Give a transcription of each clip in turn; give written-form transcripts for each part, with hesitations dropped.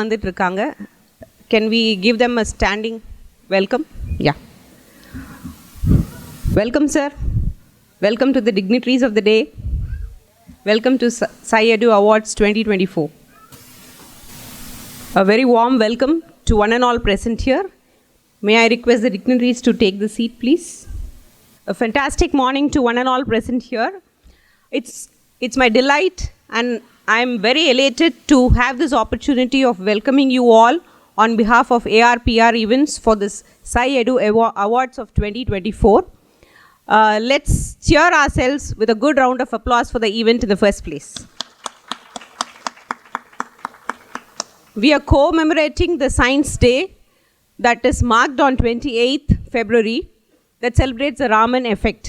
வந்துட்டு இருக்காங்க. Can we give them a standing welcome? Yeah. Welcome, sir. Welcome to the dignitaries of the day. Welcome to Sci Edu Awards 2024. A very warm welcome to one and all present here. May I request the dignitaries to take the seat, please? A fantastic morning to one and all present here. It's my delight, and I'm very elated to have this opportunity of welcoming you all on behalf of ARPR Events for this Sci Edu Awards of 2024. Let's cheer ourselves with a good round of applause for the event in the first place. We are commemorating the Science Day that is marked on 28th February that celebrates the Raman effect.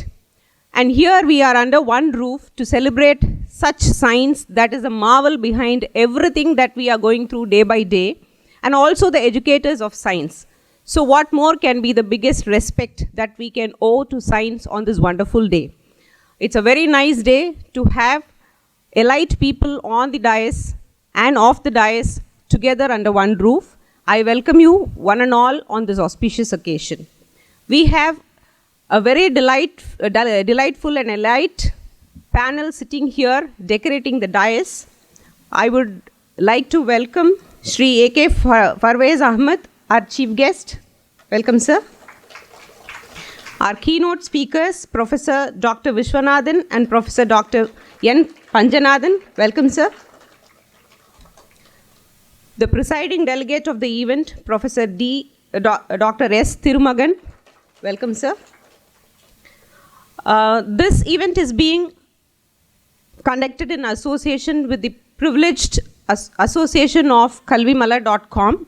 And here we are under one roof to celebrate such science that is a marvel behind everything that we are going through day by day, and also the educators of science. So what more can be the biggest respect that we can owe to science on this wonderful day? It's a very nice day to have elite people on the dais and off the dais together under one roof. I welcome you one and all on this auspicious occasion. We have a very delightful and elite panel sitting here decorating the dais. I would like to welcome Shri A.K. Farwez Ahmed, our chief guest. Welcome, sir. Our keynote speakers, Professor Dr. Vishwanathan and Professor Dr. N. Panjanathan. Welcome, sir. The presiding delegate of the event, Professor Dr. S. Thirumagan. Welcome, sir. This event is being conducted in association with the privileged association of kalvimala.com.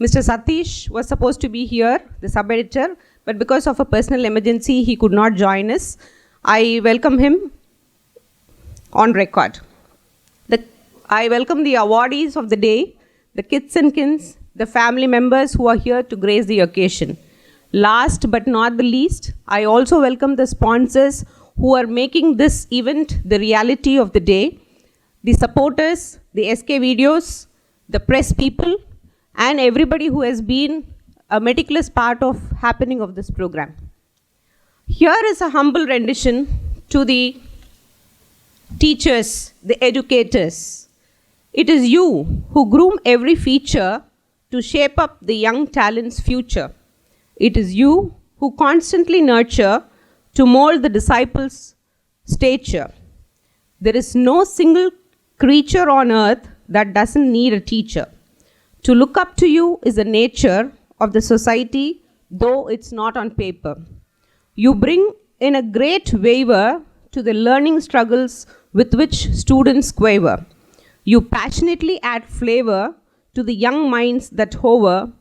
Mr. Satish was supposed to be here, the sub-editor, but because of a personal emergency, he could not join us. I welcome him on record. I welcome the awardees of the day, the kith and kins, the family members who are here to grace the occasion. Last but not the least, I also welcome the sponsors who are making this event the reality of the day, the supporters, the SK videos, the press people, and everybody who has been a meticulous part of happening of this program. Here is a humble rendition to the teachers, the educators. It is you who groom every feature to shape up the young talent's future. It is you who constantly nurture to mold the disciples' stature. There is no single creature on earth that doesn't need a teacher. To look up to you is the nature of the society, though it's not on paper. You bring in a great waiver to the learning struggles with which students quaver. You passionately add flavor to the young minds that hover.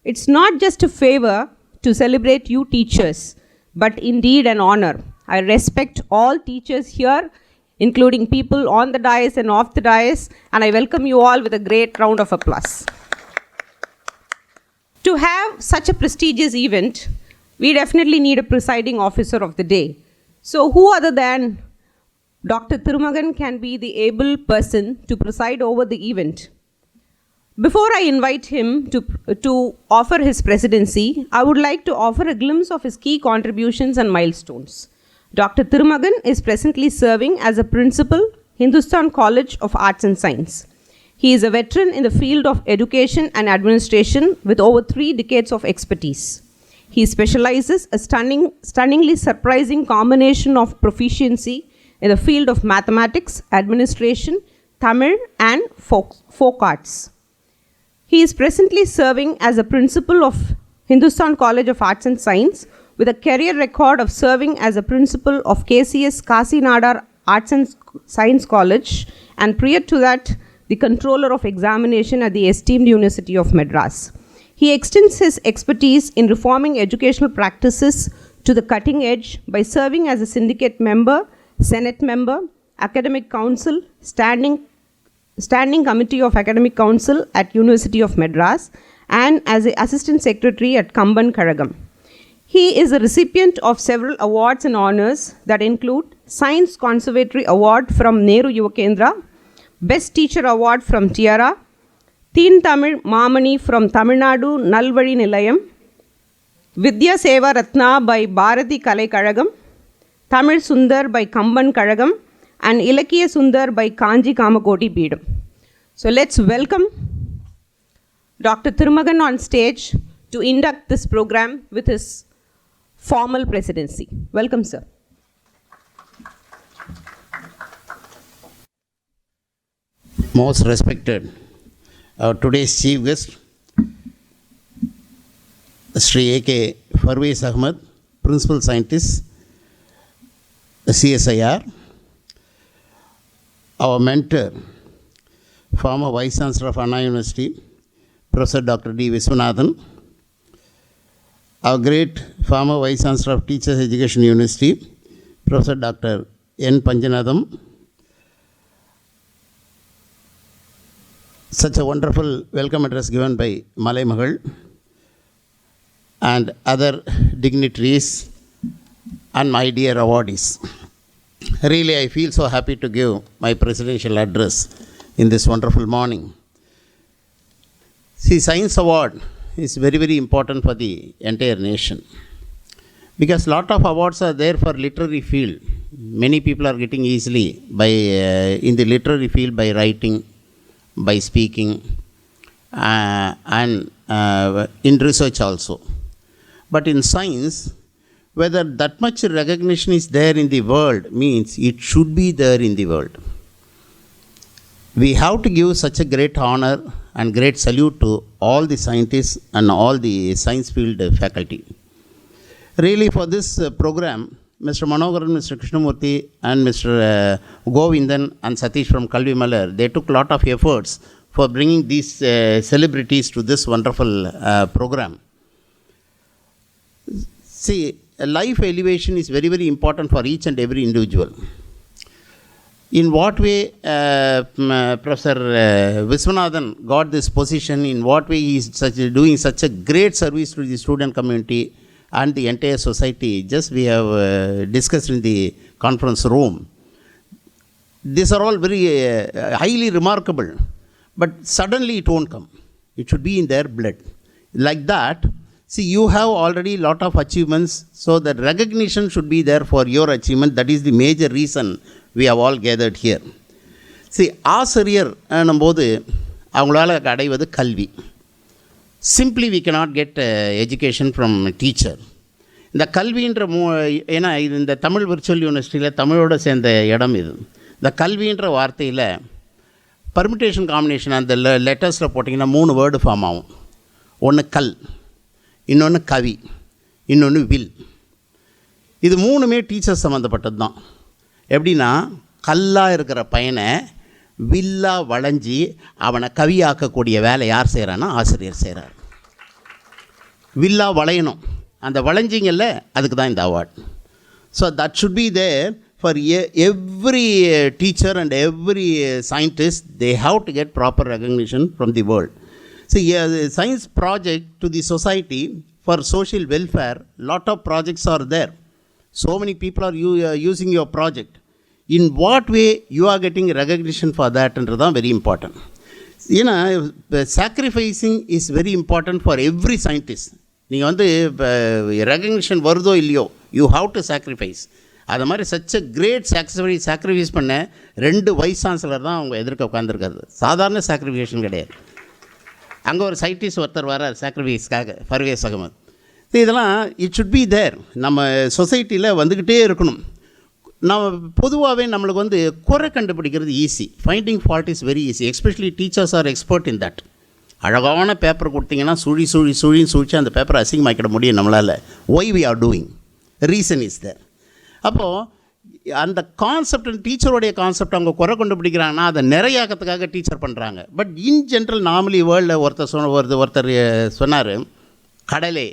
It's not just a favor to celebrate you teachers, but indeed an honor. I respect all teachers here, including people on the dais and off the dais, and I welcome you all with a great round of applause. To have such a prestigious event, we definitely need a presiding officer of the day. So who other than Dr. Thirumagan can be the able person to preside over the event? Before I invite him to offer his presidency, I would like to offer a glimpse of his key contributions and milestones. Dr. Thirumagan is presently serving as a principal, Hindustan College of Arts and Science. He is a veteran in the field of education and administration with over 3 decades of expertise. He specializes a stunningly surprising combination of proficiency in the field of mathematics, administration, Tamil, and folk arts. He is presently serving as a principal of Hindustan College of Arts and Science with a career record of serving as a principal of KCS Kasinadar Arts and Science College, and prior to that, the controller of examination at the esteemed University of Madras. He extends his expertise in reforming educational practices to the cutting edge by serving as a syndicate member, Senate member, Academic Council, Standing Committee of Academic Council at University of Madras, and as an Assistant Secretary at Kamban Karagam. He is a recipient of several awards and honors that include Science Conservatory Award from Nehru Yuva Kendra, Best Teacher Award from Tiara, Teen Tamil Mamani from Tamil Nadu Nalvari Nilayam, Vidya Seva Ratna by Bharati Kalai Kazhagam, Tamil Sundar by Kamban Kazhagam, and Ilakkiya Sundar by Kanji Kamakoti Peedam. So let's welcome Dr. Thirumagan on stage to induct this program with his formal presidency. Welcome, sir. Most respected, today's chief guest, Sri A.K. Farwez Ahmed, Principal Scientist, CSIR, our mentor, former Vice Chancellor of Anna University, Professor Dr. D. Viswanathan, our great former Vice Chancellor of Teachers Education University, Professor Dr. N. Panjanatham. Such a wonderful welcome address given by Malay Mahal and other dignitaries and my dear awardees. Really, I feel so happy to give my presidential address in this wonderful morning. See, Science Award is very, very important for the entire nation because a lot of awards are there for literary field. Many people are getting easily by in the literary field by writing, by speaking, and in research also. But in science, whether that much recognition is there in the world means it should be there in the world. We have to give such a great honor and great salute to all the scientists and all the science field faculty. Really, for this program, Mr. Manogaran, Mr. Krishnamurthy, and Mr. Govindan and Satish from Kalvi Malar, they took a lot of efforts for bringing these celebrities to this wonderful program. See, life elevation is very, very important for each and every individual. In what way Professor Viswanathan got this position, in what way he is doing such a great service to the student community and the entire society, just we have discussed in the conference room. These are all very highly remarkable, but suddenly it won't come. It should be in their blood. Like that, see, you have already a lot of achievements, so the recognition should be there for your achievement. That is the major reason we have all gathered here. See, ஆசிரியர் என்னும்போது அவங்களால அடைவது கல்வி. Simply we cannot get education from a teacher. இந்த கல்வின்ற ஏன்னா இது இந்த Tamil virtual யூனிவர்சிட்டியில் தமிழோடு சேர்ந்த இடம் இது. இந்த கல்வின்ற வார்த்தையில் பர்மிட்டேஷன் காம்பினேஷன் அந்த லெட்டர்ஸில் போட்டிங்கன்னா 3 வேர்டு ஃபார்ம் ஆகும். ஒன்று கல், இன்னொன்று கவி, இன்னொன்று வில். இது 3மே டீச்சர்ஸ் சம்மந்தப்பட்டது தான். எப்படின்னா, கல்லாக இருக்கிற பையனை வில்லாக வளைஞ்சி அவனை கவியாக்கக்கூடிய வேலை யார் செய்கிறான்னா ஆசிரியர் செய்கிறார். வில்லாக வளையணும், அந்த வளைஞ்சிங்கல்ல, அதுக்கு தான் இந்த award. So that should be there for every teacher and every scientist. They have to get proper recognition from the world. See, science project to the society for social welfare, lot of projects are there. So many people are using your project. In what way you are getting recognition for that is very important. You know, sacrificing is very important for every scientist. நீங்கள் வந்து recognition வருதோ இல்லையோ, you have to sacrifice. அது மாதிரி such a great sacrifice பண்ண 2 vice chancellor தான் அவங்க எதிர்க்க உட்காந்துருக்காது. சாதாரண சாக்ரிஃபிகேஷன் கிடையாது. அங்கே ஒரு சயின்டிஸ்ட் ஒருத்தர் வரார் சாக்ரிஃபைஸ்க்காக, ஃபர்வேஸ் அகமது. இதெல்லாம் இட் ஷுட் பி தேர். நம்ம சொசைட்டியில் வந்துக்கிட்டே இருக்கணும். நம்ம பொதுவாகவே நம்மளுக்கு வந்து குறை கண்டுபிடிக்கிறது easy. Finding fault is very easy. Especially teachers are expert in that. அழகான பேப்பர் கொடுத்தீங்கன்னா சுழின்னு சுழிச்சு அந்த பேப்பரை அசிங்கமாக்கிட முடியும் நம்மளால். Why we are doing, reason is there. அப்போது அந்த கான்செப்ட், டீச்சருடைய கான்செப்ட் அவங்க குறை கண்டுபிடிக்கிறாங்கன்னா அதை நிறையாக்கிறதுக்காக டீச்சர் பண்ணுறாங்க. பட் இன் ஜென்ரல் நார்மலி வேர்ல்டில் ஒருத்தர் சொன்னார், கடலே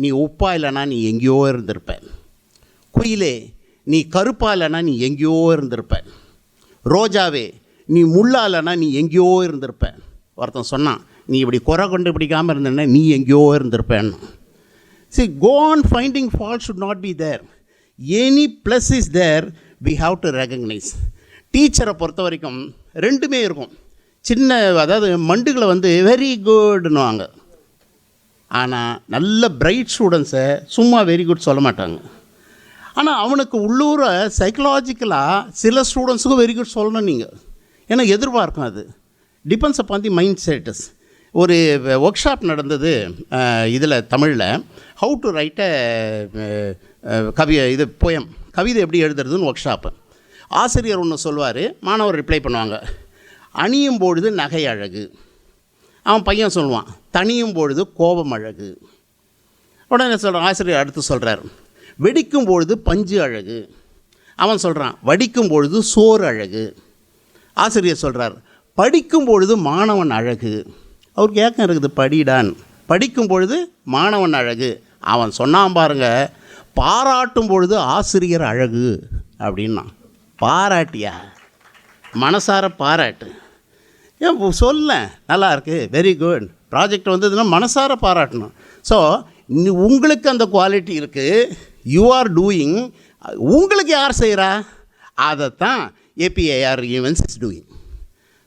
நீ உப்பா இல்லைனா நீ எங்கேயோ இருந்திருப்ப, குயிலே நீ கருப்பா இல்லைனா நீ எங்கேயோ இருந்திருப்ப, ரோஜாவே நீ முள்ளா இல்லைனா நீ எங்கேயோ இருந்திருப்ப. ஒருத்தன் சொன்னான், நீ இப்படி குறை கண்டுபிடிக்காமல் இருந்தேன்னா நீ எங்கேயோ இருந்திருப்பேன்னு. See, go on finding fault should not be there. Any plus is there, we have to recognize. டீச்சரை பொறுத்த வரைக்கும் ரெண்டுமே இருக்கும். சின்ன அதாவது மண்டுகளை வந்து வெரி குட்னுவாங்க. ஆனால் நல்ல பிரைட் ஸ்டூடெண்ட்ஸை சும்மா வெரி குட் சொல்ல மாட்டாங்க. ஆனால் அவனுக்கு உள்ளூர சைக்கலாஜிக்கலாக சில ஸ்டூடெண்ட்ஸுக்கும் வெரி குட் சொல்லணும் நீங்கள். ஏன்னா எதிர்பார்க்கும், அது டிபெண்ட்ஸ் அப்பான் தி மைண்ட் செட்டஸ். ஒரு ஒர்க் ஷாப் நடந்தது இதில் தமிழில், ஹவு டு ரைட் கவிதை எப்படி எழுதுறதுன்னு ஒர்க் ஷாப்பு. ஆசிரியர் ஒன்று சொல்லுவார், மாணவர் ரிப்ளை பண்ணுவாங்க, அணியும் பொழுது நகை அழகு. அவன் பையன் சொல்லுவான், தனியும் பொழுது கோபம் அழகு. உடனே சொல்கிறான், ஆசிரியர் அடுத்து சொல்கிறார், வெடிக்கும் பொழுது பஞ்சு அழகு. அவன் சொல்கிறான், வடிக்கும் பொழுது சோறு அழகு. ஆசிரியர் சொல்கிறார், படிக்கும் பொழுது மாணவன் அழகு. அவருக்கு ஏக்கம் இருக்குது, படிடான். படிக்கும் பொழுது மாணவன் அழகு. அவன் சொன்னான் பாருங்க, பாராட்டும் பொழுது ஆசிரியர் அழகு அப்படின்னா. பாராட்டியா? மனசார பாராட்டு. ஏன் சொல்ல நல்லா இருக்கு, வெரி குட் ப்ராஜெக்ட் வந்ததுன்னா மனசார பாராட்டணும். ஸோ உங்களுக்கு அந்த குவாலிட்டி இருக்குது, யூ ஆர் டூயிங். உங்களுக்கு யார் செய்கிறா? அதைத்தான் APAR Events is doing.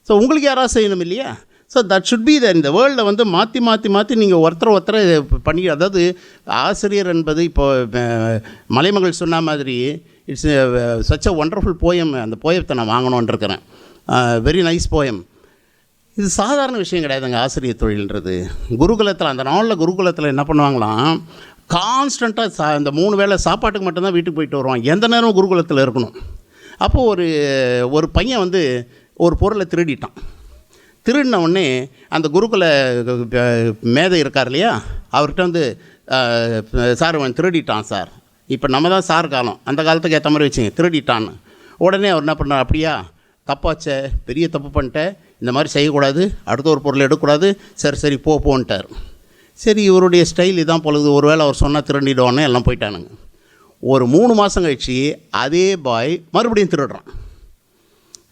So உங்களுக்கு யாராவது செய்யணும் இல்லையா? ஸோ தட் ஷுட் பி இந்த வேர்ல்டில் வந்து மாற்றி நீங்கள் ஒருத்தரை பண்ணி, அதாவது ஆசிரியர் என்பது இப்போது மலைமகள் சொன்ன மாதிரி it's such a wonderful poem. அந்த போயத்தை நான் வாங்கணுன்னு இருக்கிறேன். Very nice poem. இது சாதாரண விஷயம் கிடையாதுங்க ஆசிரியர் தொழில்ன்றது. குருகுலத்தில் அந்த நாளில் குருகுலத்தில் என்ன பண்ணுவாங்களாம், கான்ஸ்டண்ட்டாக இந்த 3 வேளை சாப்பாட்டுக்கு மட்டும்தான் வீட்டுக்கு போயிட்டு வருவான். எந்த நேரமும் குருகுலத்தில் இருக்கணும். அப்போது ஒரு பையன் வந்து ஒரு பொருளை திருடிட்டான். திருடின உடனே அந்த குருகுல மேதை இருக்கார் இல்லையா, அவர்கிட்ட வந்து சார் அவன் திருடிட்டான் சார். இப்போ நம்ம தான் சார் காலம், அந்த காலத்துக்கு ஏற்ற மாதிரி வச்சுங்க, திருடிட்டான்னு. உடனே அவர் என்ன பண்ணார், அப்படியா தப்பாச்சே, பெரிய தப்பு பண்ணிட்டேன், இந்த மாதிரி செய்யக்கூடாது, அடுத்த ஒரு பொருள் எடுக்கக்கூடாது, சரி போன்ட்டார். சரி, இவருடைய ஸ்டைல் இதான் பொழுது, ஒரு வேளை அவர் சொன்னால் திருடிடுவானே, எல்லாம் போயிட்டானுங்க. ஒரு 3 மாதம் கழிச்சு அதே பாய் மறுபடியும் திருடுறான்.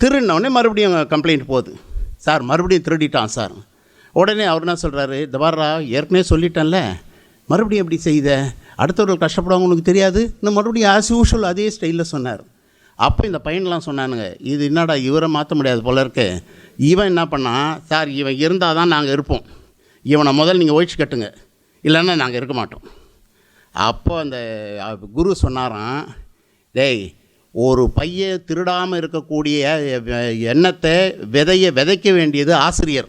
திருடினவுடனே மறுபடியும் கம்ப்ளைண்ட் போகுது, சார் மறுபடியும் திருடிட்டான் சார். உடனே அவர் என்ன சொல்கிறாரு, இந்த வாரா ஏற்கனவே சொல்லிட்டேன்ல, மறுபடியும் எப்படி செய்த, அடுத்தவர்கள் கஷ்டப்படுவாங்க உனக்கு தெரியாது, இன்னும் மறுபடியும் ஆஸ் யூஷுவல் அதே ஸ்டைலில் சொன்னார். அப்போ இந்த பையன்லாம் சொன்னானுங்க, இது என்னடா இவரை மாற்ற முடியாது போல இருக்கு. இவன் என்ன பண்ணான், சார் இவன் இருந்தால் தான் நாங்கள் இருப்போம், இவனை முதல் நீங்கள் ஒழிச்சு கட்டுங்க, இல்லைன்னா நாங்கள் இருக்க மாட்டோம். அப்போ அந்த குரு சொன்னாராம், டேய் ஒரு பையன் திருடாமல் இருக்கக்கூடிய எண்ணத்தை விதைக்க வேண்டியது ஆசிரியர்.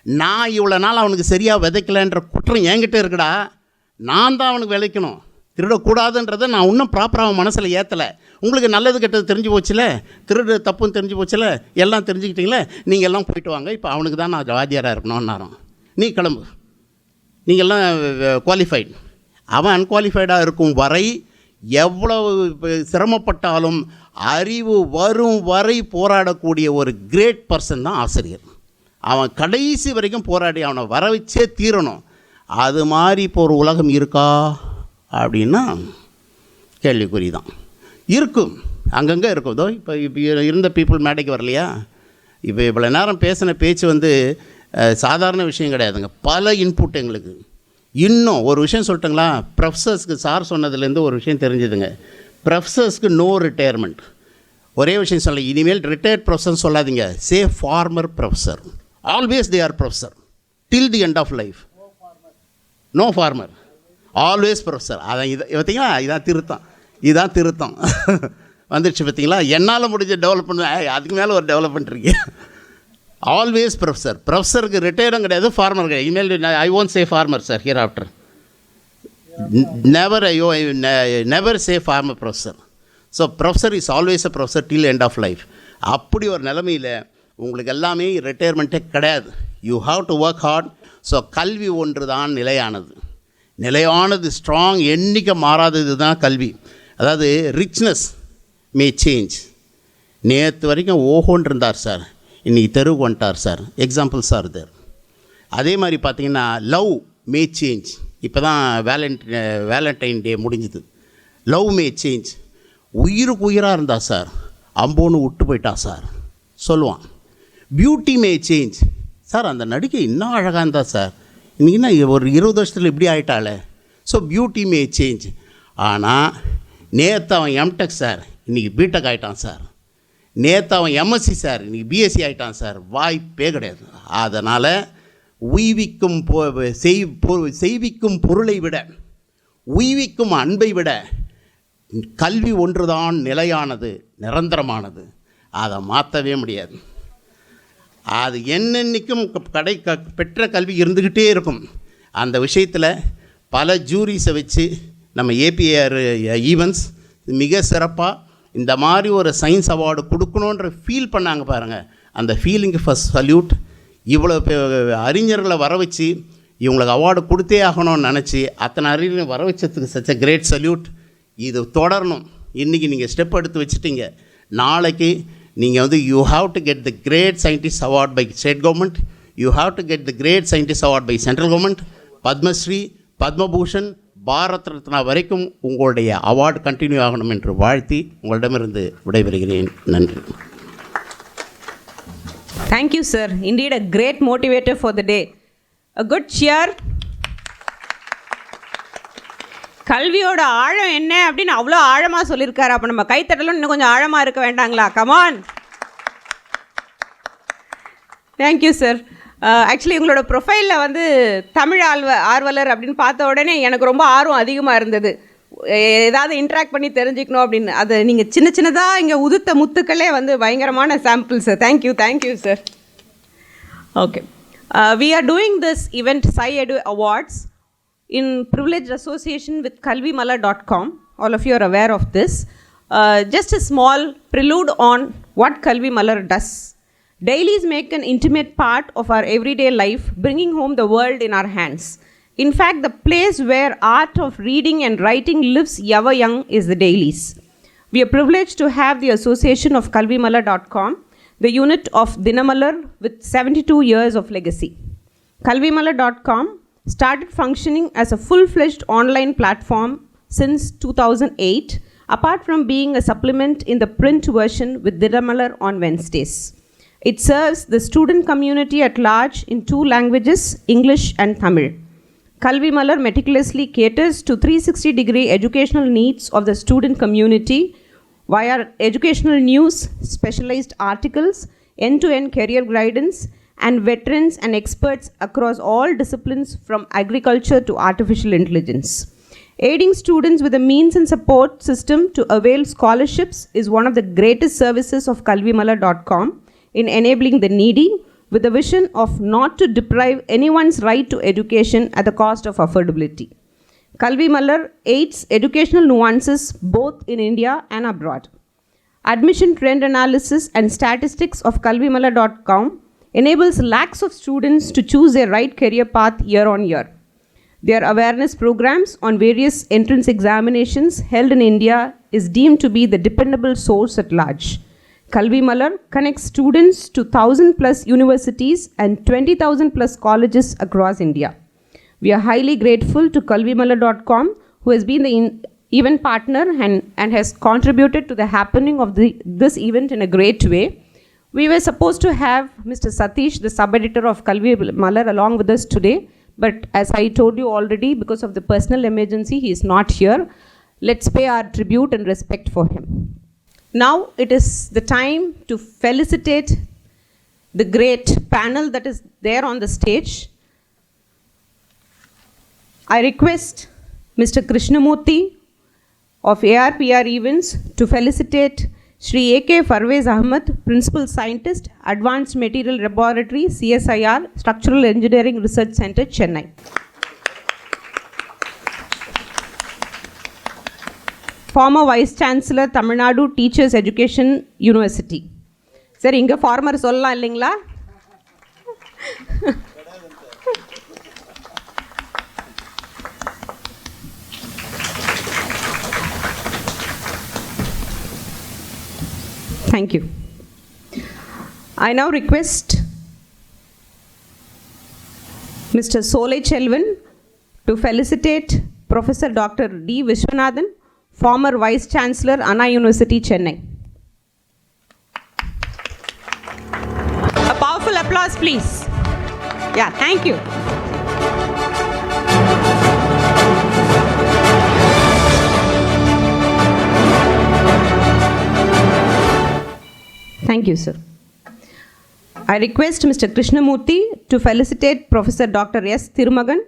நான் இவ்வளோ நாள் அவனுக்கு சரியாக விதைக்கலைன்ற குற்றம் என்கிட்ட இருக்குடா, நான் தான் அவனுக்கு விதைக்கணும். திருடக்கூடாதுன்றதை நான் இன்னும் ப்ராப்பராக மனசில் ஏற்றலை. உங்களுக்கு நல்லது கெட்டது தெரிஞ்சு போச்சுல, திருடு தப்புன்னு தெரிஞ்சு போச்சுல, எல்லாம் தெரிஞ்சுக்கிட்டீங்களே, நீங்கள் எல்லாம் போயிட்டு வாங்க, இப்போ அவனுக்கு தான் நான் வாத்தியாராக இருக்கணும்னாராம். நீ கிளம்பு, நீங்கள்லாம் குவாலிஃபைட். அவன் அன்குவாலிஃபைடாக இருக்கும் வரை எவ்வளவு சிரமப்பட்டாலும் அறிவு வரும் வரை போராடக்கூடிய ஒரு கிரேட் பர்சன் தான் ஆசிரியர். அவன் கடைசி வரைக்கும் போராடி அவனை வர வச்சே தீரணும். அது மாதிரி இப்போ ஒரு உலகம் இருக்கா அப்படின்னா கேள்விக்குறி தான். இருக்கும், அங்கங்கே இருக்கும். இதோ இப்போ இருந்த பீப்புள் மேடைக்கு வரலையா, இப்போ இவ்வளோ நேரம் பேசின பேச்சு வந்து சாதாரண விஷயம் கிடையாதுங்க. பல இன்புட் எங்களுக்கு. இன்னும் ஒரு விஷயம் சொல்லிட்டுங்களா, ப்ரொஃபஸர்ஸ்க்கு சார் சொன்னதுலேருந்து ஒரு விஷயம் தெரிஞ்சுதுங்க. ப்ரொஃபஸர்ஸ்க்கு நோ ரிட்டையர்மெண்ட். ஒரே விஷயம் சொல்ல, இனிமேல் ரிட்டையர்ட் ப்ரொஃபஸர் சொல்லாதீங்க, say former professor. Always they are professor till the end of life. No former, always professor. அதான் இது பார்த்தீங்களா, இதான் திருத்தம் வந்துடுச்சு பார்த்தீங்களா. என்னால் முடிஞ்ச டெவலப்மெண்ட், அதுக்கு மேலே ஒரு டெவலப்மெண்ட் இருக்கு. Always professor. ப்ரொஃபஸருக்கு ரிட்டையரும் கிடையாது, ஃபார்மர் கிடையாது. இனிமேல் I won't say former sir hereafter. Never say former professor. So professor is always a professor till end of life. அப்படி ஒரு நிலைமையில் உங்களுக்கு எல்லாமே ரிட்டையர்மெண்ட்டே கிடையாது. You have to work hard. So கல்வி ஒன்று தான் நிலையானது ஸ்ட்ராங், என்றைக்கு மாறாதது தான் கல்வி. அதாவது ரிச்னஸ் மே சேஞ்ச். நேற்று வரைக்கும் ஓஹோன்னு இருந்தார் சார், இன்றைக்கி தெருவுக்கு வந்துட்டார் சார். எக்ஸாம்பிள்ஸ் ஆர் தேர். அதே மாதிரி பார்த்திங்கன்னா லவ் மே சேஞ்ச். இப்போ தான் வேலண்டைன் டே முடிஞ்சுது. லவ் மே சேஞ்ச். உயிருக்கு உயிராக இருந்தா சார், அம்போன்னு விட்டு போயிட்டா சார் சொல்லுவான். பியூட்டி மே சேஞ்ச். சார் அந்த நடிகை இன்னும் அழகாக இருந்தா சார், இன்றைக்கின்னா ஒரு 20 வருஷத்தில் இப்படி ஆகிட்டாளே. ஸோ பியூட்டி மே சேஞ்ச். ஆனால் நேற்று அவன் எம்டெக் சார், இன்றைக்கி பிடெக் ஆகிட்டான் சார். நேற்று அவன் எம்எஸ்சி சார், இன்றைக்கி பிஎஸ்சி ஆகிட்டான் சார், வாய்ப்பே கிடையாது. அதனால் உய்விக்கும் செய்விக்கும் பொருளை விட, உய்விக்கும் அன்பை விட கல்வி ஒன்றுதான் நிலையானது, நிரந்தரமானது. அதை மாற்றவே முடியாது. அது என்னென்னைக்கும் பெற்ற கல்வி இருந்துக்கிட்டே இருக்கும். அந்த விஷயத்தில் பல ஜூரிஸை வச்சு நம்ம ஏபிஆர் ஈவெண்ட்ஸ் மிக சிறப்பாக இந்த மாதிரி ஒரு சயின்ஸ் அவார்டு கொடுக்கணுன்ற ஃபீல் பண்ணாங்க பாருங்கள். அந்த ஃபீலிங்கு ஃபஸ்ட் சல்யூட். இவ்வளோ அறிஞர்களை வர வச்சு இவங்களுக்கு அவார்டு கொடுத்தே ஆகணும்னு நினச்சி அத்தனை அறிஞர்களை வர வச்சதுக்கு சச் அ கிரேட் சல்யூட். இது தொடரணும். இன்றைக்கி நீங்கள் ஸ்டெப் எடுத்து வச்சுட்டீங்க. நாளைக்கு நீங்கள் வந்து you have to get the great scientist award by state government, you have to get the great scientist award by central government, Padma Shri, Padma Bhushan, Bharat Ratna வரைக்கும் உங்களுடைய அவார்டு கண்டினியூ ஆகணும் என்று வாழ்த்தி உங்களிடமிருந்து விடைபெறுகிறேன். நன்றி. Thank you, sir. Indeed, a great motivator for the day. A good cheer. கல்வியோட ஆழம் என்ன அப்படின்னு அவ்வளோ ஆழமாக சொல்லியிருக்காரு. அப்போ நம்ம கைத்தட்டலும் இன்னும் கொஞ்சம் ஆழமாக இருக்க வேண்டாங்களா? கமான். Thank you sir. ஆக்சுவலி உங்களோட ப்ரொஃபைலில் வந்து தமிழ் ஆர்வலர் அப்படின்னு பார்த்த உடனே எனக்கு ரொம்ப ஆர்வம் அதிகமாக இருந்தது. ஏதாவது இன்ட்ராக்ட் பண்ணி தெரிஞ்சுக்கணும் அப்படின்னு. அது நீங்கள் சின்ன சின்னதாக இங்கே உதுத்த முத்துக்களே வந்து பயங்கரமான sample sir. Thank you sir. Okay, we are doing this event Sci Edu Awards in privileged association with kalvimala.com. All of you are aware of this. Just a small prelude on what Kalvi Malar does. Dailies make an intimate part of our everyday life, bringing home the world in our hands. In fact, the place where art of reading and writing lives ever young is the dailies. We are privileged to have the association of kalvimala.com, the unit of Dinamalar with 72 years of legacy. Kalvimala.com started functioning as a full-fledged online platform since 2008, apart from being a supplement in the print version with Dinamalar on Wednesdays. It serves the student community at large in 2 languages, English and Tamil. Kalvi Malar meticulously caters to 360-degree educational needs of the student community via educational news, specialized articles, end-to-end career guidance, and veterans and experts across all disciplines from agriculture to artificial intelligence. Aiding students with a means and support system to avail scholarships is one of the greatest services of kalvimala.com in enabling the needy, with a vision of not to deprive anyone's right to education at the cost of affordability. Kalvi Malar aids educational nuances both in India and abroad. Admission trend analysis and statistics of kalvimala.com enables lakhs of students to choose their right career path year on year. Their awareness programs on various entrance examinations held in India is deemed to be the dependable source at large. Kalvi Malar connects students to 1,000 plus universities and 20,000 plus colleges across India. We are highly grateful to kalvimala.com, who has been the event partner and has contributed to the happening of this event in a great way. We were supposed to have Mr. Satish, the sub-editor of Kalvi Malar, along with us today, but as I told you already, because of the personal emergency, he is not here. Let's pay our tribute and respect for him. Now it is the time to felicitate the great panel that is there on the stage. I request Mr. Krishnamurthy of ARPR Events to felicitate Shri A.K. Farvez Ahmed, Principal Scientist, Advanced Material Laboratory, CSIR, Structural Engineering Research Center, Chennai. Former Vice Chancellor, Tamil Nadu Teachers Education University. Sir, inga former sollalam illingla? Thank you. I now request Mr. Sole Chelvan to felicitate Professor Dr. D. Vishwanathan, former Vice Chancellor, Anna University, Chennai. A powerful applause, please. Yeah, thank you. Thank you, sir. I request Mr. Krishnamurthy to felicitate Professor Dr. S. Thirumagan,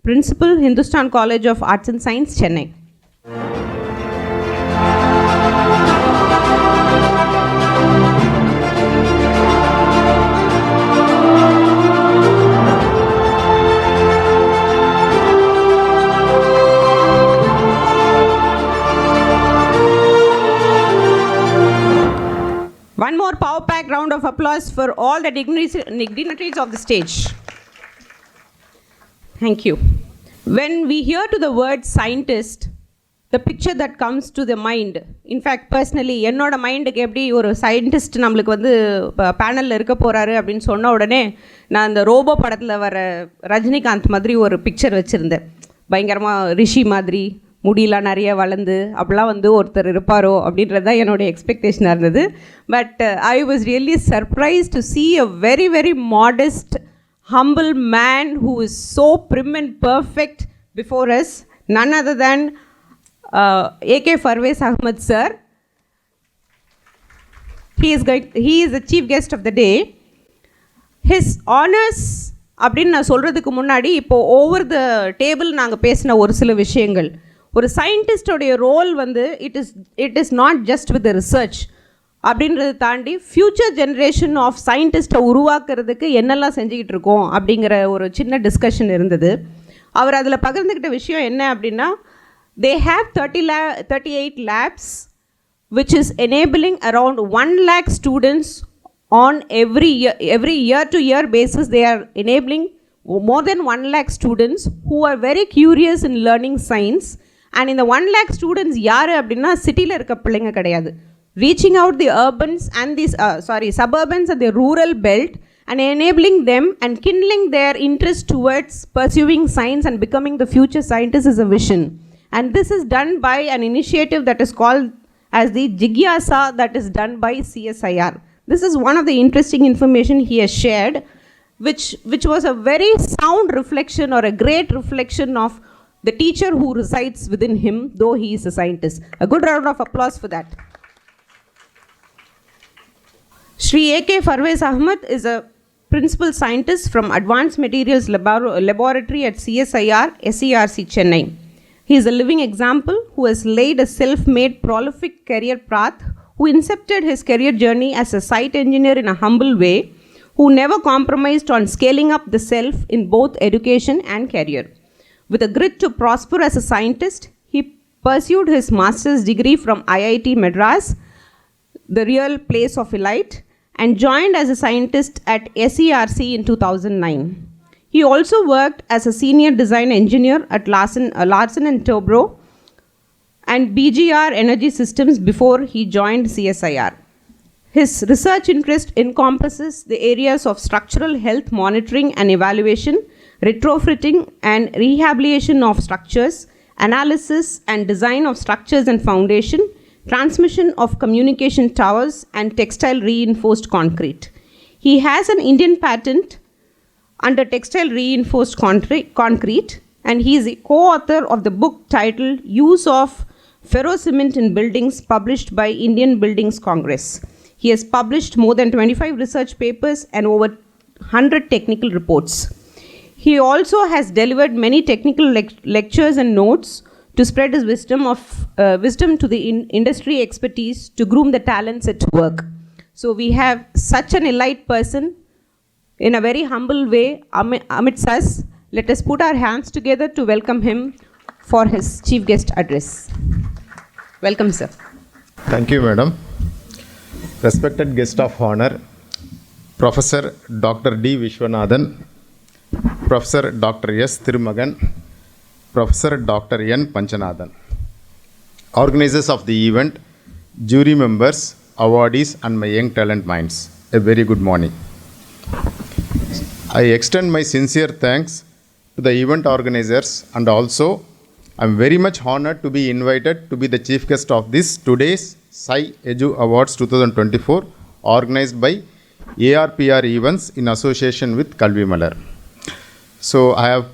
Principal, Hindustan College of Arts and Science, Chennai. One more power pack round of applause for all the dignitaries of the stage. Thank you. When we hear to the word scientist, the picture that comes to the mind, in fact, personally, என்னோட மைண்டுக்கு எப்படி ஒரு scientist நம்மளுக்கு வந்து பேனலில் இருக்க போகிறாரு அப்படின்னு சொன்ன உடனே நான் அந்த ரோபோ படத்தில் வர ரஜினிகாந்த் மாதிரி ஒரு பிக்சர் வச்சுருந்தேன். பயங்கரமாக ரிஷி மாதிரி முடியெலாம் நிறைய வளர்ந்து அப்படிலாம் வந்து ஒருத்தர் இருப்பாரோ அப்படின்றது தான் என்னுடைய எக்ஸ்பெக்டேஷனாக இருந்தது. But I was really surprise to see a very very modest humble man who is so prim and perfect before us, none other than AK Parvez Ahmed sir. He is the chief guest of the day. His honors அப்படின்னு நான் சொல்கிறதுக்கு முன்னாடி இப்போது over the table நாங்கள் பேசின ஒரு சில விஷயங்கள். ஒரு சயின்டிஸ்டோடைய ரோல் வந்து it is not just with research அப்படின்றத தாண்டி ஃப்யூச்சர் ஜென்ரேஷன் ஆஃப் சயின்டிஸ்ட்டை உருவாக்குறதுக்கு என்னெல்லாம் செஞ்சுக்கிட்டு இருக்கோம் அப்படிங்கிற ஒரு சின்ன டிஸ்கஷன் இருந்தது. அவர் அதில் பகிர்ந்துக்கிட்ட விஷயம் என்ன அப்படின்னா, they have 38 labs which is enabling around 1 lakh students on every year to year basis. They are enabling more than 1 lakh students who are very curious in learning science. And in the 1 lakh students யார் அப்படின்னா சிட்டியில் இருக்க பிள்ளைங்க கிடையாது. Reaching out the urbans and these suburbans and the rural belt and enabling them and kindling their interest towards pursuing science and becoming the future scientists is a vision. And this is done by an initiative that is called as the Jigyasa, that is done by CSIR. This is one of the interesting information he has shared, which was a very sound reflection or a great reflection of the teacher who resides within him, though he is a scientist. A good round of applause for that. Shri AK Parvez Ahmed is a principal scientist from Advanced Materials Laboratory at CSIR, SERC, Chennai. He is a living example who has laid a self-made prolific career path, who incepted his career journey as a site engineer in a humble way, who never compromised on scaling up the self in both education and career. With a grit to prosper as a scientist, he pursued his master's degree from IIT Madras, the real place of elite, and joined as a scientist at SERC in 2009. He also worked as a senior design engineer at Larsen & Toubro and BGR Energy Systems before he joined CSIR. His research interest encompasses the areas of structural health monitoring and evaluation, retrofitting and rehabilitation of structures, analysis and design of structures and foundation, transmission of communication towers, and textile reinforced concrete. He has an Indian patent under textile reinforced concrete, and he is a co-author of the book titled Use of Ferrocement in Buildings, published by Indian Buildings Congress. He has published more than 25 research papers and over 100 technical reports. He also has delivered many technical lectures and notes to spread his wisdom to the industry expertise to groom the talents at work. So we have such an elite person in a very humble way amidst us. Let us put our hands together to welcome him for his chief guest address. Welcome, sir. Thank you, madam. Respected guest of honor, Professor Dr. D. Vishwanathan, Professor Dr. S. Thirumagan, Professor Dr. N. Panchanathan, organizers of the event, jury members, awardees, and my young talent minds, a very good morning. I extend my sincere thanks to the event organizers, and also I am very much honored to be invited to be the chief guest of this today's Sci Edu Awards 2024, organized by ARPR Events in association with Kalvi Malar. So I have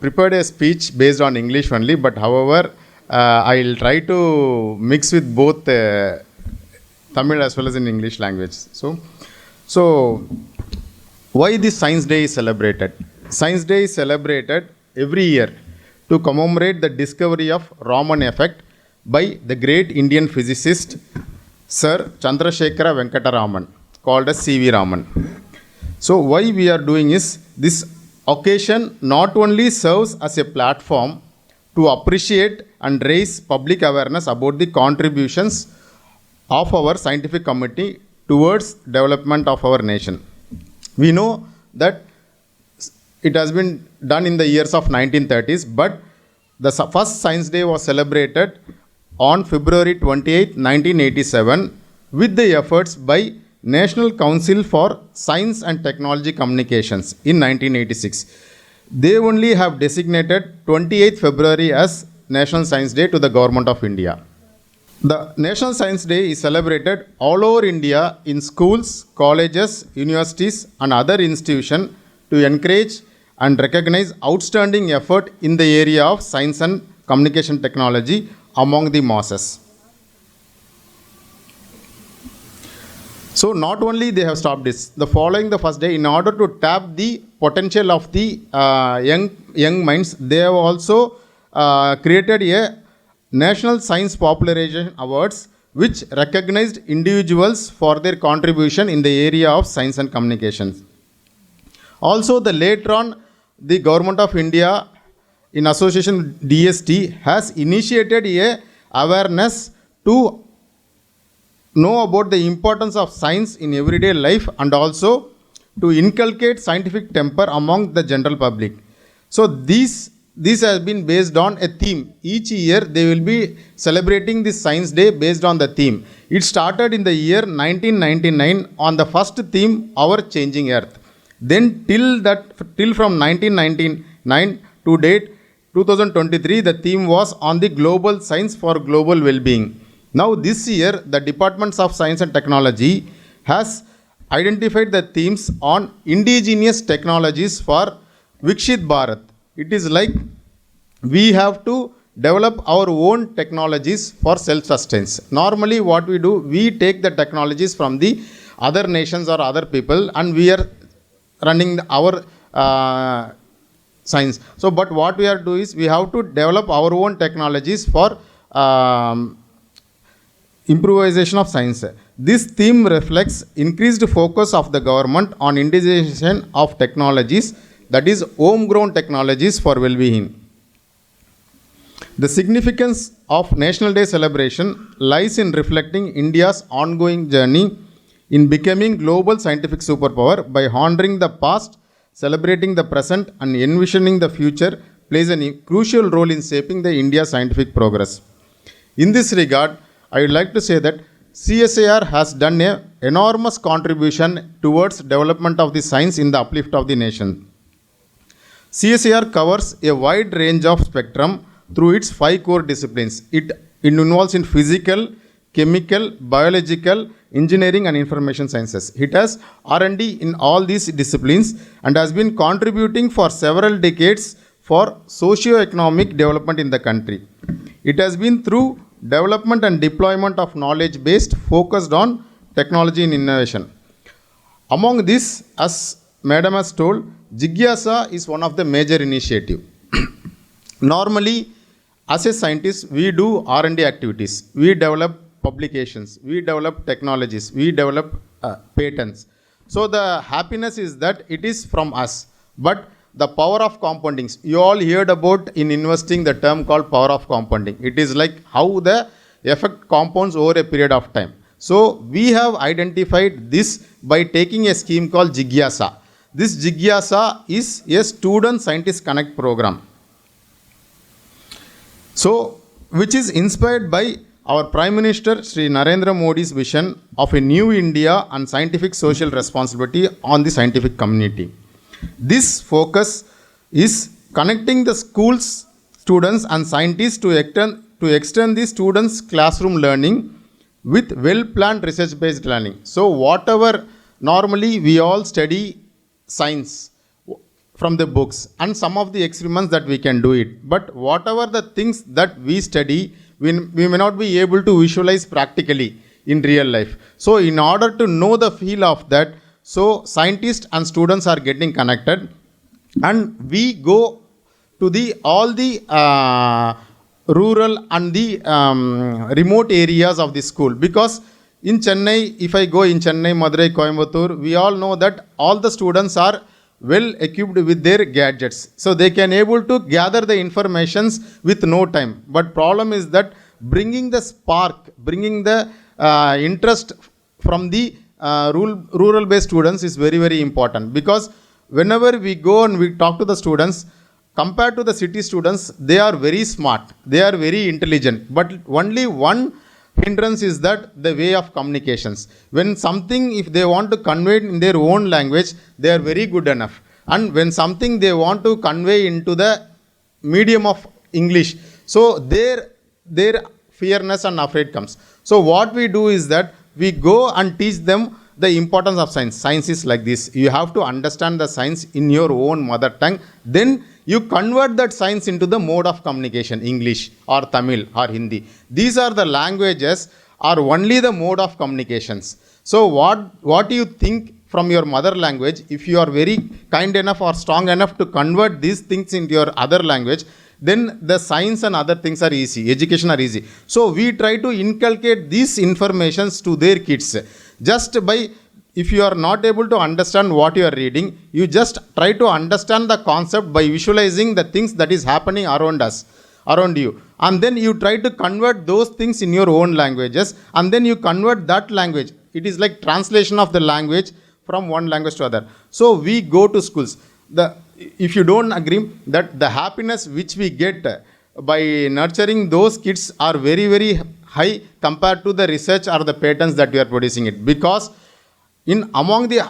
prepared a speech based on English only, but however I will try to mix with both Tamil as well as in English language. So why this Science Day is celebrated? Science Day is celebrated every year to commemorate the discovery of Raman effect by the great Indian physicist Sir Chandrasekhara Venkata Raman, called as C.V. Raman. So why we are doing is, this occasion not only serves as a platform to appreciate and raise public awareness about the contributions of our scientific community towards development of our nation. We know that it has been done in the years of 1930s, but the first Science Day was celebrated on February 28, 1987, with the efforts by National Council for Science and Technology Communications in 1986. They only have designated 28th February as National Science Day to the Government of India. The National Science Day is celebrated all over India in schools, colleges, universities and other institutions to encourage and recognize outstanding effort in the area of science and communication technology among the masses. So not only they have stopped this, the following the first day, in order to tap the potential of the young minds, they have also created a National Science Popularization Awards, which recognized individuals for their contribution in the area of science and communications. Also, the later on, the Government of India, in association with DST, has initiated a awareness to know about the importance of science in everyday life and also to inculcate scientific temper among the general public. So this has been based on a theme. Each year they will be celebrating this Science Day based on the theme. It started in the year 1999 on the first theme, Our Changing Earth. Then till from 1999 to date 2023, the theme was on the global science for global well-being. Now this year, the Departments of Science and Technology has identified the themes on indigenous technologies for Vikshit Bharat. It is like we have to develop our own technologies for self-sustenance. Normally what we do, we take the technologies from the other nations or other people and we are running our science. So but what we are doing is, we have to develop our own technologies for improvisation of science. This theme reflects increased focus of the government on indigenization of technologies, that is homegrown technologies for well-being. The significance of National Day celebration lies in reflecting India's ongoing journey in becoming global scientific superpower. By honoring the past, celebrating the present and envisioning the future plays a crucial role in shaping the India's scientific progress. In this regard, I would like to say that CSIR has done an enormous contribution towards development of the science in the uplift of the nation. CSIR covers a wide range of spectrum through its 5 core disciplines. It involves in physical, chemical, biological, engineering and information sciences. It has R&D in all these disciplines and has been contributing for several decades for socio-economic development in the country. It has been through development and deployment of knowledge based focused on technology and innovation. Among this, as Madam has told, Jigyasa is one of the major initiative. Normally, as a scientist, we do R&D activities. We develop publications. We develop technologies. We develop patents. So the happiness is that it is from us. But the power of compounding, you all heard about in investing the term called power of compounding. It is like how the effect compounds over a period of time. So we have identified this by taking a scheme called Jigyasa. This Jigyasa is a student scientist connect program. So which is inspired by our Prime Minister Sri Narendra Modi's vision of a new India and scientific social responsibility on the scientific community. This focus is connecting the schools, students and scientists to extend the students' classroom learning with well-planned research-based learning. So whatever normally we all study science from the books and some of the experiments that we can do it. But whatever the things that we study, we may not be able to visualize practically. in real life. So in order to know the feel of that, so scientists and students are getting connected, and we go to the all the rural and the remote areas of the school, because in Chennai, if I go in Chennai, Madurai, Coimbatore, we all know that all the students are well equipped with their gadgets, so they can able to gather the informations with no time. But problem is that bringing the spark, bringing the interest from the rural based students is very, very important, because whenever we go and we talk to the students, compared to the city students, they are very smart, they are very intelligent, but only one hindrance is that the way of communications. When something, if they want to convey it in their own language, they are very good enough, and when something they want to convey into the medium of English, so their fearness and afraid comes. So what we do is that we go and teach them the importance of science. Science is like this. You have to understand the science in your own mother tongue. Then you convert that science into the mode of communication, English or Tamil or Hindi. These are the languages are only the mode of communications. So what do you think from your mother language? If you are very kind enough or strong enough to convert these things into your other language, then the science and other things are easy, education are easy. So we try to inculcate these informations to their kids. Just by, if you are not able to understand what you are reading, you just try to understand the concept by visualizing the things that is happening around us, around you. And then you try to convert those things in your own languages, and then you convert that language. It is like translation of the language from one language to other. So we go to schools. If you don't agree that the happiness which we get by nurturing those kids are very, very high compared to the research or the patents that we are producing it, because in among the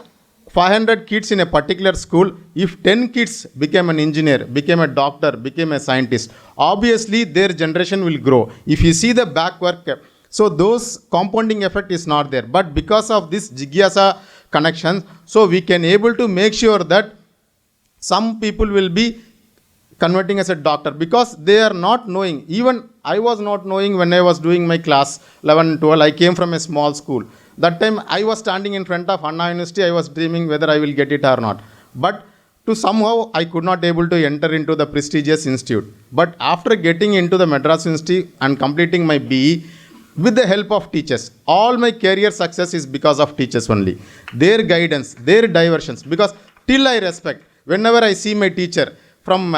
500 kids in a particular school, if 10 kids became an engineer, became a doctor, became a scientist, obviously their generation will grow. If you see the back work, so those compounding effect is not there. But because of this jigyasa connection, so we can able to make sure that some people will be converting as a doctor, because they are not knowing. Even I was not knowing when I was doing my class 11 and 12. I came from a small school. That time I was standing in front of Anna University. I was dreaming whether I will get it or not. But to somehow I could not able to enter into the prestigious institute. But after getting into the Madras University and completing my BE, with the help of teachers, all my career success is because of teachers only. Their guidance, their diversions. Because till I respect, whenever I see my teacher from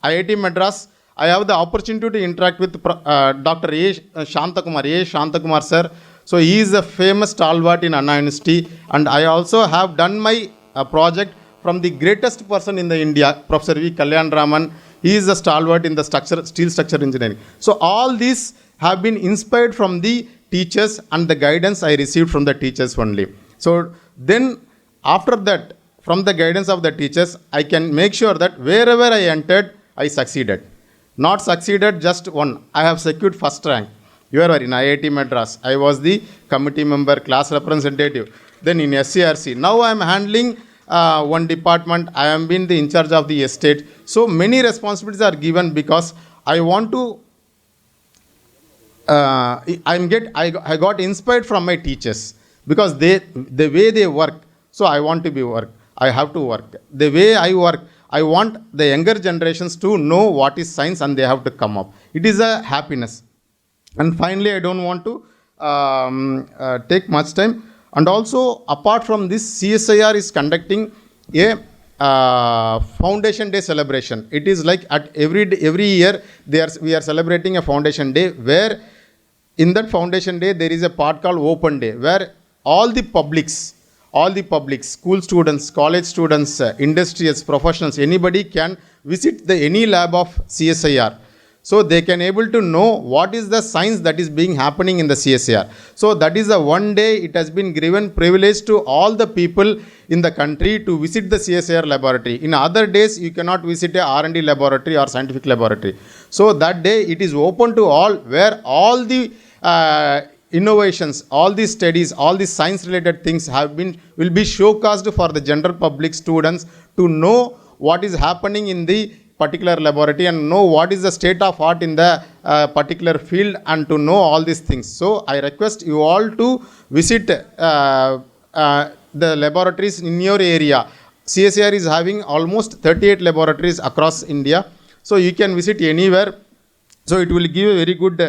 IIT Madras, I have the opportunity to interact with Dr. A. Shantakumar sir. So he is a famous stalwart in Anna University, and I also have done my project from the greatest person in the India, Professor V. Kalyan Raman. He is a stalwart in the steel structure engineering. So all these have been inspired from the teachers and the guidance I received from the teachers only. So then after that, from the guidance of the teachers, I can make sure that wherever I entered, I succeeded. Not succeeded just one. I have secured first rank. You are in IIT Madras. I was the committee member, class representative. Then in SCRC. Now I am handling one department. I am being the in charge of the estate. So many responsibilities are given, because I want to. I got inspired from my teachers, because the way they work. So I want to be work. I have to work. The way I work, I want the younger generations to know what is science, and they have to come up. It is a happiness. And finally, I don't want to take much time. And also, apart from this, CSIR is conducting a Foundation Day celebration. It is like at every year we are celebrating a Foundation Day, where in that Foundation Day there is a part called Open Day, where all the publics, school students, college students, industrials, professionals, anybody can visit any lab of CSIR. So they can able to know what is the science that is being happening in the CSIR. So that is the one day it has been given privilege to all the people in the country to visit the CSIR laboratory. In other days, you cannot visit a R&D laboratory or scientific laboratory. So that day it is open to all, where all the innovations, all these studies, all these science related things will be showcased for the general public students to know what is happening in the particular laboratory and know what is the state of art in the particular field and to know all these things. So I request you all to visit the laboratories in your area. CSIR is having almost 38 laboratories across India. So you can visit anywhere. So it will give a very good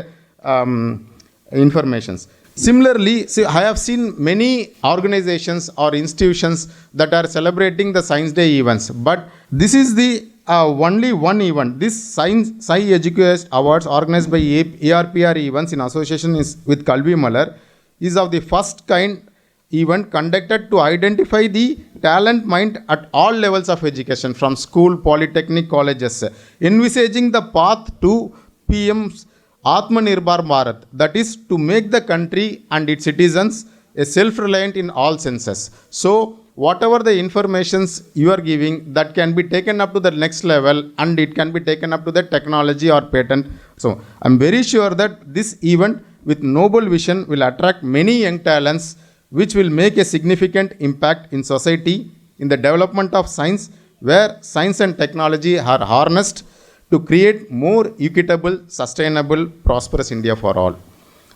informations. Similarly, see, I have seen many organizations or institutions that are celebrating the Science Day events, but this is the only one event. This Sci Edu Awards organized by ARPR Events in association with Kalvi Malar is of the first kind event conducted to identify the talent mind at all levels of education, from school, polytechnic, colleges, envisaging the path to PM's Atmanirbhar Bharat, that is to make the country and its citizens a self-reliant in all senses. So whatever the informations you are giving, that can be taken up to the next level and it can be taken up to the technology or patent. So I'm very sure that this event with noble vision will attract many young talents which will make a significant impact in society in the development of science, where science and technology are harnessed to create more equitable, sustainable, prosperous India for all.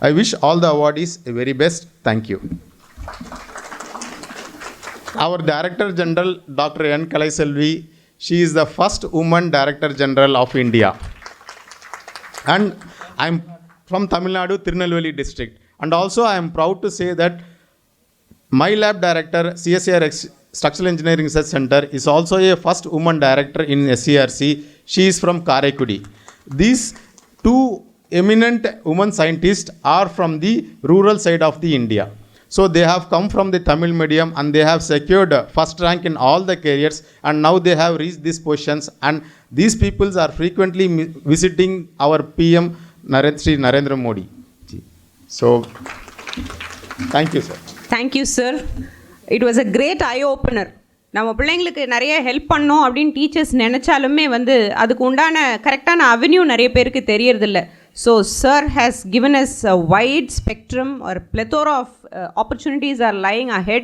I wish all the awardees the very best. Thank you. Our Director General, Dr. N. Kalaiselvi, she is the first woman Director General of India. And I am from Tamil Nadu, Tirunelveli district. And also I am proud to say that my lab director, CSIR Structural Engineering Research Center, is also a first woman director in SCRC. She is from Karaikudi. These two eminent women scientists are from the rural side of the India. So they have come from the Tamil medium and they have secured first rank in all the careers, and now they have reached these positions, and these peoples are frequently visiting our PM Sri Narendra Modi. So thank you, sir. Thank you, sir. It was a great eye-opener. நம்ம பிள்ளைங்களுக்கு நிறைய help பண்ணோம் அப்படின்னு teachers நினச்சாலுமே அதுக்கு உண்டான கரெக்டான avenue நிறைய பேருக்கு தெரியறதில்ல. So sir has given us a wide spectrum are plethora of opportunities are lying ahead.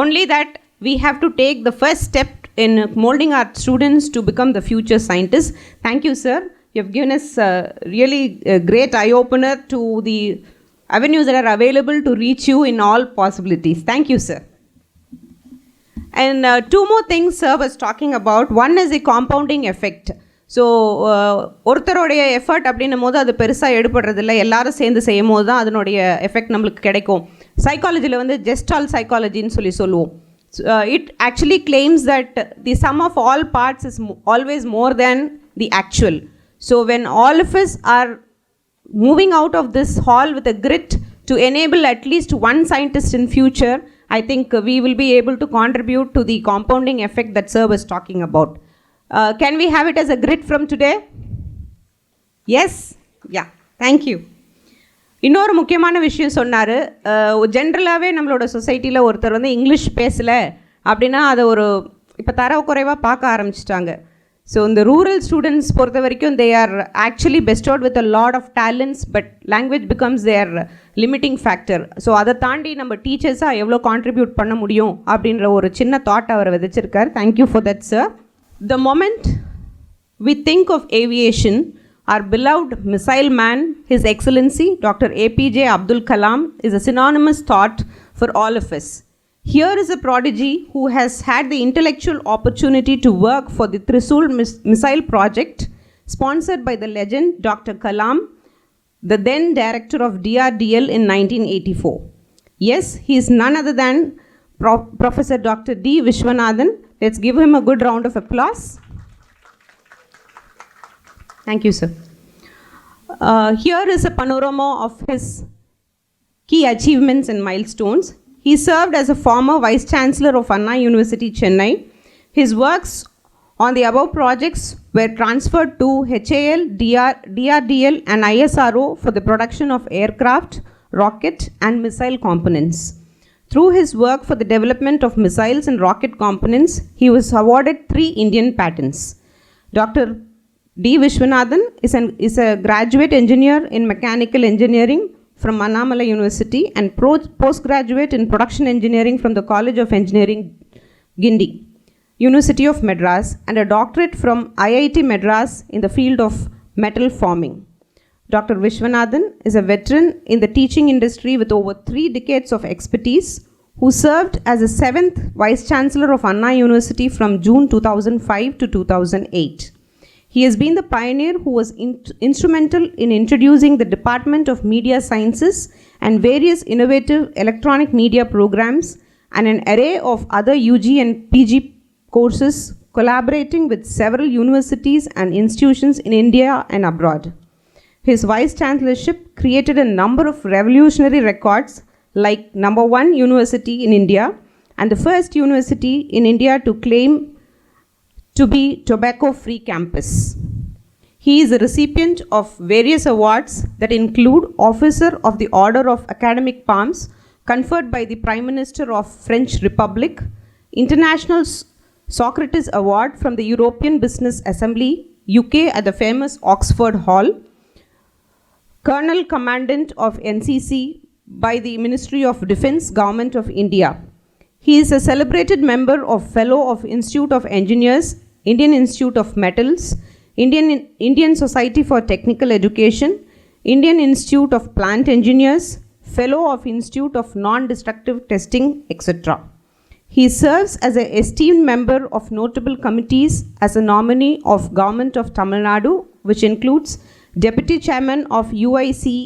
Only that we have to take the first step in molding our students to become the future scientists. Thank you, sir. You have given us really a great eye-opener to the avenues that are available to reach you in all possibilities. Thank you, sir. And two more things sir was talking about. One is the compounding effect. So ஒருத்தருடைய effort அப்படின்னும் போது அது பெருசாக எடுபடுறதில்ல, எல்லாரும் சேர்ந்து செய்யும் போது தான் அதனுடைய எஃபெக்ட் நம்மளுக்கு கிடைக்கும். சைக்காலஜியில் ஜெஸ்டால் சைக்காலஜின்னு சொல்லுவோம். It actually claims that the sum of all parts is always more than the actual. So when all of us are moving out of this hall with a grit to enable at least one scientist in future, I think we will be able to contribute to the compounding effect that sir was talking about. Can we have it as a grit from today? Yes? Yeah. Thank you. இன்னொரு முக்கியமான விஷயம் சொன்னார். ஜென்ரலாகவே நம்மளோட சொசைட்டியில் ஒருத்தர் English பேசலை அப்படின்னா அதை ஒரு இப்போ தரக்குறைவாக பார்க்க ஆரம்பிச்சிட்டாங்க. ஸோ இந்த ரூரல் ஸ்டூடெண்ட்ஸ் பொறுத்த வரைக்கும் they are actually bestowed with a lot of talents, but language becomes their limiting factor. So அதை தாண்டி நம்ம டீச்சர்ஸாக எவ்வளோ கான்ட்ரிபியூட் பண்ண முடியும் அப்படின்ற ஒரு சின்ன தாட் அவர் விதைச்சிருக்கார். Thank you for that sir. The moment we think of aviation, our beloved missile man, His Excellency Dr. APJ Abdul Kalam, is a synonymous thought for all of us. Here is a prodigy who has had the intellectual opportunity to work for the Trisul missile project, sponsored by the legend Dr. Kalam, the then director of DRDL in 1984. Yes, he is none other than Professor Dr. D. Vishwanathan. Let's give him a good round of applause. Thank you, sir. Here is a panorama of his key achievements and milestones. He served as a former Vice Chancellor of Anna University, Chennai. His works on the above projects were transferred to HAL, DRDL and ISRO for the production of aircraft, rocket and missile components. Through his work for the development of missiles and rocket components, he was awarded 3 Indian patents. Dr. D. Vishwanathan is a graduate engineer in mechanical engineering from Annamalai University and postgraduate in production engineering from the College of Engineering, Gindi, University of Madras, and a doctorate from IIT Madras in the field of metal forming. Dr. Vishwanathan is a veteran in the teaching industry with over 3 decades of expertise, who served as the 7th Vice Chancellor of Anna University from June 2005 to 2008. He has been the pioneer who was instrumental in introducing the Department of Media Sciences and various innovative electronic media programs and an array of other UG and PG courses, collaborating with several universities and institutions in India and abroad. His Vice Chancellorship created a number of revolutionary records like #1 university in India and the first university in India to claim to be tobacco-free campus. He is a recipient of various awards that include Officer of the Order of Academic Palms, conferred by the Prime Minister of French Republic, International Socrates Award from the European Business Assembly, UK at the famous Oxford Hall, Colonel Commandant of NCC by the Ministry of Defence, Government of India. He is a celebrated member of Fellow of Institute of Engineers, Indian Institute of Metals, Indian Society for Technical Education, Indian Institute of Plant Engineers, Fellow of Institute of Non-Destructive Testing, etc. He serves as an esteemed member of notable committees as a nominee of Government of Tamil Nadu, which includes Deputy Chairman of UICEE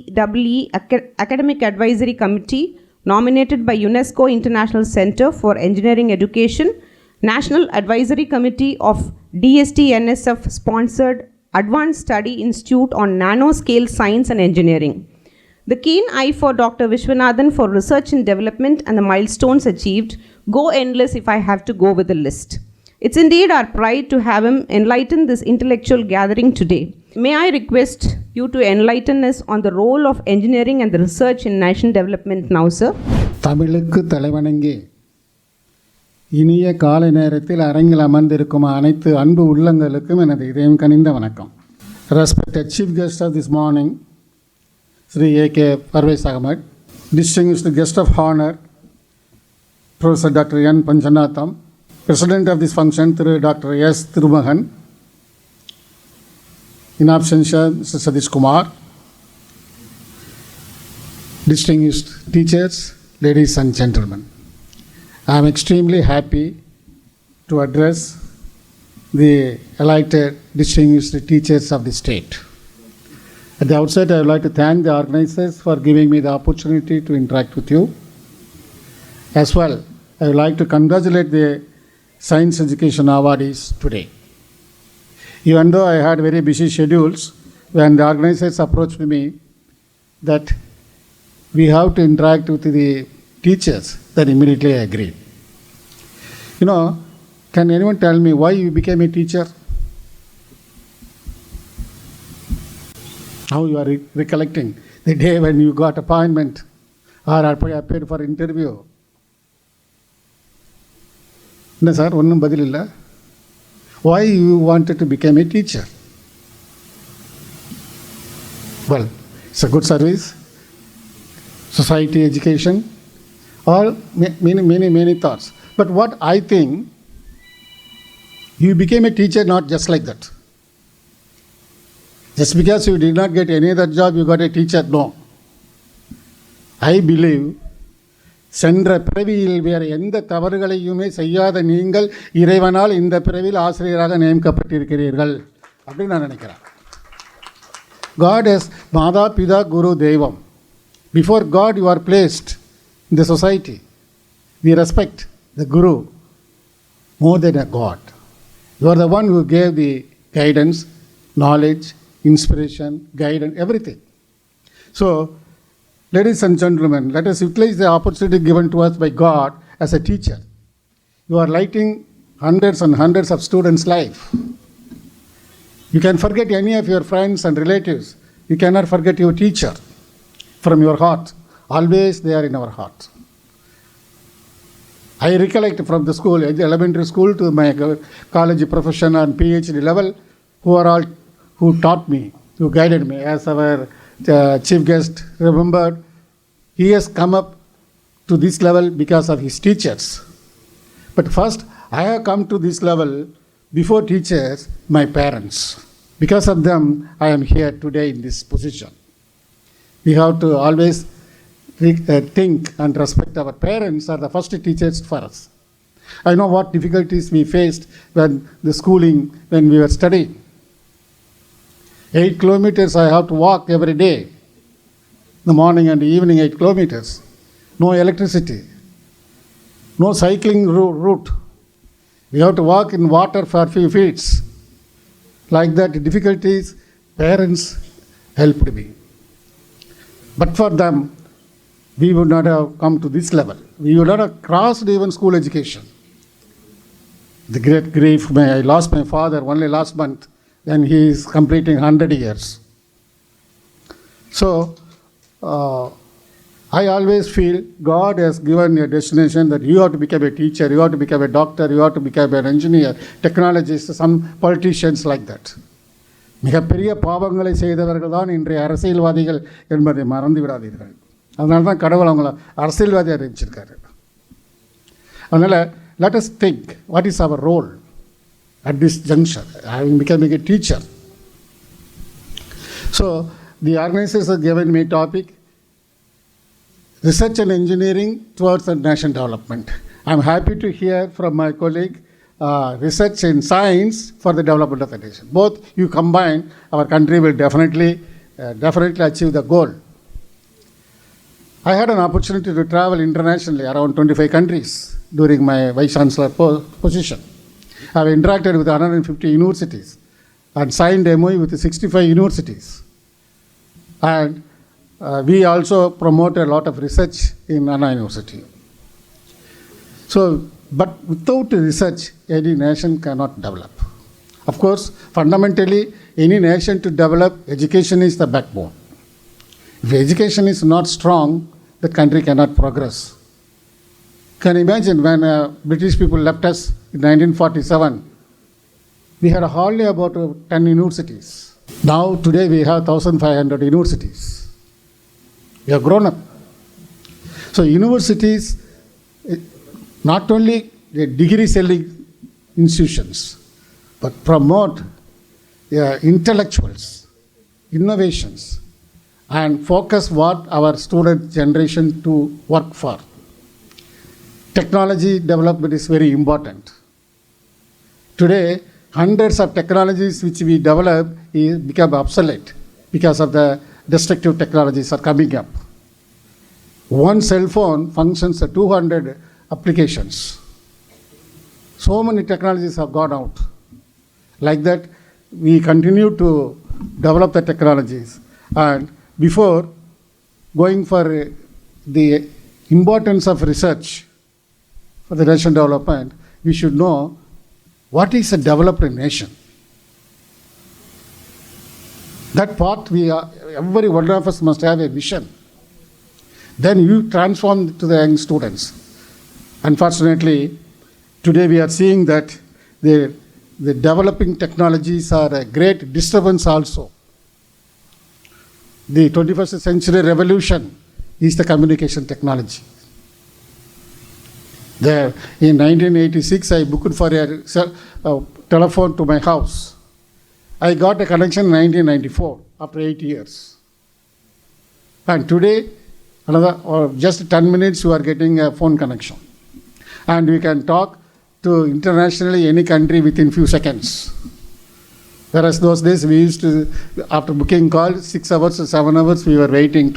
Academic Advisory Committee, nominated by UNESCO International Center for Engineering Education, National Advisory Committee of DST-NSF sponsored Advanced Study Institute on Nanoscale Science and Engineering. The keen eye for Dr. Vishwanathan for research and development and the milestones achieved go endless if I have to go with the list. It's indeed our pride to have him enlighten this intellectual gathering today. May I request you to enlighten us on the role of engineering and the research in nation development now, sir? தமிழுக்கு தலைவணங்கி இனிய காலை நேரத்தில் அரங்கில் அமர்ந்திருக்கும் அனைத்து அன்பு உள்ளங்களுக்கும் எனது இதயம் கனிந்த வணக்கம். Respected Chief Guest of this morning, Sri A.K. Parvez Ahmed, distinguished guest of honor, Professor Dr. N. Panchanatham, President of this function, Dr. S. Thirumagan, in absentia, Mr. Sadish Kumar, distinguished teachers, ladies and gentlemen. I am extremely happy to address the elected distinguished teachers of the state. At the outset, I would like to thank the organizers for giving me the opportunity to interact with you. As well, I would like to congratulate the Science Education Awardees today. Even though I had very busy schedules, when the organizers approached me that we have to interact with the teachers, then immediately I agreed. You know, can anyone tell me why you became a teacher? Now you are recollecting the day when you got appointment or appeared for interview. No, sir, onnum badil illa. Why you wanted to become a teacher? Well, it's a good service, society, education, all many thoughts. But what I think, you became a teacher not just like that. Just because you did not get any other job, you got a teacher, no. I believe, சென்ற பிறவியில் வேறு எந்த தவறுகளையுமே செய்யாத நீங்கள் இறைவனால் இந்த பிறவியில் ஆசிரியராக நியமிக்கப்பட்டிருக்கிறீர்கள் அப்படின்னு நான் நினைக்கிறேன். God is Mada, Pida, Guru, Devam. Before God you are placed in the society. We respect the Guru more than a God. You are the one who gave the guidance, knowledge, inspiration, guidance, everything. So, ladies and gentlemen, let us utilize the opportunity given to us by God as a teacher. You are lighting hundreds and hundreds of students' life. You can forget any of your friends and relatives. You cannot forget your teacher from your heart. Always they are in our heart. I recollect from the school, elementary school to my college profession and PhD level, who taught me, who guided me. As our chief guest remembered, he has come up to this level because of his teachers. But first, I have come to this level before teachers, my parents. Because of them, I am here today in this position. We have to always think and respect our parents are the first teachers for us. I know what difficulties we faced when we were studying. 8 kilometers I have to walk every day. The morning and the evening, 8 kilometers. No electricity. No cycling route. We have to walk in water for a few feet. Like that, difficulties, parents helped me. But for them, we would not have come to this level. We would not have crossed even school education. The great grief, I lost my father only last month, then he is completing 100 years. So, I always feel God has given a destination that you have to become a teacher, you have to become a doctor, you have to become an engineer, technologist, some politicians like that. மிகப்பெரிய பாவங்களை செய்தவர்கள் தான் இன்றைய அரசியல்வாதிகள் என்பதை மறந்து விடாதீர்கள். அதனால தான் கடவுள் அவங்கள அரசியல்வாதியாக அறிவிச்சிருக்காரு. அதனால் let us think what is our role at this juncture, having becoming a teacher. So the organizers have given me topic, research and engineering towards the national development. I am happy to hear from my colleague, research in science for the development of the nation. Both you combine, our country will definitely achieve the goal. I had an opportunity to travel internationally around 25 countries during my Vice Chancellor position. I have interacted with 150 universities and signed MOU with 65 universities. And we also promote a lot of research in Anna University. So, but without research, any nation cannot develop. Of course, fundamentally, any nation to develop, education is the backbone. If education is not strong, the country cannot progress. Can you imagine when British people left us in 1947, we had hardly about 10 universities. Now, today we have 1,500 universities. We have grown up. So, universities, not only degree selling institutions, but promote intellectuals, innovations, and focus what our student generation to work for. Technology development is very important. Today, hundreds of technologies which we develop become obsolete because of the destructive technologies are coming up. One cell phone functions at 200 applications. So many technologies have gone out. Like that, we continue to develop the technologies. And before going for the importance of research for the national development, we should know what is a developed nation. That part every one of us must have a vision. Then you transform to the young students. Unfortunately, today we are seeing that the developing technologies are a great disturbance also. The 21st century revolution is the communication technology. There, in 1986, I booked for a telephone to my house. I got a connection in 1994, after 8 years. And today, just 10 minutes, you are getting a phone connection. And we can talk to internationally any country within few seconds. Whereas those days we used to, after booking call, 6 hours or 7 hours, we were waiting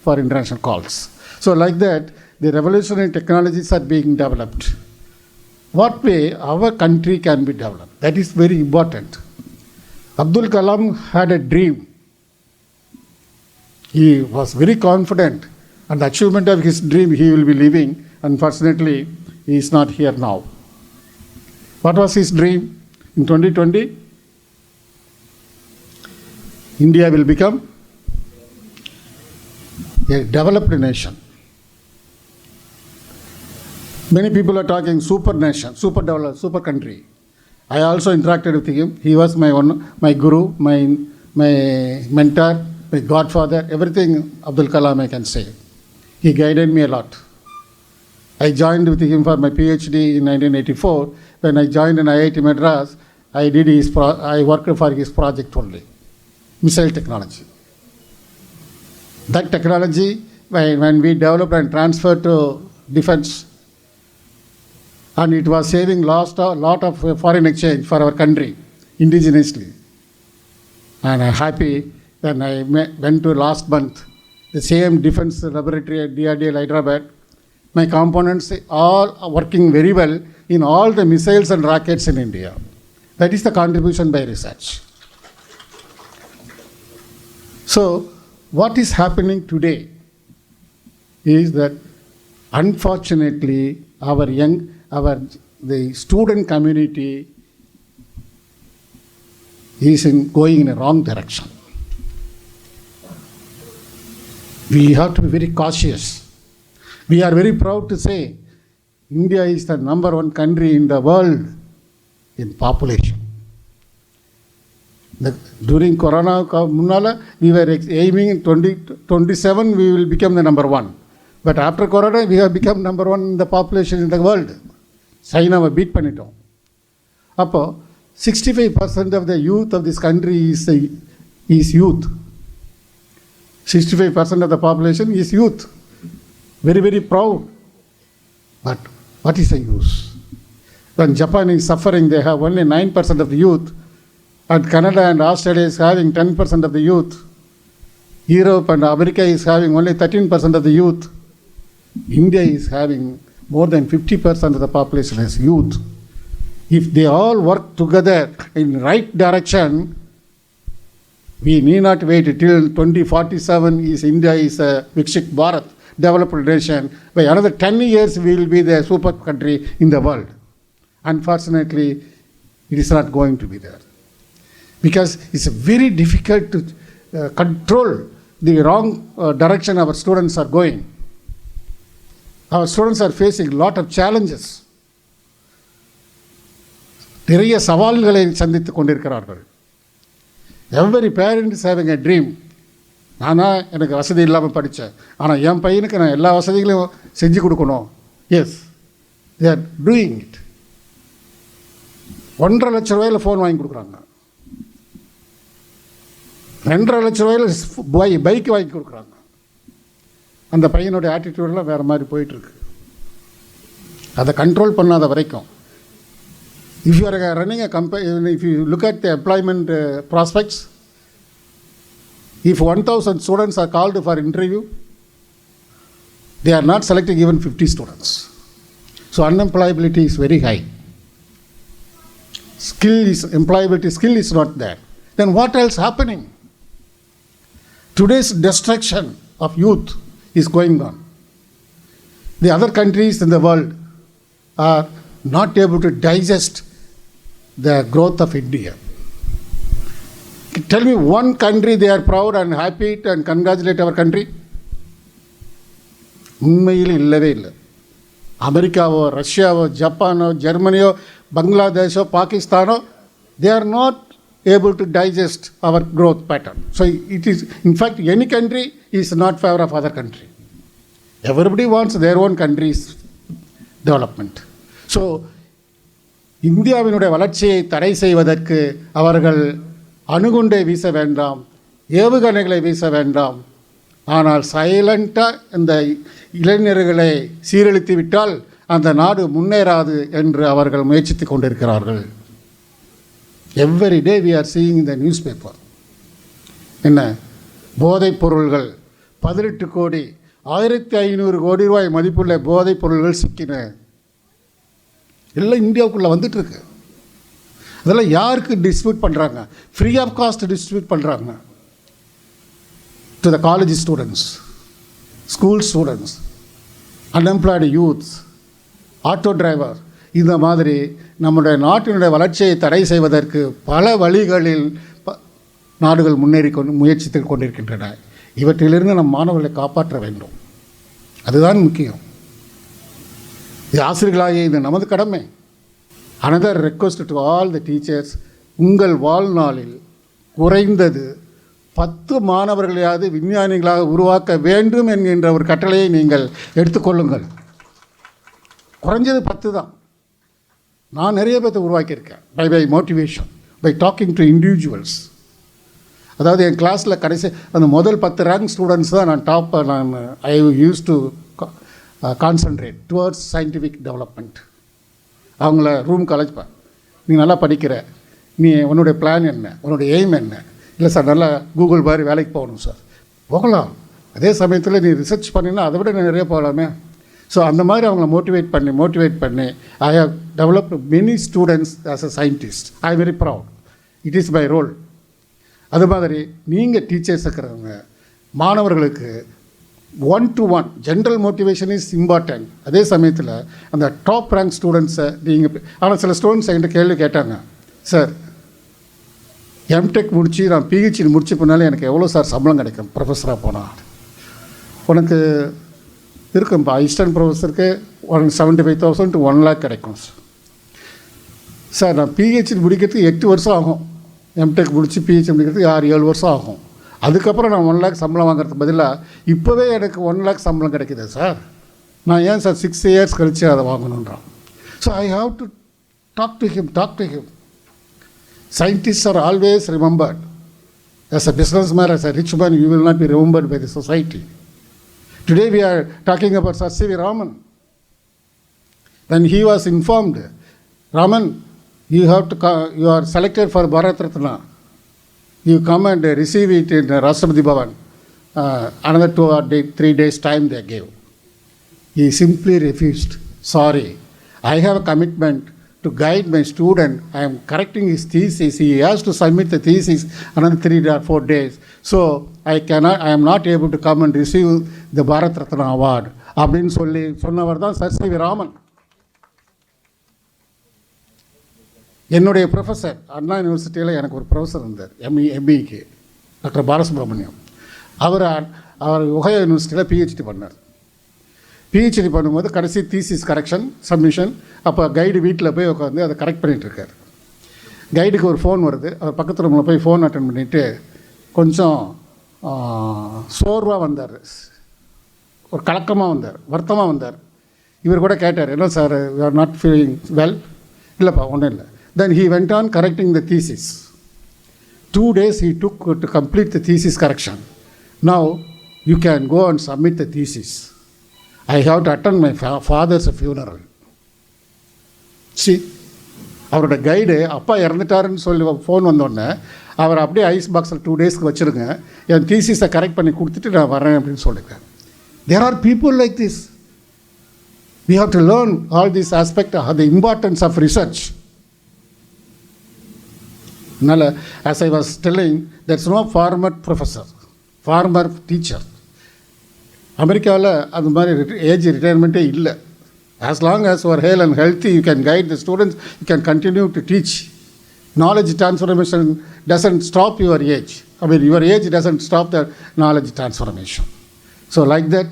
for international calls. So like that, the revolutionary technologies are being developed. What way our country can be developed? That is very important. Abdul Kalam had a dream. He was very confident, and the achievement of his dream he will be living. Unfortunately, he is not here now. What was his dream? In 2020, India will become a developed nation. Many people are talking super nation, super developed, super country. I also interacted with him. He was my guru, my mentor, my godfather, everything Abdul Kalam I can say. He guided me a lot. I joined with him for my PhD in 1984. When I joined in IIT Madras, I worked for his project only, missile technology. That technology, when we developed and transferred to defense, and it was saving lot of foreign exchange for our country indigenously. And I'm happy when I went to last month, the same defense laboratory at DRDL Hyderabad. My components all are working very well in all the missiles and rockets in India. That is the contribution by research. So, what is happening today is that unfortunately the student community is going in a wrong direction. We have to be very cautious. We are very proud to say India is the number one country in the world in population. During Corona, we were aiming in 2027 we will become the number one. But after Corona, we have become number one in the population in the world. China beat பண்ணிட்டோம். அப்போ 65% of the youth of this country is youth. 65% of the population is youth. Very, very proud. But what is the use? When Japan is suffering, they have only 9% of the youth. And Canada and Australia is having 10% of the youth. Europe and America is having only 13% of the youth. India is having more than 50% of the population as youth. If they all work together in right direction, we need not wait till 2047 India is a Viksit Bharat, developed nation. By another 10 years, we will be the super country in the world. Unfortunately, it is not going to be there. Because it's very difficult to control the wrong direction our students are going. Our students are facing a lot of challenges. நிறைய சவால்களை சந்தித்து கொண்டிருக்கிறார்கள். Every parent is having a dream. எனக்கு வசதி இல்லாமல் படித்தேன், ஆனால் என் பையனுக்கு நான் எல்லா வசதிகளையும் செஞ்சு கொடுக்கணும். Yes, they are doing it. 1.5 லட்ச ரூபாயில் ஃபோன் வாங்கி கொடுக்குறாங்க. 2.5 லட்ச ரூபாயில் பைக் வாங்கி கொடுக்குறாங்க. அந்த பையனுடைய ஆட்டிடியூடெலாம் வேறு மாதிரி போயிட்டுருக்கு. அதை கண்ட்ரோல் பண்ணாத வரைக்கும், if you are running a company, if you look at the employment prospects, if 1,000 students are called for interview, they are not selecting even 50 students. So unemployability is very high. Employability skill is not there. Then what else happening? Today's destruction of youth is going on. The other countries in the world are not able to digest the growth of India. Tell me one country they are proud and happy and congratulate our country. உண்மையில் இல்லவே இல்லை. அமெரிக்காவோ, ரஷ்யாவோ, ஜப்பானோ, ஜெர்மனியோ, பங்களாதேஷோ, பாகிஸ்தானோ, they are not able to digest our growth pattern. So it is, in fact, any country is not favor of other country. Everybody wants their own country's development. So இந்தியாவினுடைய வளர்ச்சியை தடை செய்வதற்கு அவர்கள் அணுகுண்டை வீச வேண்டாம், ஏவுகணைகளை வீச வேண்டாம். ஆனால் சைலண்டாக இந்த இளைஞர்களை சீரழித்து விட்டால் அந்த நாடு முன்னேறாது என்று அவர்கள் முயற்சித்து கொண்டிருக்கிறார்கள். Every day we are seeing in the newspaper. என்ன போதைப் பொருள்கள் 18 கோடி 1500 கோடி ரூபாய் மதிப்புள்ள போதைப் பொருள்கள் சிக்கின எல்லாம் இந்தியாவுக்குள்ளே வந்துட்டுருக்கு. அதெல்லாம் யாருக்கு டிஸ்ட்ரிபியூட் பண்ணுறாங்க? ஃப்ரீ ஆஃப் காஸ்ட் டிஸ்ட்ரிபியூட் பண்ணுறாங்க to the college students, school students, unemployed youths, auto driver. இந்த மாதிரி நம்முடைய நாட்டினுடைய வளர்ச்சியை தடை செய்வதற்கு பல வழிகளில் நாடுகள் முயற்சித்து கொண்டிருக்கின்றன. இவற்றிலிருந்து நம் மாணவர்களை காப்பாற்ற வேண்டும். அதுதான் முக்கியம். இது ஆசிரியர்களாகிய இது நமது கடமை. Another request to all the teachers, உங்கள் வாழ்நாளில் குறைந்தது 10 மாணவர்களையாவது விஞ்ஞானிகளாக உருவாக்க வேண்டும் என்கின்ற ஒரு கட்டளையை நீங்கள் எடுத்துக்கொள்ளுங்கள். குறைஞ்சது 10 தான். நான் நிறைய பேர்த்தை உருவாக்கியிருக்கேன் by motivation, by talking to individuals. அதாவது என் கிளாஸில் கடைசி அந்த முதல் 10 ரேங்க் ஸ்டூடெண்ட்ஸ் தான் நான் I use to concentrate towards scientific development. அவங்கள ரூம்க்கு அழைப்பேன். நீ நல்லா படிக்கிற, நீ உன்னுடைய பிளான் என்ன, உன்னுடைய எய்ம் என்ன? இல்லை சார், நல்லா கூகுள் மாதிரி வேலைக்கு போகணும் சார். போகலாம். அதே சமயத்தில் நீ ரிசர்ச் பண்ணினா அதை விட நிறைய போகலாமே. ஸோ அந்த மாதிரி அவங்கள மோட்டிவேட் பண்ணி I have developed many students as a scientist. I am very proud. It is my role. அது மாதிரி நீங்கள் டீச்சர்ஸ் இருக்கிறவங்க மாணவர்களுக்கு 1-to-1 general motivation is important. அதே சமயத்தில் அந்த டாப் ரேங்க் ஸ்டூடெண்ட்ஸை நீங்கள், ஆனால் சில ஸ்டூடெண்ட்ஸ் என்கிட்ட கேள்வி கேட்டாங்க, சார் எம்டெக் முடித்து நான் பிஹெச்டி முடிச்சு போனாலே எனக்கு எவ்வளோ சார் சம்பளம் கிடைக்கும் ப்ரொஃபஸராக போனால்? உனக்கு இருக்கும்பா, அசிஸ்டன்ட் ப்ரொஃபஸருக்கு 75,000 to 1 lakh கிடைக்கும் சார். நான் பிஹெச்டி முடிக்கிறதுக்கு 8 வருஷம் ஆகும், எம்டெக் முடித்து பிஹெச்டி முடிக்கிறதுக்கு 6-7 வருஷம் ஆகும். அதுக்கப்புறம் நான் 1 lakh சம்பளம் வாங்குறதுக்கு பதிலாக இப்போவே எனக்கு 1 lakh சம்பளம் கிடைக்குது சார். நான் ஏன் சார் 6 years கழித்து அதை வாங்கணுன்றான். So I have to talk to him. Scientists are always remembered. As a businessman, as a rich man, you will not be remembered by the society. Today we are talking about Sir C.V. Raman. When he was informed, Raman, you are selected for Bharat Ratna. You come and receive it in Rashtrapati Bhavan. Another 2 or 3 days time they gave. He simply refused. Sorry, I have a commitment to guide my student. I am correcting his thesis. He has to submit the thesis another 3 or 4 days. So I am not able to come and receive the Bharat Ratna award. அப்படின்னு சொன்னவர் தான் sir C V Raman. என்னுடைய professor அண்ணா யூனிவர்சிட்டியில் எனக்கு ஒரு professor இருந்தார், எம்இக்கு, doctor Balasubramaniam. அவர் Ohio யூனிவர்சிட்டியில் PhD பண்ணார். பிஹெச்டி பண்ணும்போது கடைசி தீசிஸ் கரெக்ஷன் சப்மிஷன். அப்போ கைடு வீட்டில் போய் உட்காந்து அதை கரெக்ட் பண்ணிகிட்ருக்கார். கைடுக்கு ஒரு ஃபோன் வருது. அவர் பக்கத்து ரூமில் போய் ஃபோன் அட்டன் பண்ணிவிட்டு கொஞ்சம் சோர்வாக வந்தார், ஒரு கலக்கமாக வந்தார், வருத்தமாக வந்தார். இவர் கூட கேட்டார், என்ன sir you are not feeling well? இல்லைப்பா, ஒன்றும் இல்லை. தென் he went on correcting the thesis. 2 days he took to complete the thesis correction. Now you can go and submit the thesis. I have to attend my father's funeral. See, அவரோட guide அப்பா இறந்துட்டாருன்னு சொல்லி phone வந்தோடனே அவர் அப்படியே ice பாக்ஸில் 2 daysக்கு வச்சுருங்க, என் தீசிஸை correct பண்ணி கொடுத்துட்டு நான் வரேன் அப்படின்னு சொல்லியிருக்கேன். There are people like this. We have to learn all these aspects of the importance of research. அதனால் as I was telling, there's no farmer professor, farmer teacher. அமெரிக்காவில் அது மாதிரி ஏஜ் ரிட்டையர்மெண்ட்டே இல்லை. As long as you are hale and healthy, you can guide the students, you can continue to teach. Knowledge transformation doesn't stop your age. I mean, your age doesn't stop the knowledge transformation. So like that,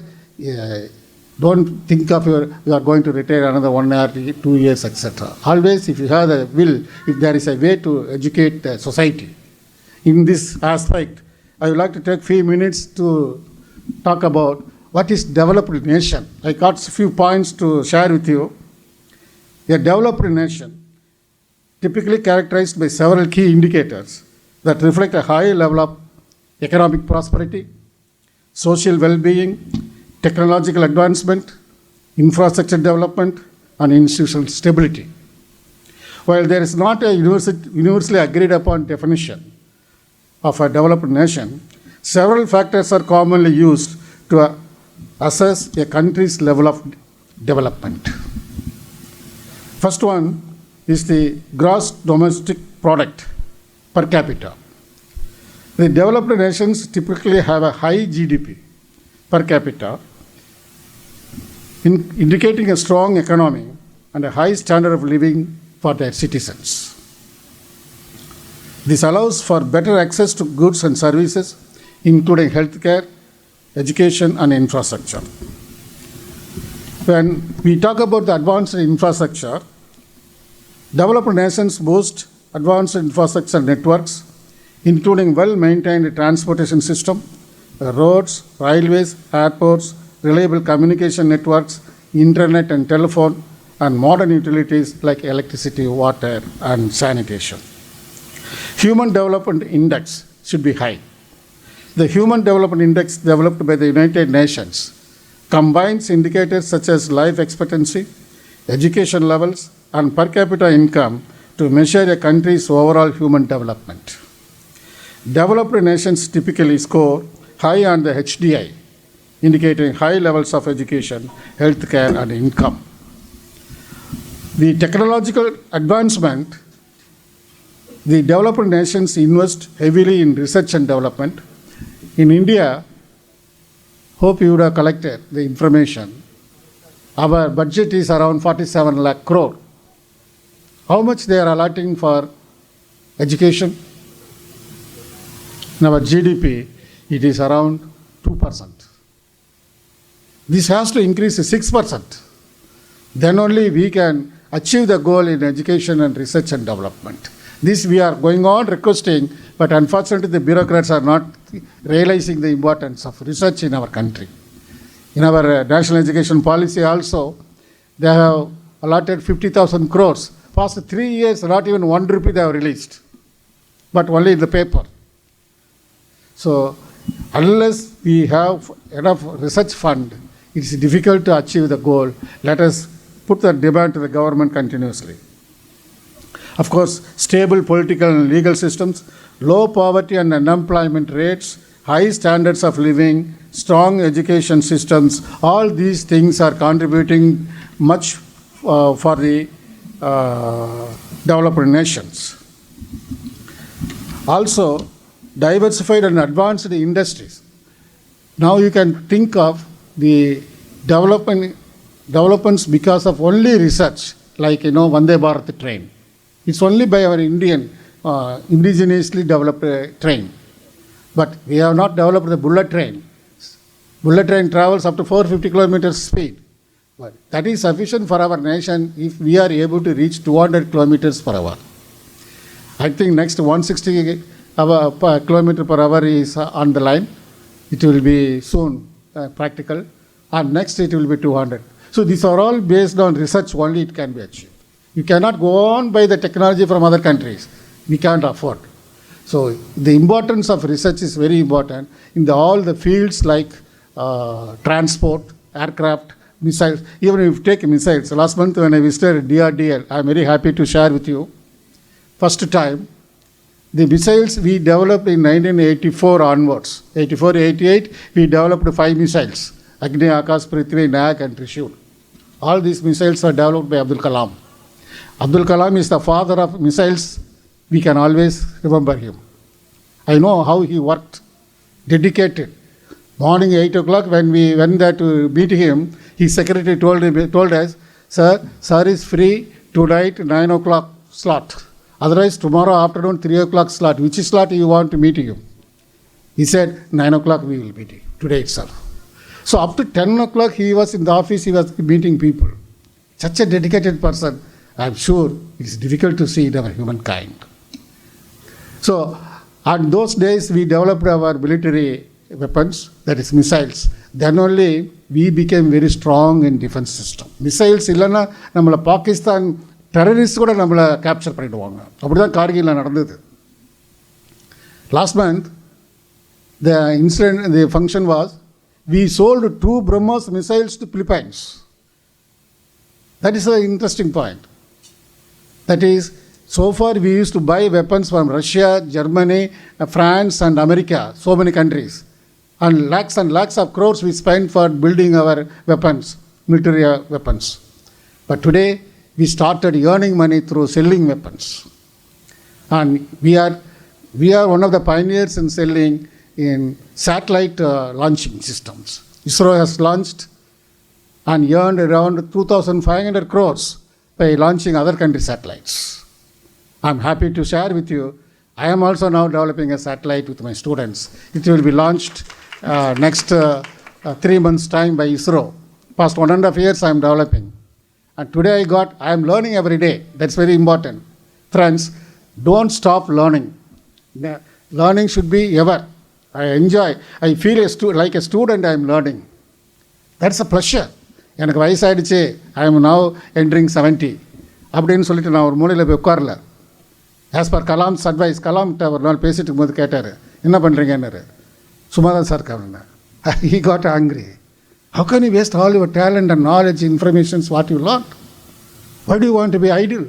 don't think of you are going to retire another 1 or 2 years, etc. Always, if you have the will, if there is a way to educate the society. In this aspect, I would like to take few minutes to talk about what is developed nation. I got a few points to share with you. A developed nation typically characterized by several key indicators that reflect a high level of economic prosperity, social well-being, technological advancement, infrastructure development, and institutional stability. While there is not a universally agreed upon definition of a developed nation, several factors are commonly used to assess a country's level of development. First one is the gross domestic product per capita. The developed nations typically have a high GDP per capita, indicating a strong economy and a high standard of living for their citizens. This allows for better access to goods and services, including healthcare, education, and infrastructure. When we talk about the advanced infrastructure, developed nations boast advanced infrastructure networks, including well-maintained transportation system, roads, railways, airports, reliable communication networks, internet and telephone, and modern utilities like electricity, water, and sanitation. Human Development Index should be high. The Human Development Index developed by the United Nations combines indicators such as life expectancy, education levels, and per capita income to measure a country's overall human development. Developed nations typically score high on the HDI, indicating high levels of education, healthcare, and income. The technological advancement, the developed nations invest heavily in research and development. In India, hope you would have collected the information. Our budget is around 47 lakh crore. How much they are allotting for education? In our GDP, it is around 2%. This has to increase to 6%. Then only we can achieve the goal in education and research and development. This we are going on requesting, but unfortunately the bureaucrats are not realizing the importance of research in our country. In our national education policy also, they have allotted 50,000 crores. Past 3 years, not even 1 rupee they have released, but only in the paper. So, unless we have enough research fund, it is difficult to achieve the goal. Let us put the demand to the government continuously. Of course, stable political and legal systems, low poverty and unemployment rates, high standards of living, strong education systems, all these things are contributing much for the developed nations. Also, diversified and advanced industries. Now you can think of the developments because of only research, like Vande Bharat train. It's only by our Indian indigenously developed train. But we have not developed the bullet train. Bullet train travels up to 450 kilometers speed. But that is sufficient for our nation if we are able to reach 200 kilometers per hour. I think next 160 kilometer per hour is on the line. It will be soon practical. And next it will be 200. So these are all based on research only it can be achieved. You cannot go on by the technology from other countries. We can't afford. So the importance of research is very important in all the fields like transport, aircraft, missiles. Even if you take missiles, last month when I visited DRDL, I am very happy to share with you. First time, the missiles we developed in 1984 onwards. 84, 88, we developed 5 missiles. Agni, Akash, Prithvi, Nag and Trishul. All these missiles are developed by Abdul Kalam. Abdul Kalam is the father of missiles. We can always remember him. I know how he worked, dedicated. Morning 8 o'clock when we went there to meet him, his secretary told us, sir is free tonight 9 o'clock slot. Otherwise tomorrow afternoon 3 o'clock slot. Which slot you want to meet him? He said 9 o'clock we will meet you today itself. So up to 10 o'clock he was in the office, he was meeting people. Such a dedicated person, I am sure it is difficult to see in our humankind. So, on those days we developed our military weapons, that is missiles. Then only we became very strong in defense system. Missiles illana nammala Pakistan terrorists kuda nammala capture பண்ணிடுவாங்க. அப்படிதான் கார்கில்ல நடந்தது. Last month the function was we sold 2 BrahMos missiles to Philippines. That is an interesting point. That is, so far we used to buy weapons from Russia, Germany, France and America, so many countries. And lakhs of crores we spent for building our weapons, military weapons. But today we started earning money through selling weapons. And we are one of the pioneers in selling in satellite launching systems. ISRO has launched and earned around 2,500 crores by launching other country satellites. I am happy to share with you, I am also now developing a satellite with my students. It will be launched next 3 months' time by ISRO. Past 1.5 years I am developing. And today I am learning every day. That's very important. Friends, don't stop learning. Learning should be ever. I enjoy. I feel like a student I am learning. That's a pleasure. எனக்கு வயசாகிடுச்சு, I am now entering 70 அப்படின்னு சொல்லிட்டு நான் ஒரு மூலையில் போய் உட்காரல. As per கலாம்ஸ் advice, கலாம்கிட்ட ஒரு நாள் பேசிட்டு இருக்கும்போது கேட்டார், என்ன பண்ணுறீங்கன்னாரு. சும்மா தான் sir கவனினேன். He got angry. How can you waste all your talent and knowledge, information, what you learned? Why do you want to be idle?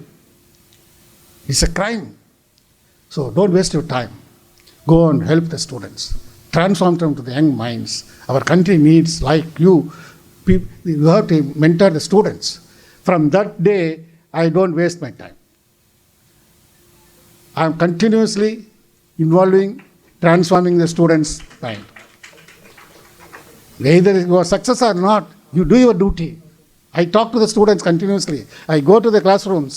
It's a crime. So don't waste your time. Go and help the students. Transform them to the young minds. Our country needs, like you have to mentor the students. From that day, I don't waste my time. I am continuously involving, transforming the students' mind. Either you are success or not, you do your duty. I talk to the students continuously. I go to the classrooms.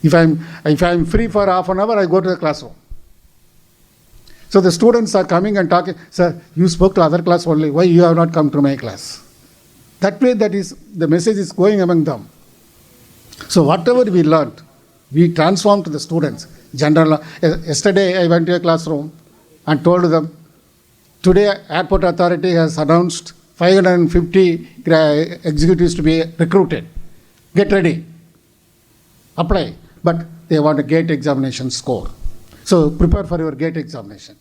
If I'm free for half an hour, I go to the classroom. So the students are coming and talking, sir, you spoke to other class only. Why you have not come to my class? That way, the message is going among them. So whatever we learned, we transform to the students. Yesterday I went to a classroom and told them, today Airport Authority has announced 550 executives to be recruited. Get ready. Apply. But they want a GATE examination score. So prepare for your GATE examination.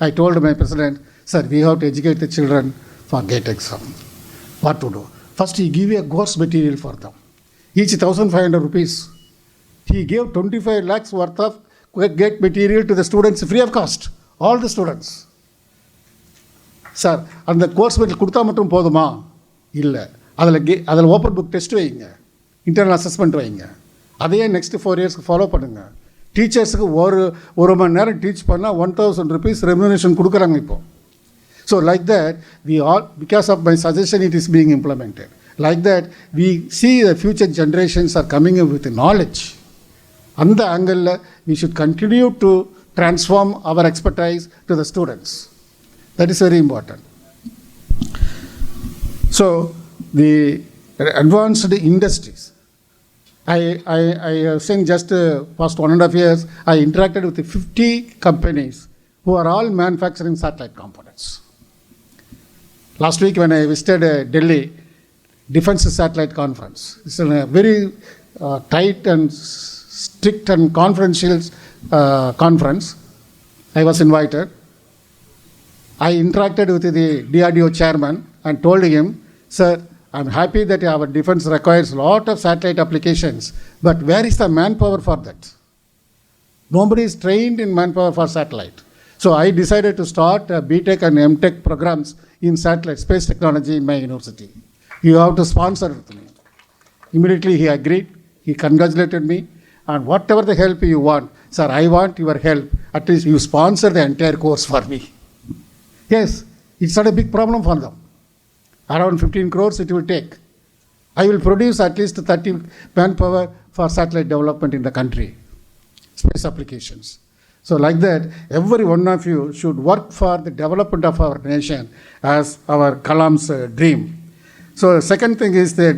I told my president, sir, we have to educate the children for GATE exam. What to do? First, he gave a course material for them. Each 1,500 rupees. He gave 25 lakhs worth of GATE material to the students free of cost. All the students. Sir, அந்த course material கொடுத்தா மட்டும் போதுமா? இல்லை, அதில் open book test வைங்க, internal assessment வைங்க. அதையே next 4 இயர்ஸ்க்கு ஃபாலோ பண்ணுங்கள். டீச்சர்ஸுக்கு ஒரு மணி நேரம் டீச் பண்ணால் 1,000 rupees ரெம்யூனரேஷன் கொடுக்குறாங்க இப்போ. So like that we all, because of my suggestion, it is being implemented. Like that, we see the future generations are coming up with knowledge. அந்த ஆங்கிளில் we should continue to transform our expertise to the students. That is very important. So the advanced industries. I have seen just past 1.5 years, I interacted with 50 companies who are all manufacturing satellite components. Last week when I visited Delhi Defense Satellite Conference, it's a very tight and strict and confidential conference. I was invited. I interacted with the DRDO chairman and told him, sir, I'm happy that our defense requires a lot of satellite applications, but where is the manpower for that? Nobody is trained in manpower for satellite. So I decided to start BTech and MTech programs in satellite space technology in my university. You have to sponsor with me. Immediately he agreed. He congratulated me. And whatever the help you want, sir, I want your help. At least you sponsor the entire course for me. Yes, it's not a big problem for them. Around 15 crores it will take. I will produce at least 30 manpower for satellite development in the country, space applications. So like that, every one of you should work for the development of our nation as our Kalam's dream. So the second thing is that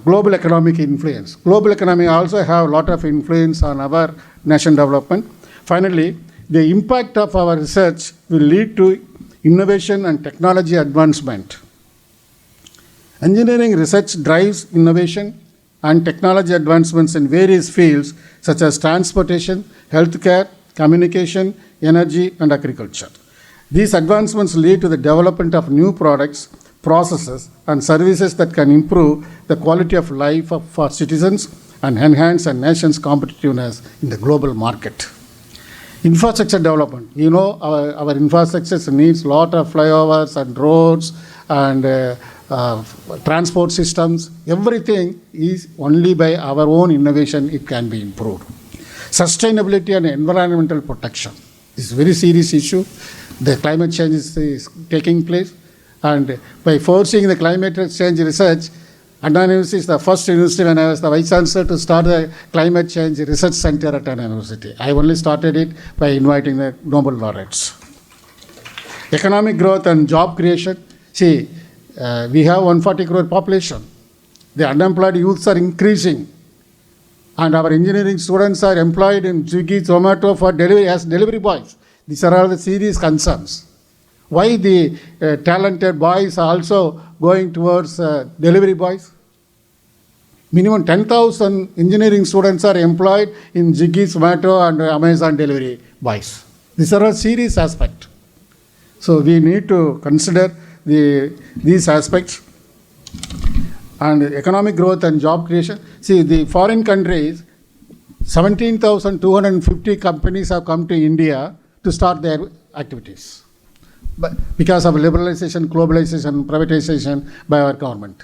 global economic influence. Global economy also have a lot of influence on our nation development. Finally, the impact of our research will lead to innovation and technology advancement. Engineering research drives innovation and technology advancements in various fields such as transportation, healthcare, communication, energy, and agriculture. These advancements lead to the development of new products, processes, and services that can improve the quality of life for citizens and enhance a nation's competitiveness in the global market. Infrastructure development. You know, our infrastructure needs a lot of flyovers and roads and transport systems. Everything is only by our own innovation it can be improved. Sustainability and environmental protection is a very serious issue. The climate change is taking place, and by forcing the climate change research, Anna University is the first university when I was the Vice Chancellor to start the Climate Change Research Center at Anna University. I only started it by inviting the Nobel laureates. Economic growth and job creation. See, we have 140 crore population. The unemployed youths are increasing. And our engineering students are employed in Swiggy, Zomato for delivery as delivery boys. These are all the serious concerns. Why the talented boys are also going towards delivery boys? Minimum 10,000 engineering students are employed in Swiggy, Zomato and Amazon delivery boys. These are a serious aspect. So we need to consider these aspects. And economic growth and job creation. See, the foreign countries, 17,250 companies have come to India to start their activities. But because of liberalization, globalization, privatization by our government.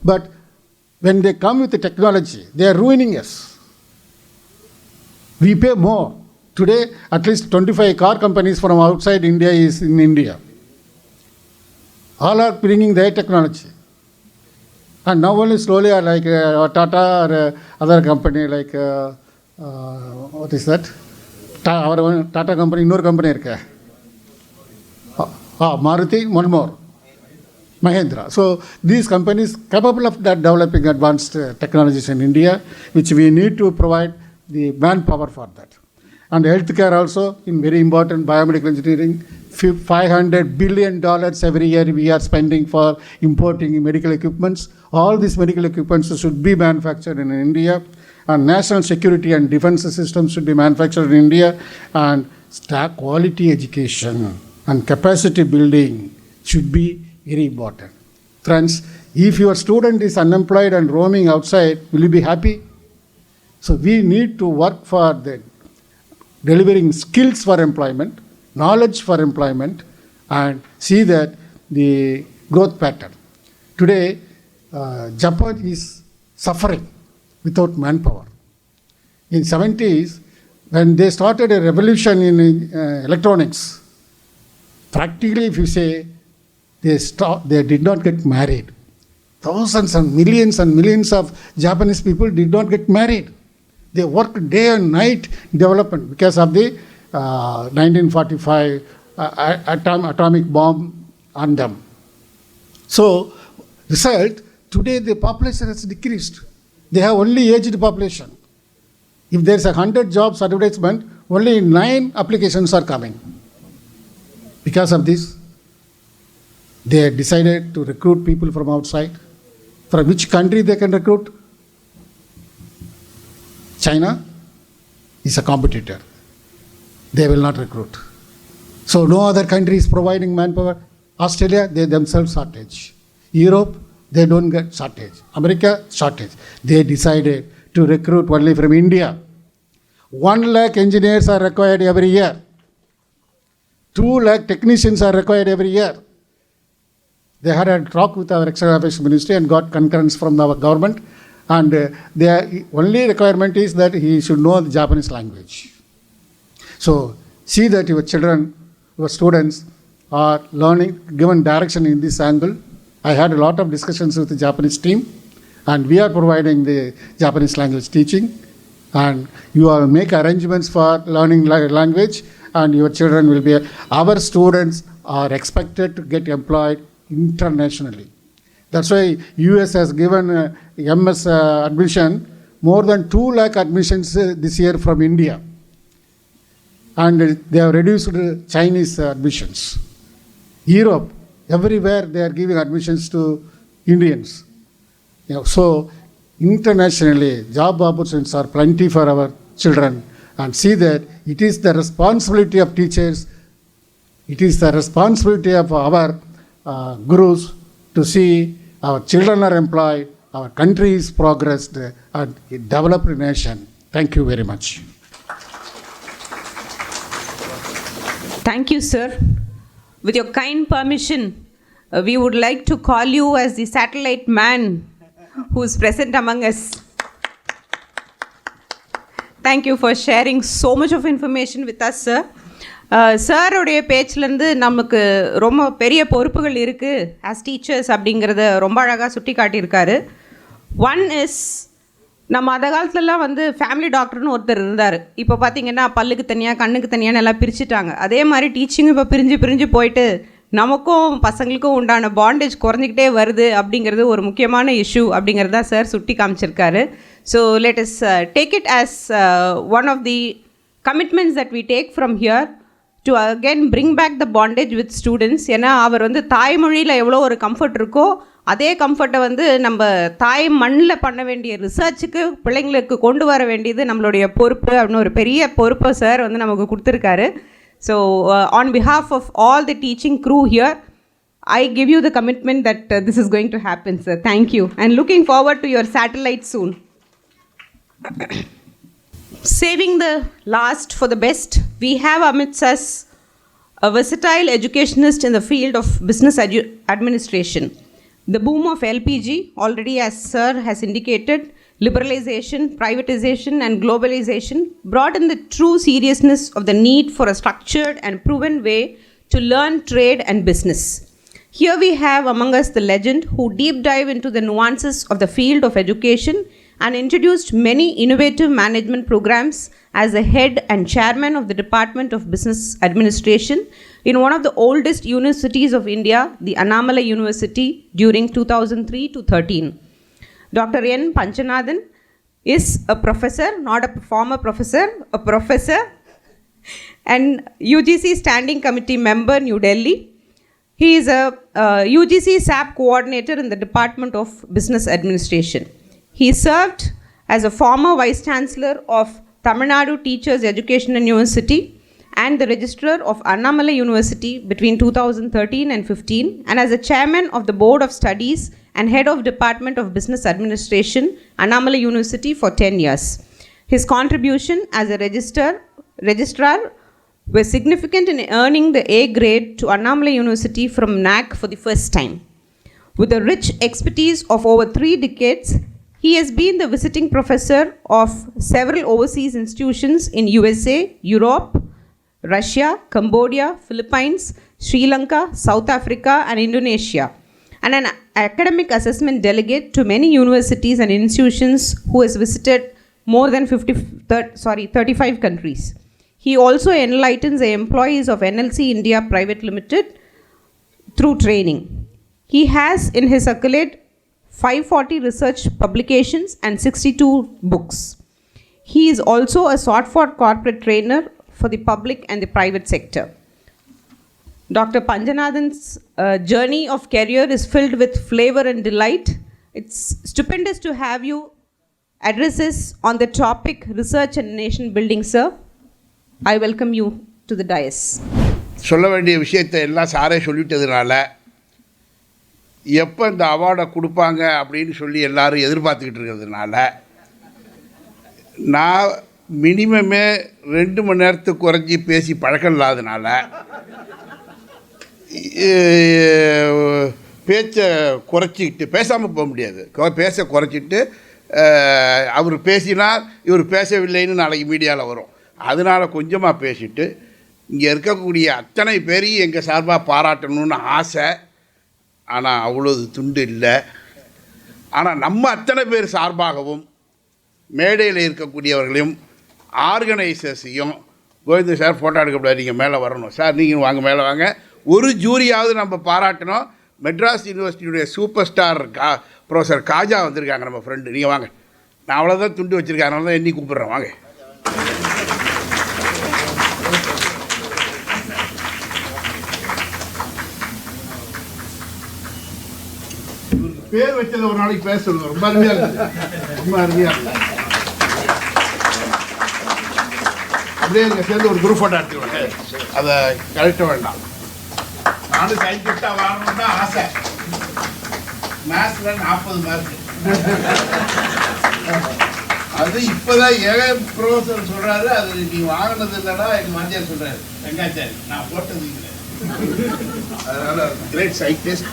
But when they come with the technology, they are ruining us. We pay more. Today, at least 25 car companies from outside India is in India. All are bringing their technology. And now only slowly are like Tata or other company like, what is that? Our Tata company, no company. Maruti, one more. Mahindra. So these companies capable of that developing advanced technologies in India, which we need to provide the manpower for that. And healthcare also, in very important biomedical engineering, $500 billion every year we are spending for importing medical equipments. All these medical equipments should be manufactured in India. And national security and defense systems should be manufactured in India. And quality education and capacity building should be very important. Friends, if your student is unemployed and roaming outside, will you be happy? So we need to work for the delivering skills for employment, knowledge for employment, and see that the growth pattern. Today, Japan is suffering without manpower. In 70s, when they started a revolution in electronics, practically if you say, they did not get married. Thousands and millions of Japanese people did not get married. They worked day and night development because of the 1945 atomic bomb on them. So, result, today the population has decreased. They have only aged population. If there is 100 jobs advertisement, only 9 applications are coming. Because of this, they decided to recruit people from outside. From which country they can recruit? China is a competitor. They will not recruit. So no other country is providing manpower. Australia, they themselves shortage. Europe, they don't get shortage. America, shortage. They decided to recruit only from India. 1 lakh engineers are required every year. 2 lakh technicians are required every year. They had a talk with our External Affairs Ministry and got concurrence from our government. And their only requirement is that he should know the Japanese language. So see that your children, your students are learning, given direction in this angle. I had a lot of discussions with the Japanese team, and we are providing the Japanese language teaching. And you all make arrangements for learning language, and your children will be. Our students are expected to get employed internationally. That's why US has given MS admission, more than 2 lakh admissions this year from India. And they have reduced Chinese admissions. Europe, everywhere they are giving admissions to Indians. So internationally, job opportunities are plenty for our children. And see that it is the responsibility of teachers, it is the responsibility of our gurus to see our children are employed, our country is progressed, and a developed nation. Thank you very much. Thank you, sir. With your kind permission, we would like to call you as the satellite man who is present among us. Thank you for sharing so much of information with us, sir. சாருடைய பேச்சிலேருந்து நமக்கு ரொம்ப பெரிய பொறுப்புகள் இருக்குது as teachers அப்படிங்கிறத ரொம்ப அழகாக சுட்டி காட்டியிருக்காரு. ஒன் இஸ், நம்ம அந்த காலத்துலலாம் வந்து ஃபேமிலி டாக்டர்னு ஒருத்தர் இருந்தார். இப்போ பார்த்திங்கன்னா பல்லுக்கு தனியாக கண்ணுக்கு தனியாக நல்லா பிரிச்சுட்டாங்க. அதே மாதிரி டீச்சிங்கும் இப்போ பிரிஞ்சு போயிட்டு நமக்கும் பசங்களுக்கும் உண்டான பாண்டேஜ் குறைஞ்சிக்கிட்டே வருது அப்படிங்கிறது ஒரு முக்கியமான இஷ்யூ அப்படிங்கிறது தான் சார் சுட்டி காமிச்சிருக்காரு. So let us take it as one of the commitments that we take from here to again bring back the bondage with students. ஏன்னா அவர் வந்து தாய்மொழியில் எவ்வளோ ஒரு கம்ஃபர்ட் இருக்கோ அதே கம்ஃபர்ட்டை வந்து நம்ம தாய் மண்ணில் பண்ண வேண்டிய ரிசர்ச்சுக்கு பிள்ளைங்களுக்கு கொண்டு வர வேண்டியது நம்மளுடைய பொறுப்பு அப்படின்னு ஒரு பெரிய பொறுப்பை சார் வந்து நமக்கு கொடுத்துருக்காரு. So on behalf of all the teaching crew here, I give you the commitment that this is going to happen, sir. Thank you. And looking forward to your satellite soon. Saving the last for the best, we have amidst us a versatile educationist in the field of business administration. The boom of LPG, already as sir has indicated, liberalization, privatization and globalization brought in the true seriousness of the need for a structured and proven way to learn trade and business. Here we have among us the legend who deep dive into the nuances of the field of education and introduced many innovative management programs as the head and chairman of the Department of Business Administration in one of the oldest universities of India, the Annamalai University, during 2003 to 13. Dr. N. Panchanathan is a professor, not a former professor, a professor, and UGC Standing Committee member, New Delhi. He is a UGC SAP coordinator in the Department of Business Administration. He served as a former Vice Chancellor of Tamil Nadu Teachers Education University and the Registrar of Annamalai University between 2013 and 15, and as a Chairman of the Board of Studies and Head of Department of Business Administration, Annamalai University for 10 years. His contribution as a registrar were significant in earning the A grade to Annamalai University from NAC for the first time. With a rich expertise of over 3 decades, he has been the visiting professor of several overseas institutions in USA, Europe, Russia, Cambodia, Philippines, Sri Lanka, South Africa and Indonesia, and an academic assessment delegate to many universities and institutions who has visited more than 35 countries. He also enlightens the employees of NLC India Private Limited through training. He has in his accolade 540 research publications and 62 books. He is also a sought-for corporate trainer for the public and the private sector. Dr. Panchanathan's journey of career is filled with flavor and delight. It's stupendous to have you address us on the topic Research and Nation Building, sir. I welcome you to the dais. சொல்ல வேண்டிய விஷயத்தை எல்லாம் சாரே சொல்லிட்டதுனால எப்போ இந்த அவார்டை கொடுப்பாங்க அப்படின்னு சொல்லி எல்லோரும் எதிர்பார்த்துக்கிட்டு இருக்கிறதுனால நான் மினிமமே 2 மணி நேரத்துக்கு குறைஞ்சி பேசி பழக்கம் இல்லாதனால பேச்சை குறைச்சிக்கிட்டு பேசாமல் போக முடியாது, பேச குறைச்சிட்டு அவர் பேசினார் இவர் பேசவில்லைன்னு நாளைக்கு மீடியாவில் வரும். அதனால் கொஞ்சமாக பேசிட்டு இங்கே இருக்கக்கூடிய அத்தனை பேரையும் எங்கள் சார்பாக பாராட்டணும்னு ஆசை. ஆனால் அவ்வளோது துண்டு இல்லை. ஆனால் நம்ம அத்தனை பேர் சார்பாகவும் மேடையில் இருக்கக்கூடியவர்களையும் ஆர்கனைசர்ஸையும் கோவிந்த சார் ஃபோட்டோ எடுக்கக்கூடாது, நீங்கள் மேலே வரணும் சார், நீங்கள் வாங்க மேலே வாங்க, ஒரு ஜூரியாவது நம்ம பாராட்டணும். மெட்ராஸ் யூனிவர்சிட்டியுடைய சூப்பர் ஸ்டார் ப்ரொஃபஸர் காஜா வந்திருக்காங்க, நம்ம ஃப்ரெண்டு, நீங்கள் வாங்க. நான் அவ்வளோதான் துண்டு வச்சுருக்கேன், அதனால தான் எண்ணி கூப்பிட்றேன், வாங்க. பேர் வச்சது ஒரு நாளைக்கு பேச சொல்லுங்க, ரொம்ப அருமையாக இருக்குது, ரொம்ப அருமையாக இருக்குது. அப்படியே இங்கே சேர்ந்து ஒரு குரூப் ஃபோட்டோ எடுத்துக்கோங்க, அதை கழட்ட வேண்டாம். நானும் சயின்டிஸ்டாக வாங்கணும்னு தான் ஆசை. மேத்ஸில் 40 மார்க்கு. அது இப்போ தான் ஏன் ப்ரொஃபஸர் சொல்கிறாரு, அது நீங்கள் வாங்கினது இல்லைன்னா எங்கள் வாத்தியார் சொல்கிறாரு, வெங்காச்சாரி நான் போட்டது இல்லை. அதனால் கிரேட் சயின்டிஸ்ட்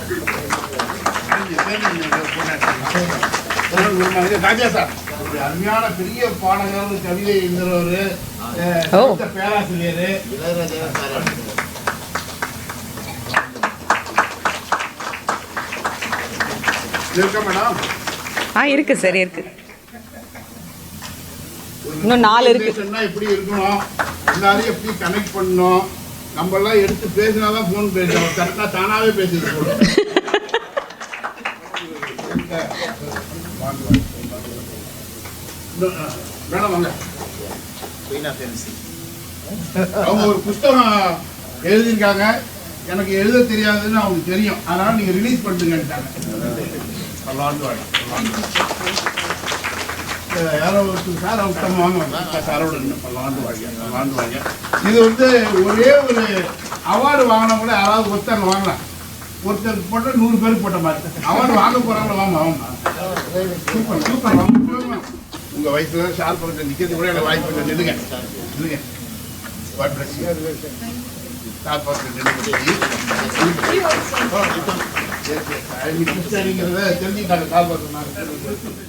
ராஜா சார், ஒரு அருமையான பெரிய பாடகர், கவிதை எழுதுறவர், பேராசிரியர். இருக்கா மேடம்? இருக்கு சார், இருக்கு. இன்னும் 4 இருக்கு. எப்படி இருக்கணும், எல்லாரையும் எப்படி கனெக்ட் பண்ணணும், நம்மளாம் எடுத்து பேசினா தான் ஃபோன் பேசுவோம், கரெக்டாக தானாகவே பேசுறது போல. மேடம் வாங்க. அவங்க ஒரு புஸ்தகம் எழுதியிருக்காங்க, எனக்கு எழுத தெரியாதுன்னு அவங்களுக்கு தெரியும், அதனால் நீங்கள் ரிலீஸ் பண்ணுங்கன்ட்டாங்க. யாரோ சார் அவங்க வாங்க சாரோட பல்லாண்டு வாங்க. இது வந்து ஒரே ஒரு அவார்டு வாங்கினவங்கள யாராவது ஒருத்தர் வாங்கலாம், ஒருத்தருக்கு போட்ட 100 பேருக்கு போட்ட மாதிரி அவார்டு வாங்க போகிறாங்கள வாங்க. சூப்பர் சூப்பர் வாங்க. உங்கள் வயசுல ஷார்ப் பண்ண நிற்கிறது கூட எனக்கு வாய்ப்பு இல்லை. நில்லுங்க. ஷார்ப் தெரிஞ்சுக்கிட்டாங்க ஷார்ப் பண்ண.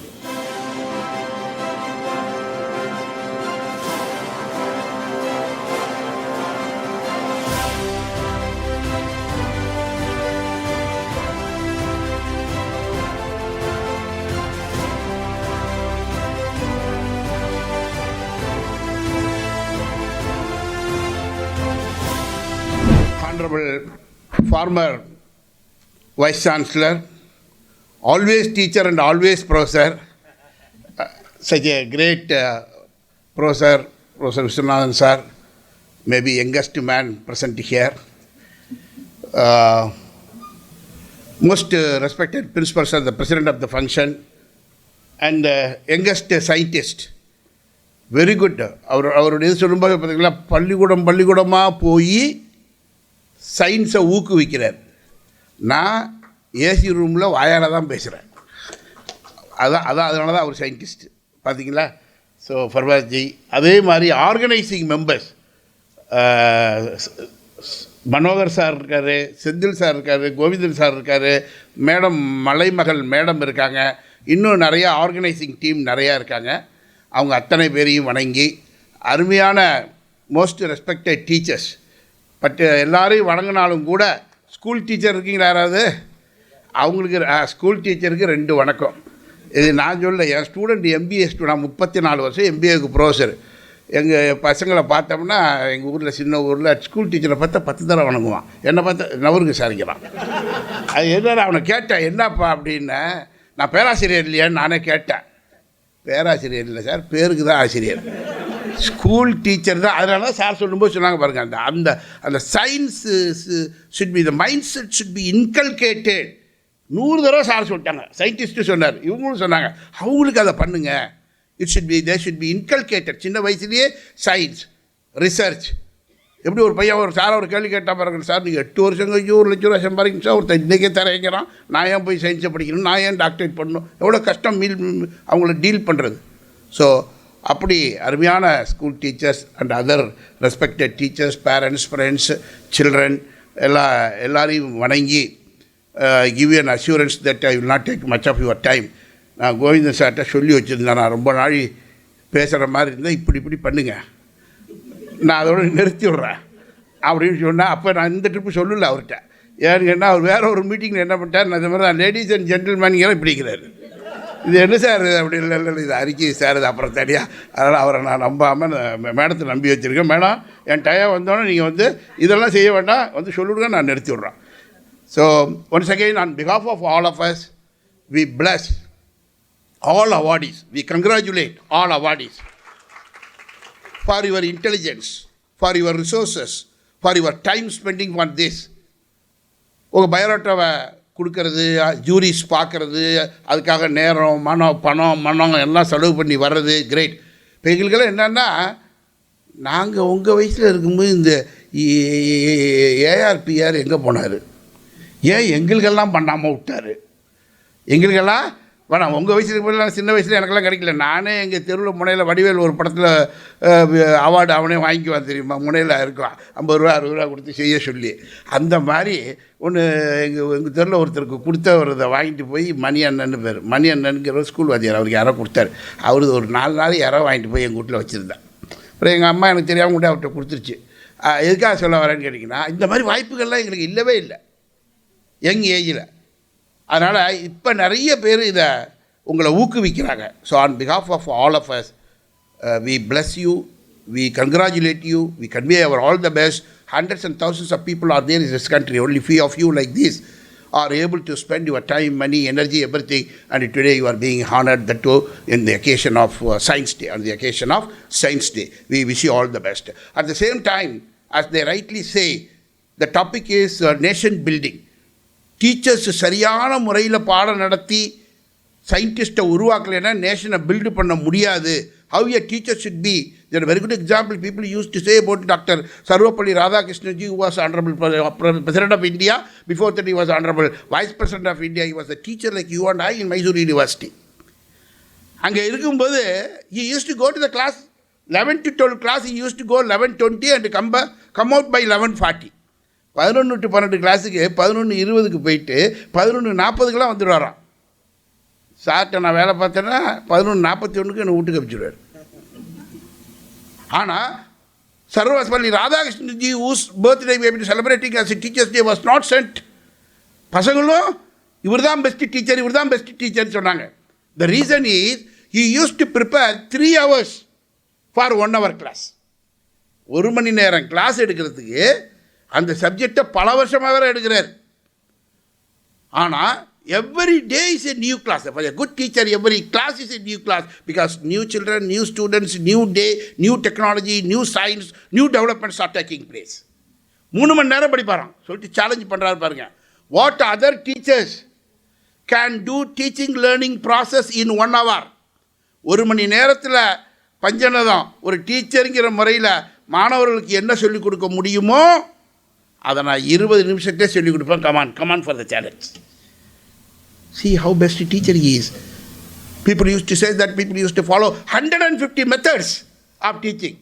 Honorable former Vice Chancellor, always teacher and always professor, such a great Professor Viswanathan sir, maybe youngest man present here, most respected principal sir, the president of the function, and youngest scientist, very good. அவருடைய சொல்லும்போது பார்த்தீங்களா, பள்ளிக்கூடமாக போய் சயின்ஸை ஊக்குவிக்கிறார். நான் AC ரூமில் வாயால் தான் பேசுகிறேன். அதனால தான் அவர் சயின்டிஸ்ட் பார்த்தீங்களா. ஸோ ஃபர்வாஜி, அதே மாதிரி ஆர்கனைசிங் மெம்பர்ஸ் மனோகர் சார் இருக்கார், செந்தில் சார் இருக்கார், கோவிந்தன் சார் இருக்கார், மேடம் மலைமகள் மேடம் இருக்காங்க, இன்னும் நிறையா ஆர்கனைசிங் டீம் நிறையா இருக்காங்க. அவங்க அத்தனை பேரையும் வணங்கி, அருமையான மோஸ்ட் ரெஸ்பெக்டட் டீச்சர்ஸ், பட் எல்லாரையும் வணங்கினாலும் கூட ஸ்கூல் டீச்சர் இருக்கீங்களா யாராவது? அவங்களுக்கு ஸ்கூல் டீச்சருக்கு 2 வணக்கம். இது நான் சொல்ல, என் ஸ்டூடெண்ட் எம்பிஏ நான் 34 வருஷம் எம்பிஏக்கு ப்ரொஃபஸர். எங்கள் பசங்களை பார்த்தோம்னா எங்கள் ஊரில் சின்ன ஊரில் ஸ்கூல் டீச்சரை பார்த்தா 10 தடவை வணங்குவான், என்னை பார்த்தா நவருக்கு விசாரிக்கிறான். அது என்ன அவனை கேட்டேன், என்னப்பா அப்படின்னு. நான் பேராசிரியர் இல்லையான்னு நானே கேட்டேன். பேராசிரியர் இல்லை சார், பேருக்கு தான் ஆசிரியர், ஸ்கூல் டீச்சர் தான். அதனால தான் சார் சொல்லும்போது சொன்னாங்க பாருங்கள், அந்த அந்த அந்த science should be, the mind set should be inculcated. 100 தடவை சார் சொல்லிட்டாங்க, சயின்டிஸ்ட்டு சொன்னார், இவங்களும் சொன்னாங்க, அவங்களுக்கு அதை பண்ணுங்கள். It should be, they should be inculcated. சின்ன வயசுலேயே சயின்ஸ் ரிசர்ச். எப்படி ஒரு பையன் ஒரு சார் ஒரு கேள்வி கேட்டால் பாருங்க, சார் நீங்கள் 8 வருஷம் கழிச்சு 1 லட்ச ரூபா சம்பாதிக்கணும் சார், ஒருத்தர் இன்றைக்கே தரைங்கிறான், நான் ஏன் போய் சயின்ஸை படிக்கணும், நான் ஏன் டாக்டரேட் பண்ணணும், எவ்வளோ கஷ்டம் அவங்கள டீல் பண்ணுறது. ஸோ அப்படி அருமையான school teachers and other respected teachers, parents, friends, children எல்லாரையும் வணங்கி give an assurance that I will not take much of your time. நான் கோவிந்தன் சார்கிட்ட சொல்லி வச்சுருந்தேன், நான் ரொம்ப நாள் பேசுகிற மாதிரி இருந்தேன், இப்படி பண்ணுங்கள், நான் அதோட நிறுத்தி விட்றேன் அப்படின்னு சொன்னேன். அப்போ நான் இந்த ட்ரிப்பு சொல்லலை அவர்கிட்ட. ஏன்னு கேட்டால் அவர் வேறு ஒரு மீட்டிங்கில் என்ன பண்ணிட்டார், நான் இந்த மாதிரி தான் லேடிஸ் அண்ட் ஜென்டில்மேன்கிற பிடிக்கிறாரு. இது என்ன சார் இது அப்படி இல்லை, இது அறிக்கை சார், இது அப்புறம் தனியாக. அதனால் அவரை நான் நம்பாமல் மேடத்தை நம்பி வச்சுருக்கேன். மேடம் என் டயம் வந்தோன்னே நீங்கள் வந்து இதெல்லாம் செய்ய வேண்டாம், வந்து சொல்லிவிடுங்க, நான் நிறுத்தி விட்றேன். So once again on behalf of all of us, we bless all awardees, we congratulate all awardees for your intelligence, for your resources, for your time spending on this. உங்கள் பயோடாட்டாவை கொடுக்கறது, ஜூரிஸ் பார்க்குறது, அதுக்காக நேரம், பணம் எல்லாம் செலவு பண்ணி வர்றது, கிரேட். இப்போ எங்களுக்கெல்லாம் என்னென்னா, நாங்கள் உங்கள் வயசில் இருக்கும்போது இந்த ஏஆர்பிஆர் எங்கே போனார், ஏன் எங்களுக்கெல்லாம் பண்ணாமல் விட்டார்? எங்களுக்கெல்லாம் வேணாம், உங்கள் வயசுக்கு போய் சின்ன வயசில் எனக்கெல்லாம் கிடைக்கல. நானே எங்கள் தெருவில் முனையில் வடிவேல் ஒரு படத்தில் அவார்டு அவனே வாங்கிக்குவான் தெரியுமா, முனையில் இருக்கும் 50 ரூபா 60 ரூபா கொடுத்து செய்ய சொல்லி. அந்த மாதிரி ஒன்று எங்கள் தெருவில் ஒருத்தருக்கு கொடுத்தவர் இதை வாங்கிட்டு போய் மணி அண்ணன்னு பேர், மணி அண்ணனுங்கிற ஸ்கூல் வாத்தியார், அவருக்கு யாரோ கொடுத்தாரு. அவர் ஒரு 4 நாள் யாரோ வாங்கிட்டு போய் எங்கள் வீட்டில் வச்சுருந்தேன். அப்புறம் எங்கள் அம்மா எனக்கு தெரியாமல் கூட அவர்கிட்ட கொடுத்துருச்சு. எதுக்காக சொல்ல வரேன்னு கேட்டிங்கன்னா, இந்த மாதிரி வாய்ப்புகள்லாம் எங்களுக்கு இல்லவே இல்லை யங் ஏஜில். அதனால் இப்போ நிறைய பேர் இதை உங்களை ஊக்குவிக்கிறாங்க. So on behalf of all of us, we bless you, we congratulate you, we convey our all the best. Hundreds and thousands of people are there in this country, only few of you like this are able to spend your time, money, energy, everything, and today you are being honored that too in the occasion of Science Day, on the occasion of Science Day. We wish you all the best. At the same time, as they rightly say, the topic is nation building. Teachers சரியான முறையில் பாடம் நடத்தி சயின்டிஸ்ட்டை உருவாக்கலைன்னா நேஷனை build பண்ண முடியாது. How a teacher should be. There are very good example people used to say about Dr. Sarvapalli Radhakrishnan ji, who was Honorable President of India. Before that he was Honorable Vice President of India. He was a teacher like you and I in Mysore University. அங்கே இருக்கும்போது he used to go to the class 11 to 12 class, he used to go 11:20 and come out by 11:40. 11 to 12 கிளாஸுக்கு 11:20க்கு போயிட்டு 11:40க்குலாம் வந்துடுவாராம். சார்ட்ட நான் வேலை பார்த்தேன்னா 11:41க்கு என்னை வீட்டுக்கு அனுப்பிச்சிடுவார். ஆனால் Sarvepalli Radhakrishnan ji whose birthday we have been celebrating as a Teachers' Day was not sent. பசங்களும் இவர் தான் பெஸ்ட் டீச்சர், இவர் தான் பெஸ்ட் டீச்சர்னு சொன்னாங்க. The reason is he used to prepare 3 hours for 1 hour class. 1 மணி நேரம் கிளாஸ் எடுக்கிறதுக்கு அந்த சப்ஜெக்டை பல வருஷமாக வேறு எடுக்கிறார். ஆனால் every day is a new class. For a good teacher, every class is a new class because new children, new students, new day, new technology, new science, new developments are taking place. 3 மணி நேரம் படிப்பாராம் சொல்லிட்டு challenge பண்ணுறாரு பாருங்க. What other teachers can do teaching learning process in 1 hour? 1 மணி நேரத்தில் பஞ்சநதம் ஒரு டீச்சருங்கிற முறையில் மாணவர்களுக்கு என்ன சொல்லிக் கொடுக்க முடியுமோ அதை நான் 20 நிமிஷத்தே சொல்லிக் கொடுப்பேன். Come on for the challenge. See how best a teacher he is. People used to say that people used to follow 150 methods of teaching.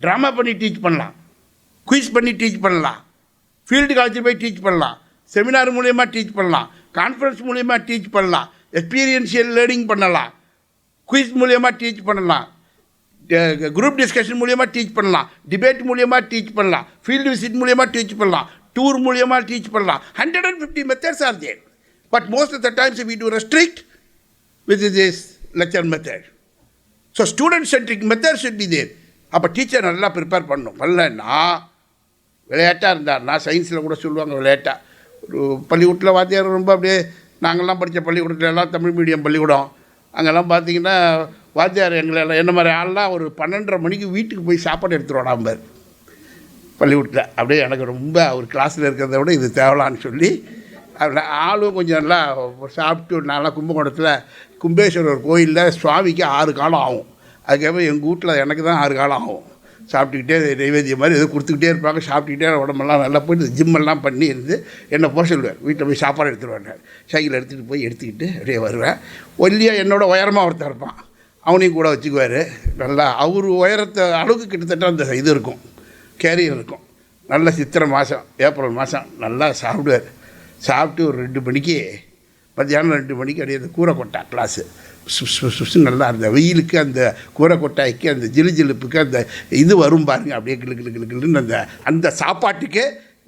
Drama பண்ணி டீச் பண்ணலாம், குயிஸ் பண்ணி டீச் பண்ணலாம், ஃபீல்டு காலேஜ் போய் டீச் பண்ணலாம், செமினார் மூலியமாக teach பண்ணலாம், conference மூலியமாக teach பண்ணலாம், எக்ஸ்பீரியன்ஷியல் லேர்னிங் பண்ணலாம், குயிஸ் மூலியமாக டீச் பண்ணலாம், குரூப் டிஸ்கஷன் மூலியமாக டீச் பண்ணலாம், டிபேட் மூலியமாக டீச் பண்ணலாம், ஃபீல்டு விசிட் மூலியமாக டீச் பண்ணலாம், டூர் மூலியமாக டீச் பண்ணலாம். 150 methods are there. But most of the times we do restrict with this lecture method. So student-centric method should be there. அப்போ teacher நல்லா ப்ரிப்பேர் பண்ணணும். பண்ணலன்னா விளையாட்டாக இருந்தார்னா சயின்ஸில் கூட சொல்லுவாங்க விளையாட்டாக. ஒரு பள்ளிக்கூடத்தில் வாத்தியார் ரொம்ப அப்படியே நாங்கள்லாம் படித்த பள்ளிக்கூடத்துல எல்லாம் தமிழ் மீடியம் பள்ளிக்கூடம் அங்கெல்லாம் பார்த்தீங்கன்னா வாத்தியார் எங்களெல்லாம் என்ன மாதிரி ஆள்லாம் ஒரு 12:30 மணிக்கு வீட்டுக்கு போய் சாப்பாடு எடுத்துருவான் நம்பர் பள்ளிக்கூடத்தில். அப்படியே எனக்கு ரொம்ப ஒரு கிளாஸில் இருக்கிறத விட இது தேவலான்னு சொல்லி ஆளும் கொஞ்சம் நல்லா சாப்பிட்டு நல்லா கும்பகோணத்தில் கும்பேஸ்வரர் கோயிலில் சுவாமிக்கு 6 காலம் ஆகும். அதுக்கப்புறம் எங்கள் வீட்டில் எனக்கு தான் 6 காலம் ஆகும். சாப்பிட்டுக்கிட்டே நைவேத்தியம் மாதிரி எதோ கொடுத்துக்கிட்டே இருப்பாங்க. சாப்பிட்டுக்கிட்டே உடம்பெல்லாம் நல்லா போய்ட்டு ஜிம்மெல்லாம் பண்ணி இருந்து என்னை போக சொல்லுவேன். வீட்டில் போய் சாப்பாடு எடுத்துருவேன். சைக்கிள் எடுத்துகிட்டு போய் எடுத்துக்கிட்டு அப்படியே வருவேன். ஒல்லியாக என்னோட உயரமாக ஒருத்தர் இருப்பான், அவனையும் கூட வச்சுக்குவார். நல்லா அவர் உயரத்தை அளவுக்கு கிட்டத்தட்ட அந்த இது இருக்கும், கேரியர் இருக்கும். நல்ல சித்திரை மாதம் ஏப்ரல் மாதம் நல்லா சாப்பிடுவார். சாப்பிட்டு ஒரு 2 மணிக்கு மத்தியானம் 2 மணிக்கு அப்படியே அந்த கூரை கொட்டா கிளாஸு சுசு நல்லா அந்த வெயிலுக்கு அந்த கூரை கொட்டாய்க்கு அந்த ஜிலுப்புக்கு அந்த இது வரும் பாருங்க, அப்படியே கிளுன்னு அந்த சாப்பாட்டுக்கு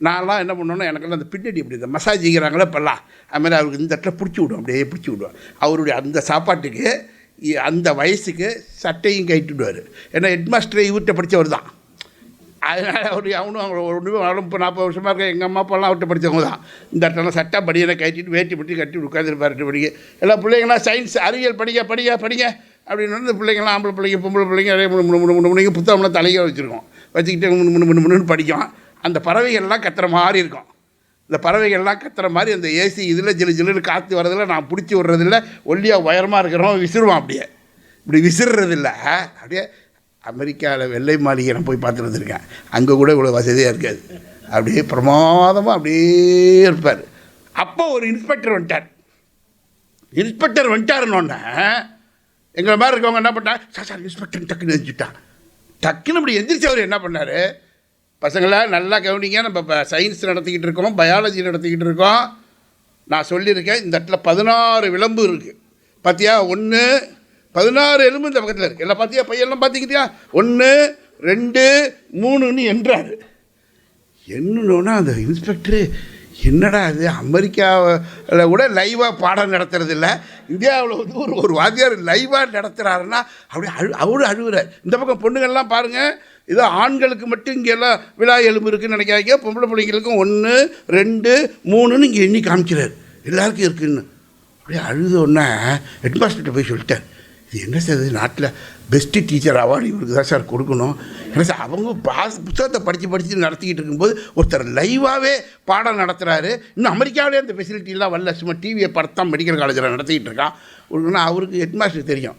நான்லாம் என்ன பண்ணோன்னா எனக்கெல்லாம் அந்த பின்னாடி இப்படி இந்த மசாஜ் செய்கிறாங்களே இப்போல்லாம் அதுமாதிரி அவருக்கு இந்த இடத்துல பிடிச்சி விடுவோம், அப்படியே பிடிச்சி விடுவோம். அவருடைய அந்த சாப்பாட்டுக்கு அந்த வயசுக்கு சட்டையும் கட்டிவிடுவார். ஏன்னா ஹெட்மாஸ்டர் இவர்கிட்ட படித்தவர் தான். அதனால் அவனும் அவங்க ஒன்றுமே 40 வருஷமாக இருக்க எங்கள் அம்மா அப்பாலாம் அவர்கிட்ட படித்தவங்க தான். இந்த இடத்துல சட்டை படியனை கட்டிட்டு வேட்டி பட்டி கட்டி உட்காந்துருப்பார் 2 மணிக்கு. எல்லா பிள்ளைங்களாம் சயின்ஸ் அறிவியல் படிங்க அப்படின்னு இந்த பிள்ளைங்களாம் ஆம்பளை பிள்ளைங்க பொம்பளை பிள்ளைங்க நிறைய 3 மணிக்கு புத்தகம்லாம் தலையை வச்சுருக்கோம், வச்சுக்கிட்டு முன்னு படிக்கும். அந்த பறவைகள்லாம் கத்துற மாதிரி இருக்கும். இந்த பறவைகள்லாம் கத்துற மாதிரி அந்த ஏசி இதில் ஜில்லுன்னு காற்று வரதில்லை, நான் பிடிச்சி விட்றதில்ல, ஒல்லியாக உயரமாக இருக்கிறவன் விசிறுவான். அப்படியே இப்படி விசிறதில்ல. அப்படியே அமெரிக்காவில் வெள்ளை மாளிகை நான் போய் பார்த்துட்டு வந்திருக்கேன். அங்கே கூட இவ்வளோ வசதியாக இருக்காது. அப்படியே பிரமாதமாக அப்படியே இருப்பார். அப்போ ஒரு இன்ஸ்பெக்டர் வந்துட்டாருன்னொன்னே எங்களை மாதிரி இருக்கவங்க என்ன பண்ணாங்க, சார் இன்ஸ்பெக்டர் டக்குன்னு எந்திரிச்சிட்டான். டக்குன்னு இப்படி எந்திரிச்சு அவர் என்ன பண்ணார், பசங்களாம் நல்லா கவனிங்க, நம்ம இப்போ சயின்ஸ் நடத்திக்கிட்டு இருக்கோம், பயாலஜி நடத்திக்கிட்டு இருக்கோம். நான் சொல்லியிருக்கேன் இந்த இடத்துல 16 விளம்பு இருக்குது பார்த்தியா, 1 16 எலும்பு இந்த பக்கத்தில் இருக்குது. எல்லாம் பார்த்தியா, பையெல்லாம் பார்த்திக்கிட்டியா, 1 2 3ன்னு என்றார். என்னன்னா அந்த இன்ஸ்பெக்டரு என்னடா இது, அமெரிக்காவில் கூட லைவாக பாடம் நடத்துறதில்ல, இந்தியாவில் வந்து ஒரு வாத்தியார் லைவாக நடத்துகிறாருன்னா அப்படியே அவரும் அழுகுறார். இந்த பக்கம் பொண்ணுங்கள்லாம் பாருங்கள், ஏதோ ஆண்களுக்கு மட்டும் இங்கே எல்லாம் விழா எலும்பு இருக்குதுன்னு நினைக்காதீங்க, பொம்பளை பிள்ளைங்களுக்கும் 1 2 3ன்னு இங்கே எண்ணி காமிக்கிறார், எல்லாருக்கும் இருக்குதுன்னு. அப்படியே அழுத உடனே ஹெட்மாஸ்டர்கிட்ட போய் சொல்லிட்டேன், இது என்ன சார் இது, நாட்டில் பெஸ்ட்டு டீச்சர் அவார்டு இவருக்கு தான் சார் கொடுக்கணும். ஏன்னா சார் அவங்க புத்தகத்தை படித்து நடத்திக்கிட்டு இருக்கும்போது ஒருத்தர் லைவாகவே பாடம் நடத்துகிறாரு. இன்னும் அமெரிக்காவிலே அந்த ஃபெசிலிட்டிலாம் வரல, சும்மா டிவியை படத்தான் மெடிக்கல் காலேஜில் நடத்திக்கிட்டு இருக்கான். அவருக்கு ஹெட்மாஸ்டர் தெரியும்,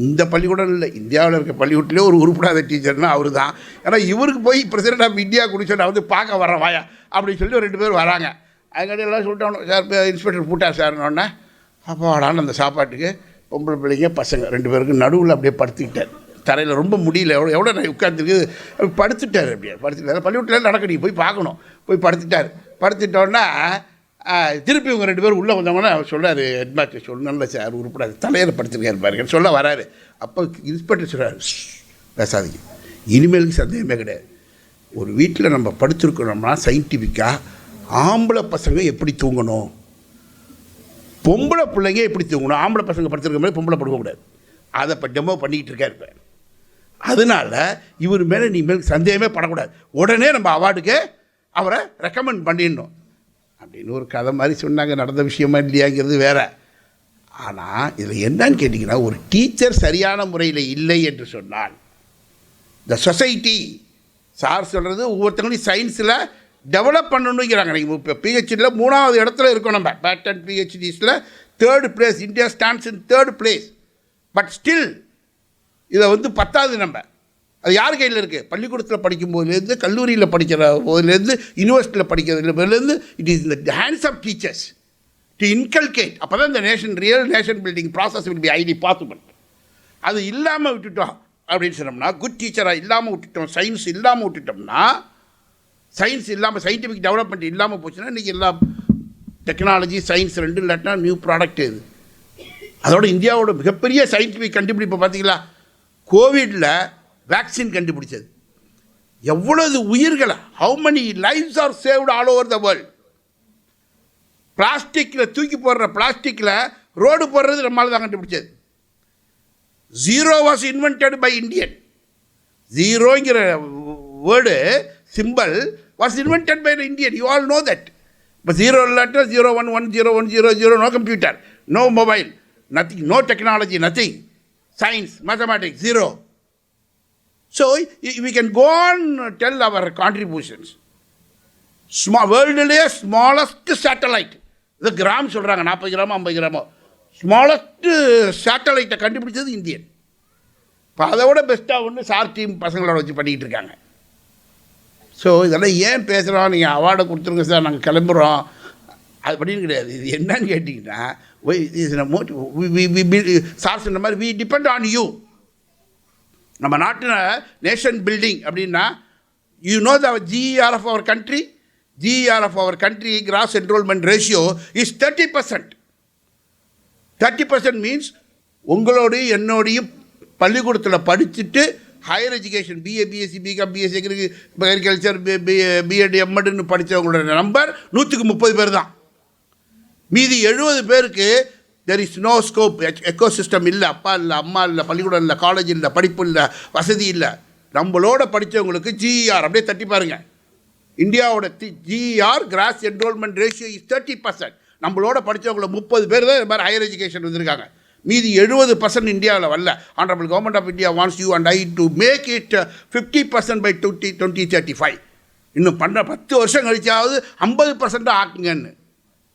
இந்த பள்ளிக்கூடம் இல்லை, இந்தியாவில் இருக்க பள்ளிக்கூட்டிலே ஒரு உருப்படாத டீச்சர்னால் அவர் தான். ஏன்னா இவருக்கு போய் பிரசிடென்ட் ஆஃப் இந்தியா குடிச்சு நான் வந்து பார்க்க வரேன் வாயா அப்படின்னு சொல்லி 2 பேர் வராங்க. அதுக்காண்டி எல்லாம் சொல்லிட்டாங்க, சார் இன்ஸ்பெக்டர் பூட்டா சார்னோடனே அப்போ வாடான்னு அந்த சாப்பாட்டுக்கு பொம்பளை பிள்ளைங்க பசங்க 2 பேருக்கு நடுவில் அப்படியே படுத்துக்கிட்டார். தரையில் ரொம்ப முடியல, எவ்வளோ நான் உட்காந்துருக்கு படுத்துட்டார். அப்படியே படுத்துட்டார். பள்ளிக்கூட்டில் நடக்கணும், போய் பார்க்கணும், போய் படுத்துட்டார். படுத்துட்டோன்னா திருப்பி இவங்க 2 பேர் உள்ளே வந்தவங்கன்னா அவர் சொல்கிறார், ஹெட்மாஸ்டர் சொல்லணும்ல சார் உருப்படாது, தலையில் படுத்துருக்காரு பாருங்க சொல்ல வராரு. அப்போ இன்ஸ்பெக்டர் சொல்கிறார், பேசாதீங்க, இனிமேலுக்கு சந்தேகமே கிடையாது. ஒரு வீட்டில் நம்ம படுத்துருக்கணும்னா சயின்டிஃபிக்காக ஆம்பளை பசங்க எப்படி தூங்கணும், பொம்பளை பிள்ளைங்க எப்படி தூங்கணும், ஆம்பளை பசங்க படுத்துருக்க மாதிரி பொம்பளை படுக்கக்கூடாது, அதை இப்போ டெமோ பண்ணிக்கிட்டு இருக்காரு இப்போ. அதனால் இவர் மேலே நீ மேலே சந்தேகமே படக்கூடாது, உடனே நம்ம அவார்டுக்கு அவரை ரெக்கமெண்ட் பண்ணிடணும் அப்படின்னு ஒரு கதை மாதிரி சொன்னாங்க. நடந்த விஷயமா இல்லையாங்கிறது வேறு. ஆனால் இதில் என்னன்னு கேட்டிங்கன்னா, ஒரு டீச்சர் சரியான முறையில் இல்லை என்று சொன்னால் இந்த சொசைட்டி சார் சொல்கிறது ஒவ்வொருத்தவங்களையும் சயின்ஸில் டெவலப் பண்ணணுங்கிறாங்க. நீங்கள் இப்போ பிஹெச்டியில் 3வது இடத்துல இருக்கோம், நம்ம பேட்டன் பிஹெச்டிஸில் 3rd place, India stands in 3rd place. But still இதை வந்து 10வது நம்ம. அது யார் கையில் இருக்குது? பள்ளிக்கூடத்தில் படிக்கும் போதுலேருந்து, கல்லூரியில் படிக்கிற போதுலேருந்து, யூனிவர்சிட்டியில் படிக்கிறதுலேருந்து, it is in the hands of teachers to inculcate. அப்போ தான் இந்த real nation building process will be highly possible. அது இல்லாமல் விட்டுட்டோம் அப்படின்னு சொன்னோம்னா, குட் டீச்சராக இல்லாமல் விட்டுட்டோம், சயின்ஸ் இல்லாமல் விட்டுட்டோம்னா, சயின்ஸ் இல்லாமல் சயின்டிஃபிக் டெவலப்மெண்ட் இல்லாமல் போச்சுன்னா இன்றைக்கி எல்லாம் டெக்னாலஜி சயின்ஸ் 2 இல்லாட்டினா நியூ ப்ராடக்ட் இது. அதோட இந்தியாவோட மிகப்பெரிய சயின்டிஃபிக் கண்டுபிடிப்பு பார்த்தீங்களா, கோவிடில் வேக்சின் கண்டுபிடிச்சது. எவ்வளவு உயிர்களை, how many lifes are saved all over the world. பிளாஸ்டிக்கில் தூக்கி போடுற பிளாஸ்டிக்கில் ரோடு போடுறது நம்மளால் தான் கண்டுபிடிச்சது. Zero was invented by Indian. ஜீரோங்கிற word symbol was invented by the Indian. You all know that. But 0 letter 0 1 1 0 1 0 0, no computer, no mobile, nothing, no technology, nothing. Science, mathematics, 0. So we can go on tell our contributions. World's smallest satellite. The gram சொல்றாங்க 40 gram 50 கிராமோ. Smallest சேட்டலைட்டை கண்டுபிடிச்சது Indian. இப்போ அதை விட பெஸ்ட்டாக ஒன்று sir team பசங்களோட வச்சு பண்ணிக்கிட்டு இருக்காங்க. ஸோ இதெல்லாம் ஏன் பேசுகிறோம், நீங்கள் அவார்டை கொடுத்துருங்க சார் நாங்கள் கிளம்புறோம் அது அப்படின்னு கிடையாது. இது என்னன்னு கேட்டிங்கன்னா, சார் சொன்ன மாதிரி வி டிபெண்ட் ஆன் யூ. நம்ம நாட்டில் நேஷன் பில்டிங் அப்படின்னா, you know the GER of our country. GER of our country gross enrollment ratio is 30%. 30% means உங்களோடையும் என்னோடையும் பள்ளிக்கூடத்தில் படிச்சுட்டு higher education BA BSc BCom BSc agriculture BEd எம்எட்னு படித்தவங்களோட நம்பர் 130 பேர் தான். மீதி 70 பேருக்கு there is no scope, ecosystem இல்லை, அப்பா இல்லை அம்மா இல்லை, பள்ளிக்கூடம் இல்லை, காலேஜ் இல்லை, படிப்பு இல்லை, வசதி இல்லை. நம்மளோட படித்தவங்களுக்கு ஜிஇஆர் அப்படியே தட்டி பாருங்கள். இந்தியாவோட GER cross enrollment ratio is 30%. நம்மளோட படித்தவங்களை 30 பேர் தான் இது மாதிரி ஹையர் எஜுகேஷன் வந்திருக்காங்க. மீதி 70% இந்தியாவில் வரல. Honourable government of India wants you and I to make it 50% by 2035. இன்னும் 10 வருஷம் கழிச்சாவது 50% ஆக்குங்கன்னு.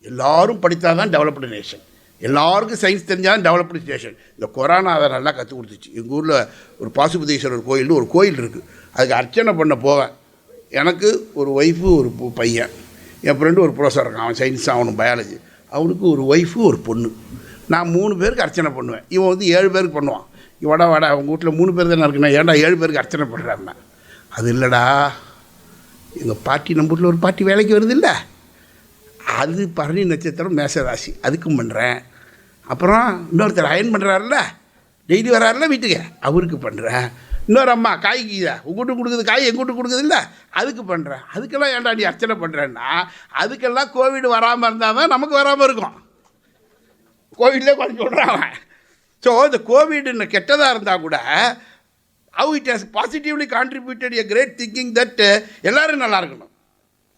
எல்லோரும் படித்தா தான் டெவலப்டு நேஷன். எல்லாருக்கும் சயின்ஸ் தெரிஞ்சாலும் டெவலப்டு நேஷன். இந்த கொரோனா அதை நல்லா கற்றுக் கொடுத்துச்சு. எங்கள் ஊரில் ஒரு பாசுபதீஸ்வரர் கோயில்னு ஒரு கோயில் இருக்குது. அதுக்கு அர்ச்சனை பண்ண போவேன். எனக்கு ஒரு ஒய்ஃபு ஒரு பையன், என் ஃப்ரெண்டு ஒரு ப்ரொஃபஸர் இருக்கான், அவன் சயின்ஸ் ஆகணும் பயாலஜி. அவனுக்கு ஒரு ஒய்ஃபு ஒரு பொண்ணு. நான் 3 பேருக்கு அர்ச்சனை பண்ணுவேன். இவன் வந்து 7 பேருக்கு பண்ணுவான். இவடா வாடா அவங்க வீட்டில் 3 பேர் தானே இருக்குண்ணா, ஏன்டா 7 பேருக்கு அர்ச்சனை பண்ணுறாருண்ணா. அது இல்லைடா, எங்கள் பாட்டி நம்ம வீட்டில் ஒரு பாட்டி வேலைக்கு வருது இல்லை, அது பரணி நட்சத்திரம் மேசராசி, அதுக்கும் பண்ணுறேன். அப்புறம் இன்னொருத்தர் அயன் பண்ணுறாருல, டெய்லி வராருல வீட்டுக்கு, அவருக்கு பண்ணுறேன். இன்னொரு அம்மா காய்க்குதா உங்கள்கிட்ட கொடுக்குது காய் எங்கிட்ட கொடுக்குது இல்லை அதுக்கு பண்ணுறேன். அதுக்கெல்லாம் ஏன்டா நீ அர்ச்சனை பண்ணுறேன்னா அதுக்கெல்லாம் கோவிட் வராமல் இருந்தால் தான் நமக்கு வராமல் இருக்கும். கோவிட்லேயே கொஞ்சம் சொல்கிறாங்க. ஸோ இந்த கோவிட்னு கெட்டதாக இருந்தால் கூட how it has positively contributed a great thinking that எல்லோரும் நல்லா இருக்கணும்.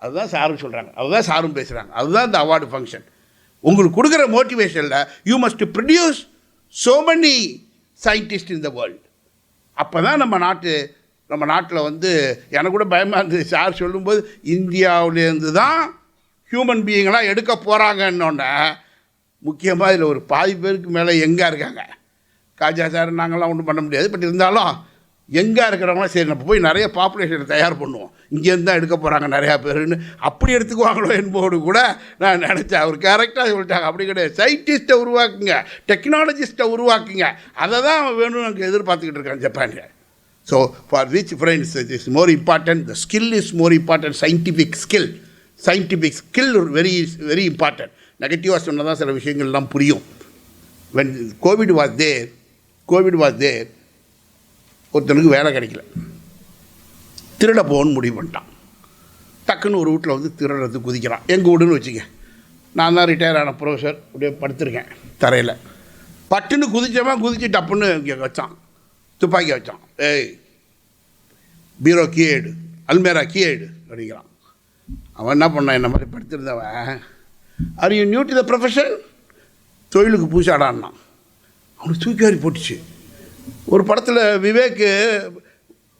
அதுதான் சாரும் சொல்கிறாங்க, அதுதான் சாரும் பேசுகிறாங்க, அதுதான் இந்த அவார்டு ஃபங்க்ஷன். உங்களுக்கு கொடுக்குற மோட்டிவேஷனில் you must produce so many scientists in the world. அப்போ தான் நம்ம நாட்டில் வந்து எனக்கு கூட பயமாக இருந்தது சார் சொல்லும்போது இந்தியாவிலேருந்து தான் ஹியூமன் பீயிங்கெலாம் எடுக்க போகிறாங்கன்னொன்னே. முக்கியமாக இதில் ஒரு பாதி பேருக்கு மேலே எங்கே இருக்காங்க. காஜா சார் நாங்கள்லாம் ஒன்றும் பண்ண முடியாது. பட் இருந்தாலும் எங்கே இருக்கிறவங்களாம் சரி நம்ம போய் நிறைய பாப்புலேஷனை தயார் பண்ணுவோம், இங்கேருந்து தான் எடுக்க போகிறாங்க நிறையா பேருன்னு அப்படி எடுத்துக்குவாங்களோ என்போடு கூட நான் நினச்சேன். அவர் கரெக்டாக சொல்லிட்டாங்க. அப்படி கிடையாது. சயின்டிஸ்ட்டை உருவாக்குங்க, டெக்னாலஜிஸ்ட்டை உருவாக்குங்க. அதை தான் வேணும்னு எனக்கு எதிர்பார்த்துக்கிட்டு இருக்காங்க ஜப்பானில். So for which friends it is more important, the skill is more important. Scientific skill very very important. நெகட்டிவாக சொன்னால் தான் சில விஷயங்கள்லாம் புரியும். when கோவிட் வாஸ் தேர் ஒருத்தனுக்கு வேலை கிடைக்கல, திருட போகணும்னு முடிவு பண்ணிட்டான். டக்குன்னு ஒரு வீட்டில் வந்து திருடுறது குதிக்கிறான். எங்கள் வீடுன்னு வச்சுக்க, நான் தான் ரிட்டையர் ஆன ப்ரொஃபஸர், அப்படியே படுத்திருக்கேன் தரையில். பட்டுன்னு குதிச்சு டப்புன்னு இங்கே வச்சான், துப்பாக்கி வச்சான். ஏய் பீரோ கீழேடு, அல்மேரா கீழேடு அப்படிங்கிறான். அவன் என்ன பண்ணான், என்ன மாதிரி படுத்திருந்தவன், are you new to the profession, தொழிலுக்கு பூசாடான்னா அவனுக்கு தூக்கி வாரி போட்டுச்சு. ஒரு படத்தில் விவேக்கு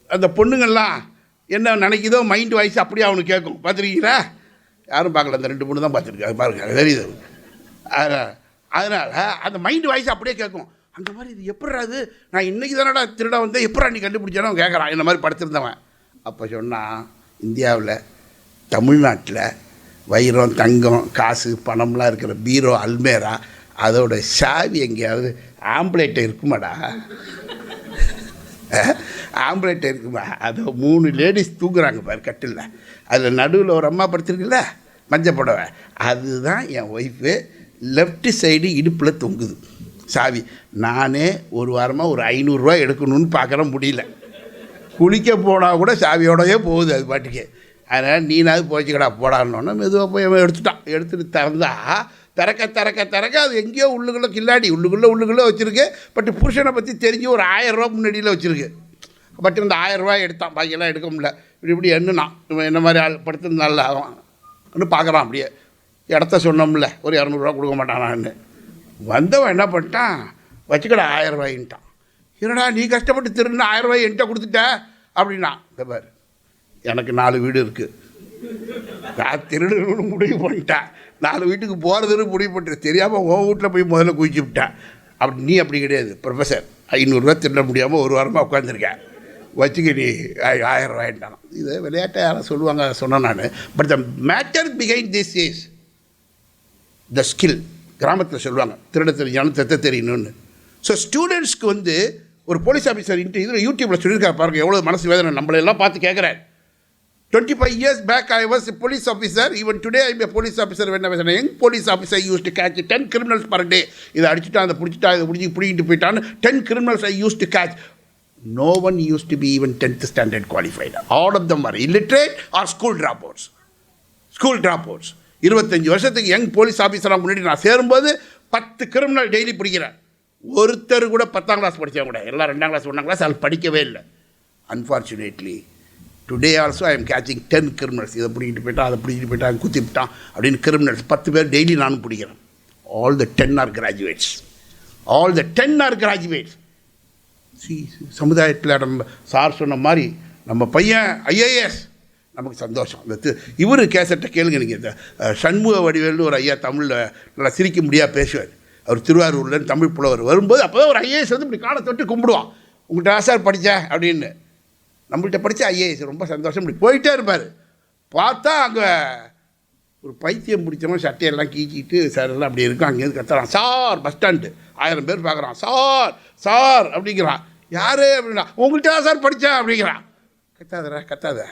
அந்த பொண்ணுங்கள்லாம் என்ன நினைக்கிதோ மைண்ட் வாய்ஸ் அப்படியே அவனுக்கு கேட்கும். பார்த்துருக்கீங்களா? யாரும் பார்க்கல, அந்த 2 பொண்ணு தான் பார்த்துருக்கு. அது பாருங்க தெரியுது. அதனால் அந்த மைண்ட் வாய்ஸ் அப்படியே கேட்கும். அந்த மாதிரி இது எப்படாது, நான் இன்றைக்கி தானடா திருட வந்தேன், எப்படா நீ கண்டுபிடிச்சானோ அவன் கேட்குறான். இந்த மாதிரி படுத்திருந்தவன் அப்போ சொன்னான், இந்தியாவில் தமிழ்நாட்டில் வைரம் தங்கம் காசு பணம்லாம் இருக்கிற பீரோ அல்மேரா அதோட சாவி எங்கேயாவது ஆம்புலேட்டை இருக்குமாடா, ஆம்புலேட்டை இருக்குமா? அதை 3 லேடிஸ் தூங்குறாங்க பாரு கட்டில், அதில் நடுவில் ஒரு அம்மா படுத்திருக்குல்ல மஞ்சள் புடவை, அதுதான் என் ஒய்ஃபு. லெஃப்ட் சைடு இடுப்பில் தொங்குது சாவி. நானே ஒரு வாரமாக ஒரு 500 ரூபா எடுக்கணும்னு பார்க்குற முடியல. குளிக்க போனால் கூட சாவியோடவே போகுது அது பாட்டுக்கு. அதனால் நீனாவது போச்சுக்கடா போடான்னொன்னே மெதுவாக போய் அவன் எடுத்துகிட்டு திறக்க அது எங்கேயோ உள்ளுக்குள்ளே கில்லாடி உள்ளுக்குள்ளே வச்சுருக்கு. பட் புருஷனை பற்றி தெரிஞ்சு ஒரு 1000 ரூபா முன்னாடியில் வச்சுருக்கு. பட் இந்த 1000 ரூபாய் எடுத்தான், பாக்கியெல்லாம் எடுக்க முடியல. இப்படி எண்ணுனான், இவன் என்ன மாதிரி ஆள் படுத்திருந்தால அவன் பார்க்குறான். அப்படியே இடத்த சொன்னோம்ல ஒரு 200 ரூபா கொடுக்க மாட்டானான்னு. வந்தவன் என்ன பண்ணிட்டான், வச்சுக்கடா 1000 ரூபாயின்ட்டான். என்னடா நீ கஷ்டப்பட்டு திருன்னு 1000 ரூபாய் என்கிட்ட கொடுத்துட்ட அப்படின்னா. இந்த பாரு, எனக்கு 4 வீடு இருக்குது, நான் திருடணும்னு முடிவு பண்ணிட்டேன். 4 வீட்டுக்கு போகிறதுன்னு முடிவு பண்ணிட்டேன். தெரியாமல் உன் வீட்டில் போய் முதல்ல குதிச்சு விட்டேன். நீ அப்படி கிடையாது ப்ரொஃபஸர், 500 ரூபா திருட முடியாமல் ஒரு வாரமாக உட்காந்துருக்கேன், வச்சுக்க நீ 1000 ரூபாயிட்டான். இது விளையாட்டை யாரும் சொல்லுவாங்க சொன்னேன் நான். But the matter behind this is the skill. கிராமத்தில் சொல்லுவாங்க திருட தெரிஞ்சாலும் தெத்த தெரியணும்னு. ஸோ ஸ்டூடெண்ட்ஸ்க்கு வந்து ஒரு போலீஸ் ஆஃபீஸர் இதில் யூடியூப்பில் சொல்லியிருக்காரு பாருங்கள், எவ்வளோ மனசு வேதனை. நம்மளெல்லாம் பார்த்து கேட்குறேன். 25 years back I was a police officer. Even today I am a police officer. When I was a young police officer, I used to catch 10 criminals per day. இதை அடிச்சுட்டான், அதை பிடிச்சிட்டான், இதை பிடிக்கிட்டு போயிட்டான்னு 10 criminals I used to catch. No one used to be even 10th standard qualified. All of them were illiterate or school dropouts. 25 வருஷத்துக்கு young police ஆஃபீஸராக முன்னாடி நான் சேரும்போது 10 criminal daily பிடிக்கிறேன். ஒருத்தர் கூட 10ஆம் கிளாஸ் படித்தவங்க கூட, எல்லாம் 2ஆம் கிளாஸ் 1ஆம் கிளாஸ் அது படிக்கவே இல்லை. Unfortunately today also I am catching 10 criminals. இதை பிடிக்கிட்டு போயிட்டான், அதை பிடிக்கிட்டு போயிட்டான், குத்திவிட்டான் அப்படின்னு கிரிமினல்ஸ் 10 பேர் டெய்லி நானும் பிடிக்கிறேன். All the 10 are graduates. சமுதாயத்தில் நம்ம சார் சொன்ன மாதிரி நம்ம பையன் ஐஏஎஸ், நமக்கு சந்தோஷம். இவர் கேசட்டை கேளுங்க நீங்கள். இந்த சண்முக வடிவேல்னு ஒரு ஐயா தமிழில் நல்லா சிரிக்க முடியாது பேசுவார். அவர் திருவாரூர்லேருந்து தமிழ் புலவர் வரும்போது அப்போ தான் ஒரு ஐஏஎஸ் வந்து இப்படி காலை தொட்டு கும்பிடுவான். உங்கள்கிட்ட சார் படித்தேன் அப்படின்னு. நம்மள்கிட்ட படித்த ஐஏஎஸ் ரொம்ப சந்தோஷம் இப்படி போயிட்டே இருப்பார். பார்த்தா அங்கே ஒரு பைத்தியம் பிடிச்சவன் சட்டையெல்லாம் கீச்சிக்கிட்டு சார் எல்லாம் அப்படி இருக்கும். அங்கேருந்து கத்துறான், சார் பஸ் ஸ்டாண்டு 1000 பேர் பார்க்குறான், சார் அப்படிங்கிறான். யார் அப்படின்னா, உங்கள்கிட்ட சார் படித்தேன் அப்படிங்கிறான். கத்தாத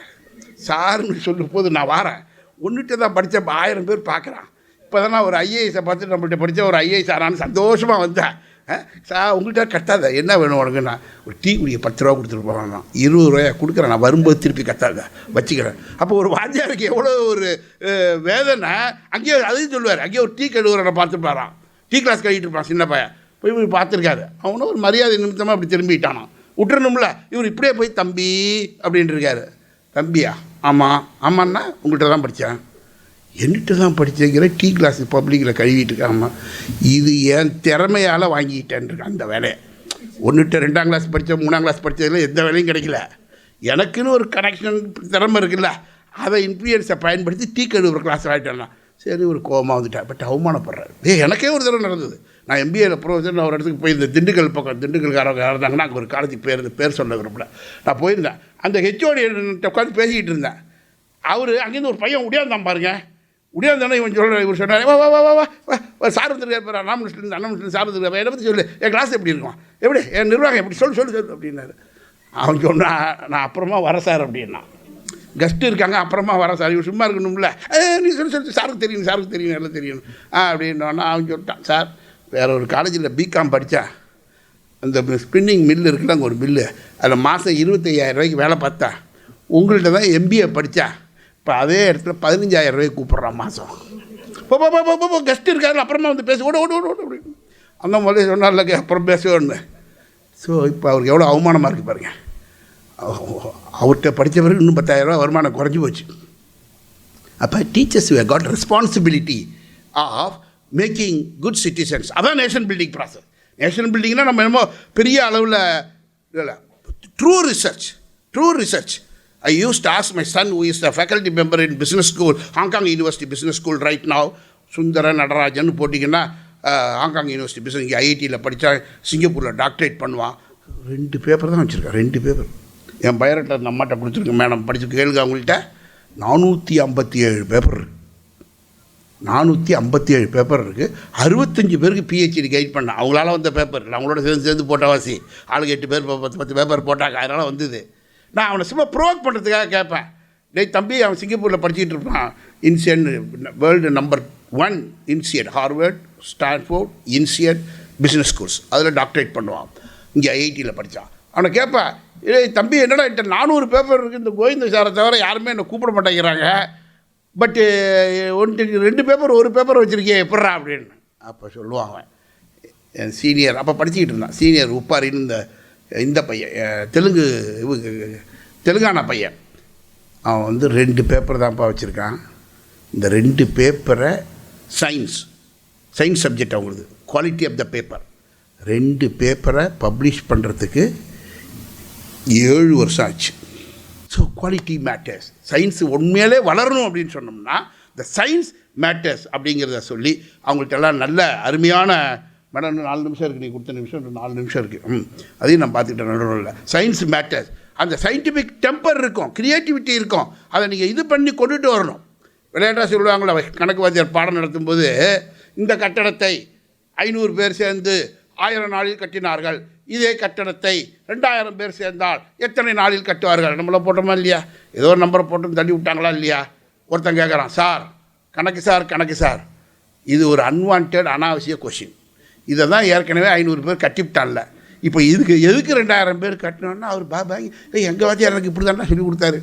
சாருன்னு சொல்லும் போது நான் வாரேன், ஒன்றுட்டு தான் படித்தேன், 1000 பேர் பார்க்குறான். இப்போ தான் நான் ஒரு ஐஏஎஸை பார்த்துட்டு நம்மள்கிட்ட படித்த ஒரு ஐஏஎஸ் ஆனான்னு சந்தோஷமாக வந்தேன். சார் உங்கள்கிட்ட கத்தாத, என்ன வேணும் உனக்குண்ணா? ஒரு டீ குடிக்க 10 ரூபா கொடுத்துட்டு போகணும். 20 ரூபாய் கொடுக்குறேன், நான் வரும்போது திருப்பி கத்தாத வச்சுக்கிறேன். அப்போ ஒரு வாத்தியாருக்கு எவ்வளோ ஒரு வேதனை. அங்கேயே அதையும் சொல்லுவார், அங்கேயே ஒரு டீ கழுவுறனை பார்த்துப்பாரான், டீ கிளாஸ் கழுவிட்டு இருப்பான் சின்ன பையன், போய் பார்த்துருக்காரு. அவனும் ஒரு மரியாதை நிமித்தமாக அப்படி திரும்பிட்டானான். விட்டுறணும்ல, இவர் இப்படியே போய் தம்பி அப்படின்ட்டு இருக்காரு. தம்பியா? ஆமாம். ஆமான்னா உங்கள்கிட்ட தான் படித்தேன். என்கிட்ட தான் படிச்சிருக்கிற, டீ கிளாஸ் பப்ளிக்கில் கழுவிட்டு இருக்காம்மா. இது என் திறமையால் வாங்கிட்டேன் அந்த வேலையை. 1 to 2ஆம் கிளாஸ் படித்த 3ஆம் கிளாஸ் படித்ததில் எந்த வேலையும் கிடைக்கல. எனக்குன்னு ஒரு கனெக்ஷன் திறமை இருக்குல்ல, அதை இன்ஃப்ளூயன்ஸை பயன்படுத்தி டீ கழுவுற கிளாஸ் ஆகிட்டேன்னா சரி ஒரு கோவமாக வந்துட்டேன். பட் அவமானப்படுறாரு. எனக்கே ஒரு தடவை நடந்தது. நான் எம்பிஏல ப்ரொஃபஸர், நான் ஒரு இடத்துக்கு போயிருந்தேன். திண்டுக்கல் பக்கம், திண்டுக்கல்காரங்க இருந்தாங்கன்னா அங்கே ஒரு காலேஜுக்கு பேர் சொல்ல விரும்பல. நான் போயிருந்தேன். அந்த ஹெச்ஓடி உட்காந்து பேசிக்கிட்டு இருந்தேன். அவர் அங்கேருந்து ஒரு பையன் உடையாந்தான் பாருங்க. உடையாந்தானே இவர் சொன்னார், வா வா வா வா வா சார் வந்துருக்காரு, அண்ணா முஸ்லிம் சார் வந்துருக்காரு, என்னை பற்றி சொல்லு, என் கிளாஸ் எப்படி இருக்கும், எப்படி என் நிர்வாகம் எப்படி சொல்லு அப்படின்னாரு. அவன் சொன்னான், நான் அப்புறமா வர சார் அப்படின்னா. கெஸ்ட்டு இருக்காங்க, அப்புறமா வர சார், இவர் சும்மா இருக்கணும்ல, நீ சொல்லு சாருக்கு தெரியும் எல்லாம் தெரியணும் அப்படின்னோன்னா அவன் சொல்லிட்டான், சார் வேறு ஒரு காலேஜில் பிகாம் படித்தேன், அந்த ஸ்பின்னிங் மில்லு இருக்குல்ல, அங்கே ஒரு மில்லு, அதில் மாதம் 25,000 ரூபாய்க்கு வேலை பார்த்தேன். உங்கள்கிட்ட தான் எம்பிஏ படித்தேன், இப்போ அதே இடத்துல 15,000 ரூபாய்க்கு கூப்பிட்றான் மாதம். போ கெஸ்ட் இருக்காரு, அப்புறமா வந்து பேச ஓடு அப்படின்னு அந்த முதல்ல சொன்னார்ல, அப்புறம் பேசுவோன்னு. ஸோ இப்போ அவருக்கு எவ்வளோ அவமானமாக இருக்குது பாருங்கள். அவர்கிட்ட படித்த பிறகு இன்னும் 10,000 ரூபா வருமானம் குறைஞ்சி போச்சு. அப்போ teachers we got responsibility of making good citizens. அதான் நேஷன் பில்டிங் ப்ராசஸ். நேஷன் பில்டிங்னால் நம்ம என்னமோ பெரிய அளவில் இல்லை, true research. I used to ask my son, who is a faculty member in business school, Hong Kong University Business School right now, சுந்தர நடராஜன் போட்டிங்கன்னா Hong Kong university business, இங்கே ஐஐடியில் படித்தா சிங்கப்பூரில் டாக்டரேட் பண்ணுவான். 2 பேப்பர் தான் வச்சுருக்கேன், 2 பேப்பர். என் பயோடேட்டா அந்த அம்மாட்ட கொடுத்துருக்கேன், மேடம் படிச்சு கேளுங்க அவங்கள்ட்ட. 457 பேப்பர் இருக்குது, 457 பேப்பர் இருக்குது. 65 பேருக்கு பிஹெச்டி கைட் பண்ணேன். அவங்களால வந்த பேப்பர், அவங்களோட சேர்ந்து போட்டவாசி ஆளுக்கு 8 பேர் 10 பேப்பர் போட்டாங்க, அதனால் வந்தது. நான் அவனை சும்மா ப்ரோவோக் பண்ணுறதுக்காக கேட்பேன், டேய் தம்பி அவன் சிங்கப்பூரில் படிச்சுட்டு இருப்பான், INSEAD world number 1 INSEAD, Harvard, Stanford, INSEAD business schools, அதில் டாக்டரேட் பண்ணுவான். இங்கே ஐஐடியில் படித்தான். அவனை கேட்பேன், டேய் தம்பி என்னடா என்கிட்ட 400 பேப்பர் இருக்குது, இந்த கோவிந்த சாரை தவிர யாருமே என்னை கூப்பிட மாட்டேங்கிறாங்க, பட்டு 2 பேப்பர் 1 பேப்பர் வச்சுருக்கேன் எப்பட்றா அப்படின்னு. அப்போ சொல்லுவான் அவன், என் சீனியர் அப்போ படிச்சுக்கிட்டு இருந்தான், சீனியர் உப்பாரின்னு இந்த பையன், தெலுங்கானா பையன், அவன் வந்து 2 பேப்பர் தான்ப்பா வச்சுருக்கான். இந்த 2 பேப்பரை சயின்ஸ் சப்ஜெக்ட் அவங்களுக்கு, குவாலிட்டி ஆஃப் த பேப்பர், 2 பேப்பரை பப்ளிஷ் பண்ணுறதுக்கு 7 வருஷம் ஆச்சு. So quality matters. சயின்ஸு உண்மையிலே வளரணும் அப்படின்னு சொன்னோம்னா த சயின்ஸ் மேட்டர்ஸ் அப்படிங்கிறத சொல்லி அவங்கள்ட்ட எல்லாம் நல்ல அருமையான, மேடம் 4 நிமிஷம் இருக்குது, நீ கொடுத்த நிமிஷம் 4 நிமிஷம் இருக்குது, அதையும் நான் பார்த்துக்கிட்டேன் நடுவில். சயின்ஸ் மேட்டர்ஸ், அந்த சயின்டிஃபிக் டெம்பர் இருக்கும், க்ரியேட்டிவிட்டி இருக்கும், அதை நீங்கள் இது பண்ணி கொண்டுட்டு வரணும். விளையாட்டாக சொல்லுவாங்களே, கணக்கு வாத்தியார் பாடம் நடத்தும்போது, இந்த கட்டடத்தை 500 பேர் சேர்ந்து 1000 நாளில் கட்டினார்கள், இதே கட்டடத்தை 2000 பேர் சேர்ந்தால் எத்தனை நாளில் கட்டுவார்கள், நம்மள போட்டோமா இல்லையா, ஏதோ ஒரு நம்பரை போட்டு தள்ளி விட்டாங்களா இல்லையா. ஒருத்தன் கேட்குறான், சார் கணக்கு சார், இது ஒரு அன்வான்ட் அனாவசிய கொஷின், இதை தான் ஏற்கனவே 500 பேர் கட்டிவிட்டான்ல, இப்போ எதுக்கு 2000 பேர் கட்டணுன்னா அவர் பாபாங்க எங்கள் வாத்தியார் எனக்கு இப்படி தானே சொல்லி கொடுத்தாரு.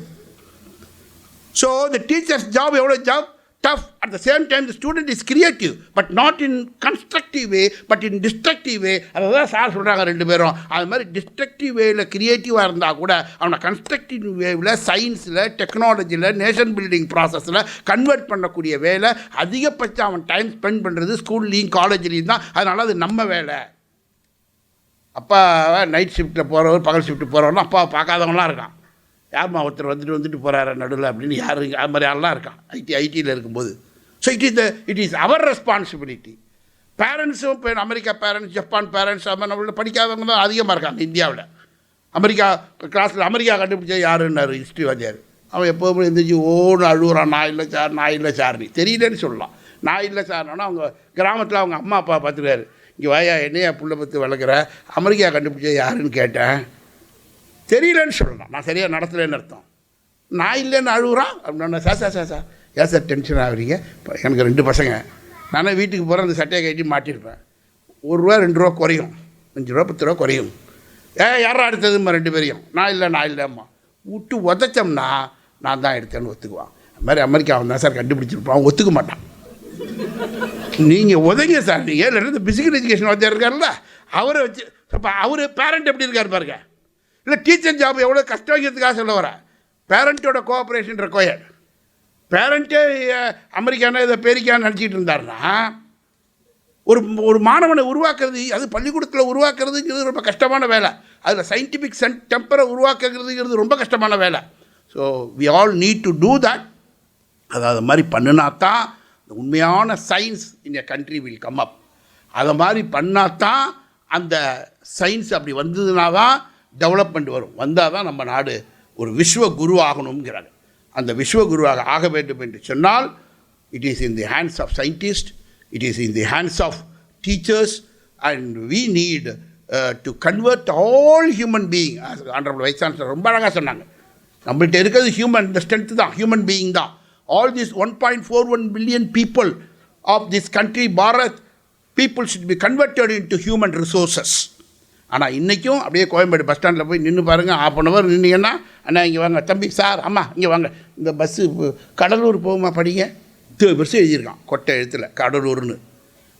ஸோ த டீச்சர்ஸ் ஜாப் எவ்வளோ job tough. At the same time, the student is creative, but not in constructive way, but in destructive way. அதான் சார் சொல்கிறாங்க 2 பேரும். அது மாதிரி டிஸ்ட்ரக்டிவ் வேயில் க்ரியேட்டிவாக இருந்தால் கூட அவனை கன்ஸ்ட்ரக்டிவ் வேவில், சயின்ஸில், டெக்னாலஜியில், நேஷன் பில்டிங் ப்ராசஸில் கன்வெர்ட் பண்ணக்கூடிய வேலை அதிகபட்சம் அவன் டைம் ஸ்பெண்ட் பண்ணுறது ஸ்கூல்லையும் காலேஜ்லேயும் தான். அதனால் அது நம்ம வேலை. அப்பா நைட் ஷிஃப்ட்டில் போகிறவர், பகல் ஷிஃப்ட்டு போகிறவனா அப்பா பார்க்காதவங்களாம் இருக்கான். யாருமா ஒருத்தர் வந்துட்டு போகிறாரு நடுவில் அப்படின்னு யார், அது மாதிரி ஆள்லாம் இருக்கான் ஐடியில் இருக்கும்போது. So it is our responsibility. பேரண்ட்ஸும் இப்போ அமெரிக்கா பேரண்ட்ஸ், ஜப்பான் பேரண்ட்ஸ், அது மாதிரி நம்மள படிக்காதவங்க தான் அதிகமாக இருக்காங்க இந்தியாவில். அமெரிக்கா கிளாஸில் அமெரிக்கா கண்டுபிடிச்சா யாருன்னாரு ஹிஸ்ட்ரி வாத்தியார். அவன் எப்போதுமே எழுந்திரிச்சு ஓடு அழுகுறான், நான் இல்லை சார் நீ தெரியலன்னு சொல்லலாம். நான் இல்லை சார்னா அவங்க கிராமத்தில் அவங்க அம்மா அப்பா பார்த்துருக்காரு, இங்கே வாயா என்னையா புள்ள பற்றி வளர்க்குற, அமெரிக்கா கண்டுபிடிச்சா யாருன்னு கேட்டேன், தெரியலன்னு சொல்லலாம், நான் சரியாக நடத்தலைன்னு அர்த்தம். நான் இல்லைன்னு அழுகுறான் அப்படின்னா, சார் ஏன் சார் டென்ஷன் ஆகுறீங்க, எனக்கு 2 பசங்க, நானே வீட்டுக்கு போகிறேன் அந்த சட்டையை கட்டி மாட்டியிருப்பேன், ரூபா 2 ரூபா குறையும், 5 ரூபா 10 ரூபா குறையும். யாரா எடுத்ததும்மா 2 பேரையும்? நான் இல்லைம்மா விட்டு உதச்சோம்னா நான் தான் எடுத்தேன்னு ஒத்துக்குவான். அது மாதிரி அமெரிக்காவன் தான் சார் கண்டுபிடிச்சிருப்பான், ஒத்துக்க மாட்டான். நீங்கள் உதங்க சார், நீங்கள் இல்லை பிசிக்கல் எஜுகேஷன் வாத்தியார் இருக்கார்ல, அவரை வச்சு இப்போ அவர் பேரண்ட் எப்படி இருக்கார் பாருங்க. இல்லை டீச்சர் ஜாப் எவ்வளோ கஷ்டங்கிறதுக்காக சொல்ல வர. பேரண்ட்டோட கோஆப்ரேஷன் ரெக்வயர்ட். பேரண்ட்டே அமெரிக்கானா இதை பேரிக்கான்னு நினச்சிக்கிட்டு இருந்தாருன்னா ஒரு மாணவனை உருவாக்குறது, அது பள்ளிக்கூடத்தில் உருவாக்குறதுங்கிறது ரொம்ப கஷ்டமான வேலை. அதில் சயின்டிஃபிக் டெம்பரை உருவாக்குறதுங்கிறது ரொம்ப கஷ்டமான வேலை. So we all need to do that. அது மாதிரி பண்ணினா தான் உண்மையான science in a country will come up. அதை மாதிரி பண்ணாதான் அந்த சயின்ஸ் அப்படி வந்ததுனா தான் டெவலப்மெண்ட் வரும். வந்தால் தான் நம்ம நாடு ஒரு விஸ்வ குரு ஆகணுங்கிறாங்க. அந்த விஸ்வ குருவாக ஆக வேண்டும் என்று சொன்னால் it is in the hands of scientist, it is in the hands of teachers, and we need to convert all human being. Honourable vice chancellor ரொம்ப அழகாக சொன்னாங்க. நம்மள்கிட்ட இருக்கிறது ஹியூமன், இந்த ஸ்ட்ரென்த்து தான், ஹியூமன் பீயிங் தான். All this 1.41 billion people of this country Bharat people should be converted into human resources. ஆனால் இன்றைக்கும் அப்படியே கோயம்பேடு பஸ் ஸ்டாண்டில் போய் நின்று பாருங்கள், ½ நின்னீங்கன்னா, அண்ணா இங்கே வாங்க, தம்பி சார் அம்மா இங்கே வாங்க, இந்த பஸ்ஸு கடலூர் போகுமா படிங்க, பெருசு எழுதியிருக்கான் கொட்டை எழுத்தில் கடலூர்னு.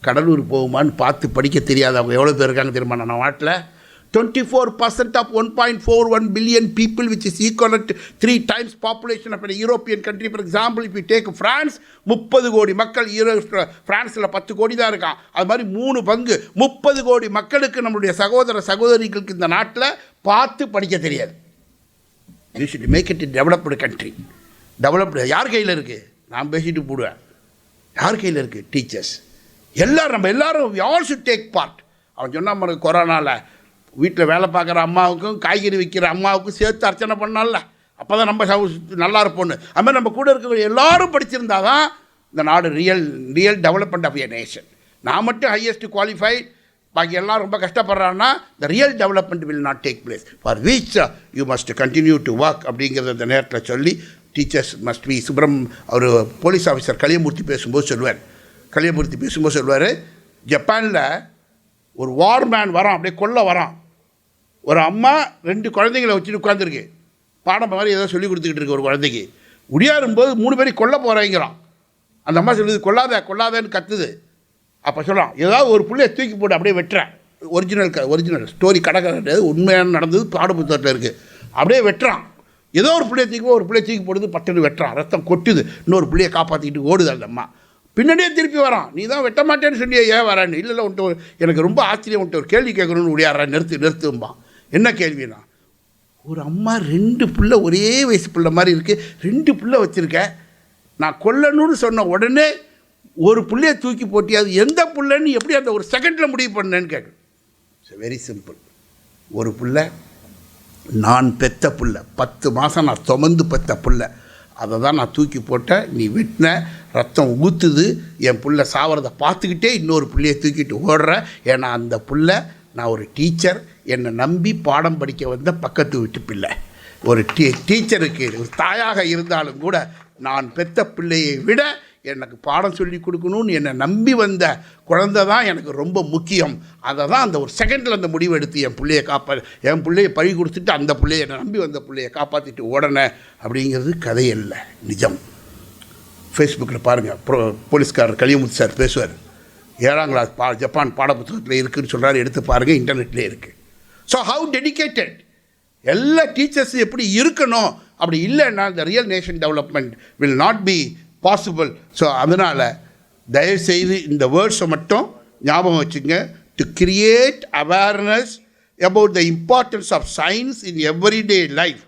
கடலூர் போகுமான்னு பார்த்து படிக்க தெரியாதவங்க எவ்வளோ பேர் இருக்காங்க தெரியுமா நம்ம நாட்டில்? 24% of 1.41 billion people, which is equivalent to 3 times population of a European country. For example, if you take France, 30 கோடி மக்கள், ஃப்ரான்ஸில் 10 கோடி தான் இருக்கான். அது மாதிரி 3 பங்கு 30 கோடி மக்களுக்கு, நம்மளுடைய சகோதர சகோதரிகளுக்கு இந்த நாட்டில் பார்த்து படிக்க தெரியாது. You should make it developed country. Developed யார் கையில் இருக்குது? நான் பேசிட்டு போடுவேன். யார் கையில் இருக்குது? டீச்சர்ஸ். எல்லோரும், நம்ம எல்லோரும் we all should take part. அவன் சொன்னால் நமக்கு கொரோனாவில் வீட்டில் வேலை பார்க்குற அம்மாவுக்கும் காய்கறி விற்கிற அம்மாவுக்கும் சேர்த்து அர்ச்சனை பண்ணால, அப்போ தான் நம்ம நல்லா இருப்போன்னு. அது மாதிரி நம்ம கூட இருக்கிற எல்லோரும் படிச்சிருந்தா தான் இந்த நாடு real development of a nation. நான் மட்டும் ஹையஸ்ட் குவாலிஃபைட், பாக்கி எல்லாம் ரொம்ப கஷ்டப்படுறான்னா the real development will not take place. For which you must continue to work அப்படிங்கிறத இந்த நேரத்தில் சொல்லி, teachers must be our police officer Kaliyamoorthy பேசும்போது சொல்லுவார், ஜப்பானில் ஒரு வார்மேன் வரான், அப்படியே கொல்ல வரான். ஒரு அம்மா 2 குழந்தைங்களை வச்சுட்டு உட்காந்துருக்கு, பாடம் மாதிரி ஏதோ சொல்லி கொடுத்துக்கிட்டு இருக்கு ஒரு குழந்தைக்கு. உடியாரும்போது 3 பேரையும் கொல்ல போகிறேங்கிறான். அந்த அம்மா சொல்லுது, கொல்லாதேன்னு கத்துது. அப்போ சொல்கிறான், ஏதாவது ஒரு பிள்ளையை தூக்கி போட்டு அப்படியே வெட்டுறேன். ஒரிஜினல் ஸ்டோரி கடற்கரை உண்மையான நடந்தது, பாட புத்தகத்தில் இருக்குது. அப்படியே வெட்டுறான். ஏதோ ஒரு பிள்ளையை தூக்கி போடுது, பட்டுன்னு வெட்டுறான், ரத்தம் கொட்டுது. இன்னொரு பிள்ளையை காப்பாற்றிக்கிட்டு ஓடுது அந்த அம்மா. பின்னாடியே திருப்பி வரான், நீ தான் வெட்ட மாட்டேன்னு சொன்னியே, ஏன் வரான்னு. இல்லை உன்ட்டு எனக்கு ரொம்ப ஆச்சரியம், உன்ட்டு ஒரு கேள்வி கேட்கணும்னு உடையாடுறேன், நிறுத்தும்பா. என்ன கேள்வினா, ஒரு அம்மா 2 பிள்ளை ஒரே வயசு பிள்ளை மாதிரி இருக்குது, 2 பிள்ளை வச்சுருக்க, நான் கொல்லணும்னு சொன்ன உடனே ஒரு பிள்ளையை தூக்கி போட்டி, அது எந்த பிள்ளைன்னு எப்படி அந்த ஒரு செகண்டில் முடிவு பண்ணேன்னு கேட்குறேன். It's very simple. ஒரு பிள்ளை நான் பெத்த பிள்ளை, 10 மாதம் நான் சுமந்து பெத்த பிள்ளை, அதை தான் நான் தூக்கி போட்டேன். நீ வெட்டின, ரத்தம் ஊற்றுது, என் பிள்ளை சாவறதை பார்த்துக்கிட்டே இன்னொரு பிள்ளையை தூக்கிட்டு ஓடுறேன். ஏன்னா அந்த பிள்ளை, நான் ஒரு டீச்சர், என்னை நம்பி பாடம் படிக்க வந்த பக்கத்து வீட்டு பிள்ளை. ஒரு டீச்சருக்கு ஒரு தாயாக இருந்தாலும் கூட, நான் பெத்த பிள்ளையை விட எனக்கு பாடம் சொல்லி கொடுக்கணும்னு என்னை நம்பி வந்த குழந்தை தான் எனக்கு ரொம்ப முக்கியம். அதை தான் அந்த ஒரு செகண்டில் அந்த முடிவு எடுத்து என் பிள்ளையை பழி கொடுத்துட்டு அந்த பிள்ளையை என்னை நம்பி வந்த பிள்ளையை காப்பாற்றிட்டு ஓடனே அப்படிங்கிறது கதையல்ல, நிஜம். ஃபேஸ்புக்கில் பாருங்கள், போலீஸ்காரர் கலியமுத்து சார் பேசுவார். 7ஆம் கிளாஸ் ஜப்பான் பாடப்புத்தகத்தில் இருக்குதுன்னு சொல்கிறாரு, எடுத்து பாருங்கள், இன்டர்நெட்லேயே இருக்குது. ஸோ ஹவு டெடிக்கேட்டட் எல்லா டீச்சர்ஸும் எப்படி இருக்கணும். அப்படி இல்லைன்னா the real nation development will not be possible. So அதனால் தயவுசெய்து இந்த வேர்ட்ஸை மட்டும் ஞாபகம் வச்சுங்க. To create awareness about the importance of science in everyday life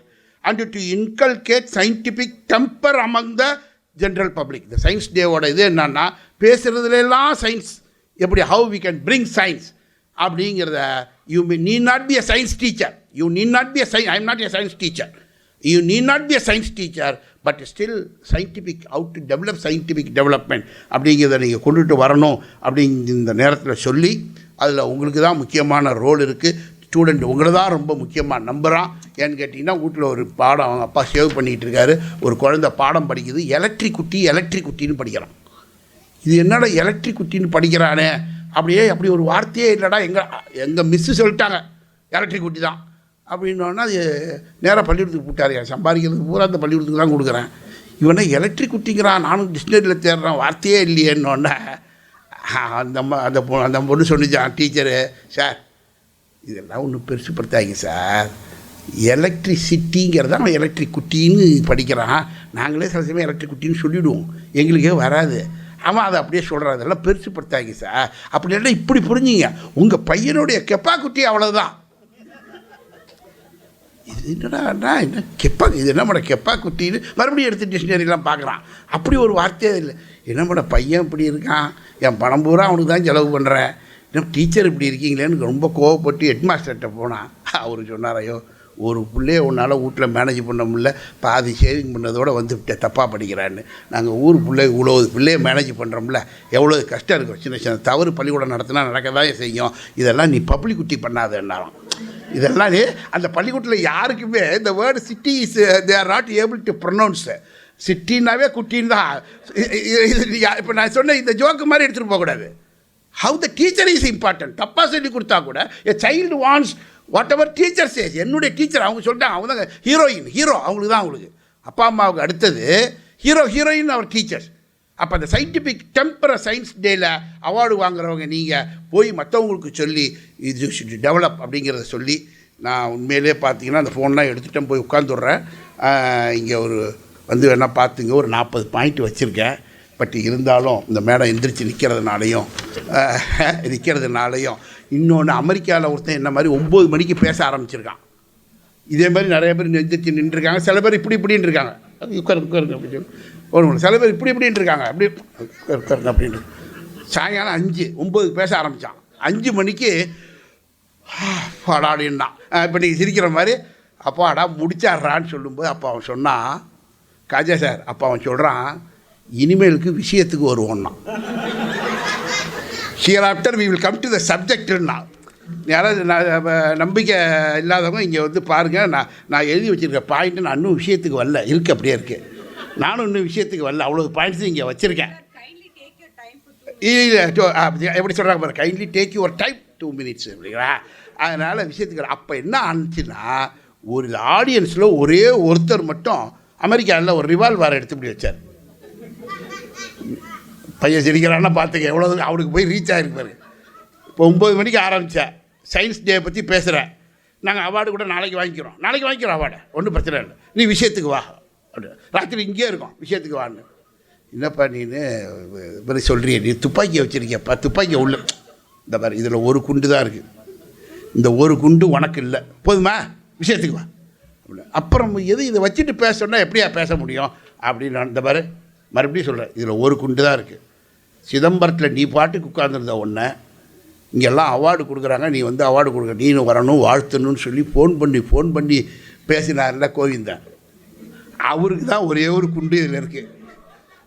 and to inculcate scientific temper among the general public. The science day ஓட இது என்னன்னா, பேசுகிறதுலாம் science எப்படி, how we can bring science அப்படிங்கிறத. You need not be a science teacher. You need not be a science. I am not a science teacher. You need not be a science teacher, but still scientific, how to develop scientific development அப்படிங்கிறத நீங்கள் கொண்டுட்டு வரணும் அப்படிங்கிற இந்த நேரத்தில் சொல்லி, அதில் உங்களுக்கு தான் முக்கியமான ரோல் இருக்குது. ஸ்டூடெண்ட் உங்களை தான் ரொம்ப முக்கியமாக நம்புகிறான். ஏன்னு கேட்டிங்கன்னா, வீட்டில் ஒரு பாடம் அவங்க அப்பா சேவ் பண்ணிகிட்டு இருக்காரு, ஒரு குழந்தை பாடம் படிக்குது, எலக்ட்ரிக் குட்டின்னு படிக்கிறான். இது என்னடா எலக்ட்ரிக் குட்டின்னு படிக்கிறானே அப்படி ஒரு வார்த்தையே இல்லைடா, எங்கள் மிஸ்ஸு சொல்லிட்டாங்க எலக்ட்ரிக் குட்டி தான் அப்படின்னோன்னா அது நேராக பள்ளிக்கூடத்துக்கு போட்டார். சம்பாதிக்கிறதுக்கு பூரா அந்த பள்ளிக்கூடத்துக்கு தான் கொடுக்குறேன். இவனை எலக்ட்ரிக் குட்டிங்கிறான், நானும் டிக்ஷனரியில் தேடுறேன், வார்த்தையே இல்லையேன்னொன்னே அந்த பொண்ணு சொன்னிச்சான், டீச்சரு சார் இதெல்லாம் ஒன்றும் பெருசுப்படுத்தாங்க சார், எலக்ட்ரிசிட்டிங்கிறத அவன் எலக்ட்ரிக் குட்டின்னு படிக்கிறான், நாங்களே சில சமயம் எலக்ட்ரிக் குட்டின்னு சொல்லிவிடுவோம், எங்களுக்கே வராது, அவன் அதை அப்படியே சொல்கிறான், அதெல்லாம் பெருசுப்படுத்தாங்க சார். அப்படி இல்லைன்னா இப்படி புரிஞ்சுங்க, உங்கள் பையனுடைய குட்டி அவ்வளோதான். இது என்னடா இது என்ன பண்ண குட்டின்னு மறுபடியும் எடுத்து டிக்ஷனரிலாம் பார்க்குறான். அப்படி ஒரு வார்த்தையே இல்லை. என்ன பண்ண பையன் இப்படி இருக்கான், என் பணம் பூரா அவனுக்கு தான் செலவு பண்ணுறேன், இன்னும் டீச்சர் இப்படி இருக்கீங்களேன்னு ரொம்ப கோவப்பட்டு ஹெட் மாஸ்டர்கிட்ட போனான். அவர் சொன்னார், ஐயோ ஒரு பிள்ளைய உன்னால் வீட்டில் மேனேஜ் பண்ண முடியல, பாதி ஷேவிங் பண்ணதோடு வந்துவிட்டேன், தப்பாக படிக்கிறான்னு. நாங்கள் ஊர் இவ்வளோ பிள்ளைய மேனேஜ் பண்ணுறோம்ல, எவ்வளோ கஷ்டம் இருக்கும், சின்ன சின்ன தவறு பள்ளிக்கூடம் நடத்தினா நடக்க தான் செய்யும், இதெல்லாம் நீ பப்ளிக் குட்டி பண்ணாதன்னாலும். இதெல்லாம் அந்த பள்ளிக்கூடத்தில் யாருக்குமே இந்த word city is they are not able to pronounce. சிட்டின்னாவே குட்டின்னு தான். இப்போ நான் சொன்ன இந்த ஜோக்கு மாதிரி எடுத்துகிட்டு போகக்கூடாது. How the teacher is important. தப்பாக சொல்லி கொடுத்தா கூட a child wants whatever teacher says. என்னுடைய டீச்சர் அவங்க சொல்லிட்டாங்க, அவங்க தான் ஹீரோ அவங்களுக்கு தான், அவங்களுக்கு அப்பா அம்மாவுக்கு அடுத்தது ஹீரோயின் அவர் டீச்சர்ஸ். அப்போ அந்த சயின்டிஃபிக் டெம்பரர் சயின்ஸ் டேயில் அவார்டு வாங்குறவங்க நீங்கள் போய் மற்றவங்களுக்கு சொல்லி இது ஷுட் டெவலப் அப்படிங்கிறத சொல்லி, நான் உண்மையிலே பார்த்தீங்கன்னா அந்த ஃபோன்லாம் எடுத்துகிட்டு போய் உட்காந்துடுறேன். இங்கே ஒரு வந்து வேணால் பார்த்துங்க, ஒரு 40 பாயிண்ட் வச்சுருக்கேன். பட் இருந்தாலும் இந்த மேடம் எந்திரிச்சு நிற்கிறதுனாலையும் இன்னொன்று அமெரிக்காவில் ஒருத்தன் என்ன மாதிரி 9 மணிக்கு பேச ஆரம்பிச்சிருக்கான். இதே மாதிரி நிறைய பேர் எந்திரிச்சு நின்றுருக்காங்க. சில பேர் இப்படின்னு இருக்காங்க, உட்காருங்க அப்படின்னு சொல்லி ஒரு சில பேர் இப்படின்னு இருக்காங்க, அப்படி உட்காருங்க அப்படின்னு. சாயங்காலம் 9 பேச ஆரம்பித்தான். 5 மணிக்கு பாடாடின்னா இப்போ நீங்கள் சிரிக்கிற மாதிரி அப்பாடா முடிச்சாடுறான்னு சொல்லும்போது அப்போ அவன் சொன்னான், காஜா சார், அப்போ அவன் சொல்கிறான், இனிமேலுக்கு விஷயத்துக்கு வருவோன்னா, hereafter we will come to the சப்ஜெக்ட்னா. யாராவது நம்பிக்கை இல்லாதவங்க இங்கே வந்து பாருங்கள், நான் எழுதி வச்சுருக்க பாயிண்ட்டு நான் இன்னும் விஷயத்துக்கு வரல, இருக்குது அப்படியே இருக்குது, நானும் இன்னும் விஷயத்துக்கு வரல, அவ்வளோ பாயிண்ட்ஸும் இங்கே வச்சுருக்கேன். இல்லை எப்படி சொல்கிறாங்க பாரு, kindly take your time 2 minutes அப்படிங்களா. அதனால் விஷயத்துக்கு அப்போ என்ன ஆனிச்சுன்னா, ஒரு ஆடியன்ஸில் ஒரே ஒருத்தர் மட்டும் அமெரிக்காவில் ஒரு ரிவால்வர் எடுத்து இப்படி வச்சார். பையன் சிரிக்கிறான்னா பார்த்துக்க எவ்வளோ அவனுக்கு போய் ரீச் ஆகிருக்கு பாரு. இப்போ 9 மணிக்கு ஆரம்பித்தேன், சயின்ஸ் டே பற்றி பேசுகிறேன், நாங்கள் அவார்டு கூட நாளைக்கு வாங்கிக்கிறோம் அவார்டு, ஒன்றும் பிரச்சனை இல்லை, நீ விஷயத்துக்கு வா அப்படி. ராத்திரி இங்கேயே இருக்கும், விஷயத்துக்கு வான்னு. என்னப்பா நீனு இப்படி சொல்கிறிய, நீ துப்பாக்கியை வச்சுருக்கியப்பா, துப்பாக்கியை உள்ள இந்த மாதிரி இதில் ஒரு குண்டு தான் இருக்குது, இந்த ஒரு குண்டு உனக்கு இல்லை, போதுமா, விஷயத்துக்கு வா அப்படி. அப்புறம் இதை வச்சுட்டு பேசணுன்னா எப்படியா பேச முடியும் அப்படின்னு நான் இந்த மாதிரி மறுபடியும் சொல்கிறேன், இதில் ஒரு குண்டு தான் இருக்குது. சிதம்பரத்தில் நீ பாட்டுக்கு உட்காந்துருந்த ஒன்றை இங்கெல்லாம் அவார்டு கொடுக்குறாங்க, நீ வந்து அவார்டு கொடுக்க, நீனு வரணும் வாழ்த்தணும்னு சொல்லி ஃபோன் பண்ணி பேசினார்ல கோவிந்தன், அவருக்கு தான் ஒரே ஒரு குண்டு இதில் இருக்குது.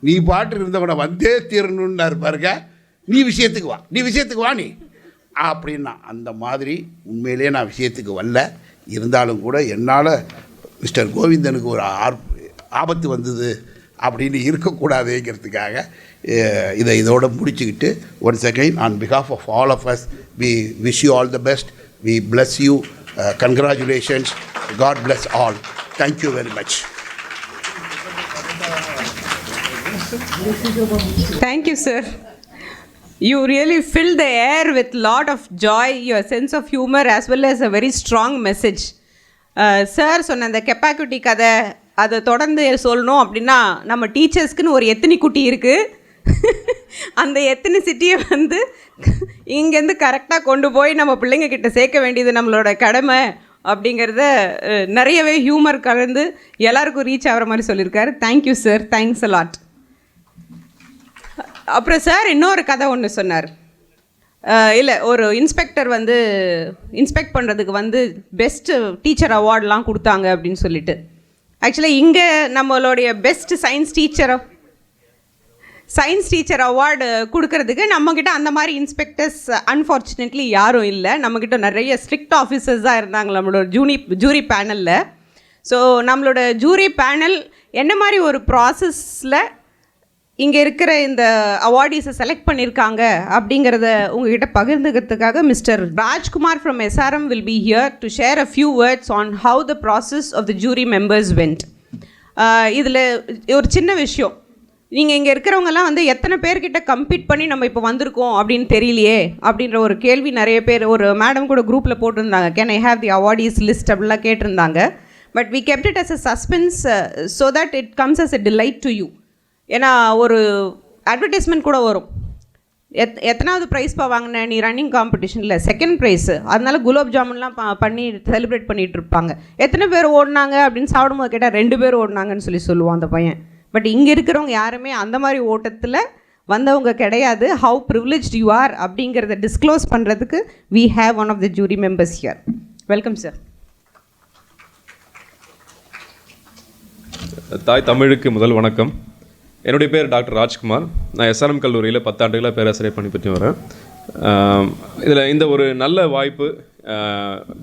நீ பாட்டு இருந்தவனை வந்தே தீரணுன்னாரு பாருங்க, நீ விஷயத்துக்கு வா நீ அப்படின்னா. அந்த மாதிரி உண்மையிலே நான் விஷயத்துக்கு வரல, இருந்தாலும் கூட என்னால் மிஸ்டர் கோவிந்தனுக்கு ஒரு ஆபத்து வந்தது அப்படின்னு இருக்கக்கூடாதுங்கிறதுக்காக இதோடு முடிச்சுக்கிட்டு, once again on behalf of all of us we wish you all the best, we bless you, congratulations, God bless all, thank you very much. Thank you, sir. You really filled the air with lot of joy, your sense of humor as well as a very strong message. Sir சொன்ன அந்த கெப்பாக்குட்டி கதை அதை தொடர்ந்து சொல்லணும் அப்படின்னா, நம்ம டீச்சர்ஸ்க்குன்னு ஒரு எத்தனை குட்டி இருக்குது, அந்த எத்தனிசிட்டியை வந்து இங்கேருந்து கரெக்டாக கொண்டு போய் நம்ம பிள்ளைங்க கிட்ட சேர்க்க வேண்டியது நம்மளோட கடமை அப்படிங்கிறத நிறையவே ஹியூமர் கலந்து எல்லாருக்கும் ரீச் ஆகிற மாதிரி சொல்லியிருக்காரு. Thank you sir, thanks a lot. அப்புறம் சார் இன்னொரு கதை ஒன்று சொன்னார். இல்லை, ஒரு இன்ஸ்பெக்டர் வந்து இன்ஸ்பெக்ட் பண்ணுறதுக்கு வந்து பெஸ்ட்டு டீச்சர் அவார்டெலாம் கொடுத்தாங்க அப்படின்னு சொல்லிட்டு. ஆக்சுவலாக இங்கே நம்மளுடைய பெஸ்ட் சயின்ஸ் டீச்சர் அவார்டு கொடுக்கறதுக்கு நம்மக்கிட்ட அந்த மாதிரி இன்ஸ்பெக்டர்ஸ் அன்ஃபார்ச்சுனேட்லி யாரும் இல்லை. நம்மக்கிட்ட நிறைய ஸ்ட்ரிக்ட் ஆஃபீஸர்ஸ் தான் இருந்தாங்க நம்மளோட ஜூரி பேனலில். ஸோ நம்மளோட ஜூரி பேனல் என்ன மாதிரி ஒரு ப்ராசஸில் இங்கே இருக்கிற இந்த அவார்டீஸை செலக்ட் பண்ணியிருக்காங்க அப்படிங்கிறத உங்ககிட்ட பகிர்ந்துக்கிறதுக்காக mister Rajkumar from SRM will be here to share a few words on how the process of the jury members went. இதில் ஒரு சின்ன விஷயம், நீங்கள் இங்கே இருக்கிறவங்கலாம் வந்து எத்தனை பேர்கிட்ட கம்பீட் பண்ணி நம்ம இப்போ வந்திருக்கோம் அப்படின்னு தெரியலையே அப்படின்ற ஒரு கேள்வி நிறைய பேர், ஒரு மேடம் கூட குரூப்பில் போட்டிருந்தாங்க, can I have the awardees list அப்படிலாம் கேட்டிருந்தாங்க. But we kept it as a suspense so that it comes as a delight to you. ஏன்னா ஒரு அட்வர்டைஸ்மெண்ட் கூட வரும், எத்தனாவது ப்ரைஸ் வாங்கின நீ ரன்னிங் காம்படிஷனில், செகண்ட் ப்ரைஸு, அதனால குலாப் ஜாமுன்லாம் பண்ணி செலிப்ரேட் பண்ணிகிட்டு இருப்பாங்க. எத்தனை பேர் ஓடினாங்க அப்படின்னு சாப்பிடும்போது கேட்டால் 2 பேர் ஓடினாங்கன்னு சொல்லுவான் அந்த பையன். பட் இங்கே இருக்கிறவங்க யாருமே அந்த மாதிரி ஓட்டத்தில் வந்தவங்க கிடையாது. ஹவு ப்ரிவிலேஜ்ட் யூ ஆர் அப்படிங்கிறத டிஸ்க்ளோஸ் பண்ணுறதுக்கு we have one of the jury members here. Welcome sir. தாய் தமிழுக்கு முதல் வணக்கம். என்னுடைய பேர் டாக்டர் ராஜ்குமார். நான் SRM கல்லூரியில் 10 ஆண்டுகளாக பேராசிரியர் பணிபுரிஞ்சு வரேன். இதில் இந்த ஒரு நல்ல வாய்ப்பு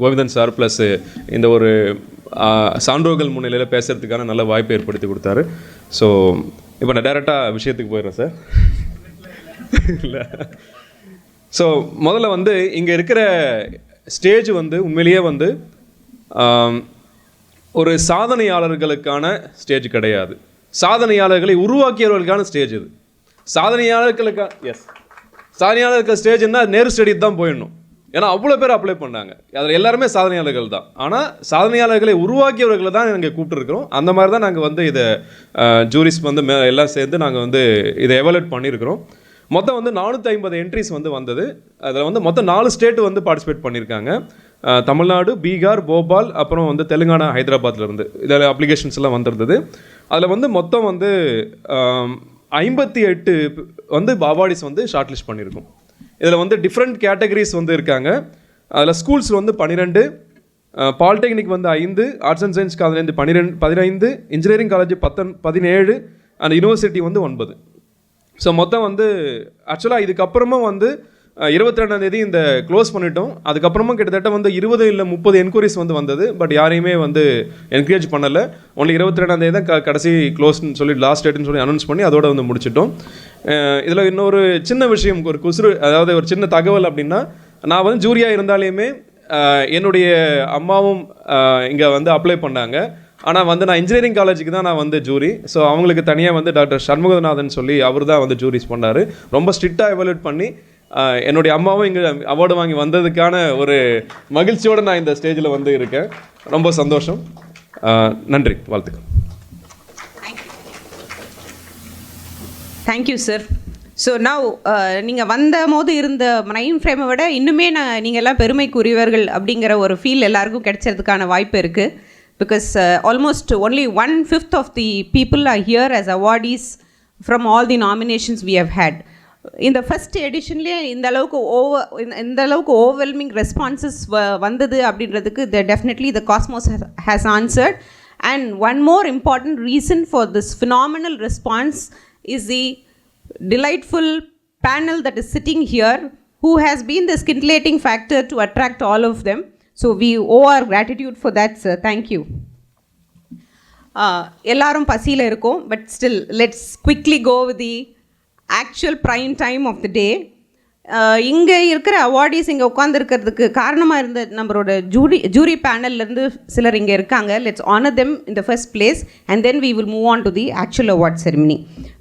கோவிந்தன் சார் ப்ளஸ் இந்த ஒரு சான்றோர்கள் முன்னிலையில் பேசுகிறதுக்கான நல்ல வாய்ப்பை ஏற்படுத்தி கொடுத்தாரு. ஸோ இப்போ நான் டைரெக்டாக விஷயத்துக்கு போயிடுறேன் சார். இல்லை, ஸோ முதல்ல வந்து இங்கே இருக்கிற ஸ்டேஜ் வந்து உண்மையிலேயே வந்து ஒரு சாதனையாளர்களுக்கான ஸ்டேஜ் கிடையாது, சாதனையாளர்களை உருவாக்கியவர்களுக்கான ஸ்டேஜ் இது. சாதனையாளர்கள் ஸ்டேஜ்னா நேரு ஸ்டேடியம் தான் போயிடணும், ஏன்னா அவ்வளோ பேர் அப்ளை பண்ணாங்க, அதில் எல்லாருமே சாதனையாளர்கள் தான். ஆனால் சாதனையாளர்களை உருவாக்கியவர்களை தான் நாங்கள் கூப்பிட்டுருக்கிறோம். அந்த மாதிரி தான் நாங்கள் வந்து இதை ஜூரிஸ் வந்து எல்லாம் சேர்ந்து நாங்கள் வந்து இதை எவாலுவேட் பண்ணியிருக்கிறோம். மொத்தம் வந்து 450 என்ட்ரிஸ் வந்து வந்தது. அதில் வந்து மொத்தம் 4 ஸ்டேட் வந்து பார்ட்டிசிபேட் பண்ணியிருக்காங்க. தமிழ்நாடு, பீகார், போபால், அப்புறம் வந்து தெலுங்கானா, ஹைதராபாத்லேருந்து இதில் அப்ளிகேஷன்ஸ் எல்லாம் வந்திருந்தது. அதில் வந்து மொத்தம் வந்து 58 வந்து அவார்டிஸ் வந்து ஷார்ட் லிஸ்ட் பண்ணியிருக்கோம். இதில் வந்து டிஃப்ரெண்ட் கேட்டகரிஸ் வந்து இருக்காங்க. அதில் ஸ்கூல்ஸ் வந்து 12, பாலிடெக்னிக் வந்து 5, arts and science college 15, engineering college 17 and university வந்து 9. ஸோ மொத்தம் வந்து ஆக்சுவலாக இதுக்கப்புறமும் வந்து 22ஆம் தேதி இந்த க்ளோஸ் பண்ணிட்டோம். அதுக்கப்புறமா கிட்டத்தட்ட வந்து 20 இல்லை 30 என்கொயரிஸ் வந்து வந்தது. பட் யாரையுமே வந்து என்கரேஜ் பண்ணலை. ஒன்லி 22ஆம் தேதி தான் கடைசி க்ளோஸ்ன்னு சொல்லி லாஸ்ட் டேட்னு சொல்லி அனௌன்ஸ் பண்ணி அதோட வந்து முடிச்சிட்டோம். இதில் இன்னொரு சின்ன விஷயம், ஒரு குசுறு, அதாவது ஒரு சின்ன தகவல் அப்படின்னா, நான் வந்து ஜூரியாக இருந்தாலுமே என்னுடைய அம்மாவும் இங்கே வந்து அப்ளை பண்ணாங்க. ஆனால் வந்து நான் இன்ஜினியரிங் காலேஜுக்கு தான் நான் வந்து ஜூரி. ஸோ அவங்களுக்கு தனியாக வந்து டாக்டர் சண்முகநாதன் சொல்லி அவர் தான் வந்து ஜூரிஸ் பண்ணார். ரொம்ப ஸ்ட்ரிக்டாக எவாலுவேட் பண்ணி என்னுடைய அம்மாவும் இங்கே அவார்டு வாங்கி வந்ததுக்கான ஒரு மகிழ்ச்சியோடு நான் இந்த ஸ்டேஜில் வந்து இருக்கேன். ரொம்ப சந்தோஷம். நன்றி, வாழ்த்துக்கள். Thank you sir. ஸோ நவ் நீங்கள் வந்த போது இருந்த மைண்ட் ஃப்ரேமை விட இன்னுமே நீங்கள் எல்லாம் பெருமைக்குரியவர்கள் அப்படிங்கிற ஒரு ஃபீல் எல்லாருக்கும் கிடைச்சதுக்கான வாய்ப்பு இருக்குது. Because almost only 1/5 of the people are here as awardees from all the nominations we have had. இந்த ஃபஸ்ட் எடிஷன்லேயே இந்த அளவுக்கு ஓவர்வெல்மிங் ரெஸ்பான்சஸ் வந்தது அப்படின்றதுக்கு definitely the Cosmos has answered. And one more important reason for this phenomenal response is the delightful panel that is sitting here, who has been the scintillating factor to attract all of them. So we owe our gratitude for that, sir. Thank you. எல்லாரும் பசியில் இருக்கும், but still let's quickly go with the actual prime time of the day. இங்கே இருக்கிற awardees இங்கே உட்காந்துருக்கிறதுக்கு காரணமாக இருந்த நம்மளோட jury பேனல்லேருந்து சிலர் இங்கே இருக்காங்க. Let's honour them in the first place and then we will move on to the actual award ceremony.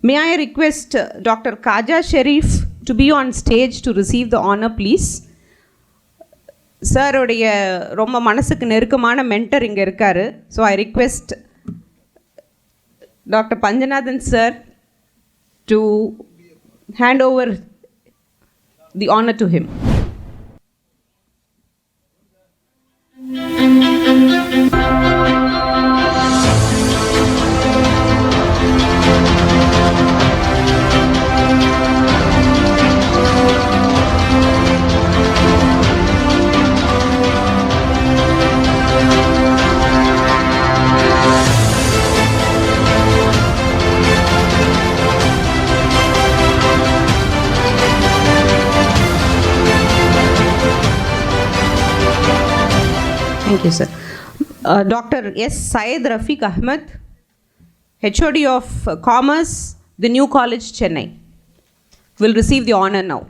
May I request doctor Khaja Sharif to be on stage to receive the honour please. சாருடைய ரொம்ப மனசுக்கு நெருக்கமான mentor இங்கே இருக்கார். So I request doctor Panchanathan sir to hand over the honor to him. Thank you, sir. Dr. S. Syed Rafiq Ahmed, HOD of Commerce, the New College, Chennai, will receive the honor now.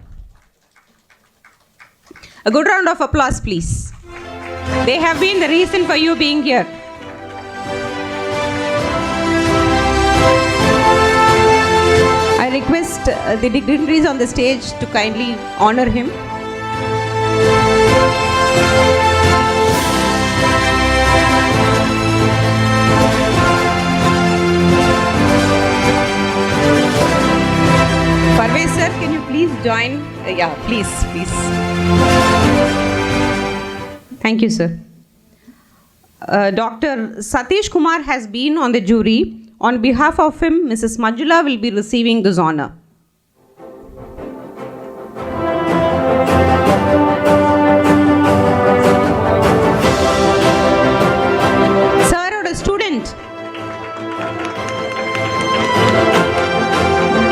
A good round of applause, please. They have been the reason for you being here. I request the dignitaries on the stage to kindly honor him. Parvez sir, can you please join? Yeah, please. Thank you, sir. Dr. Satish Kumar has been on the jury. On behalf of him, Mrs. Manjula will be receiving this honor. Sir or a student?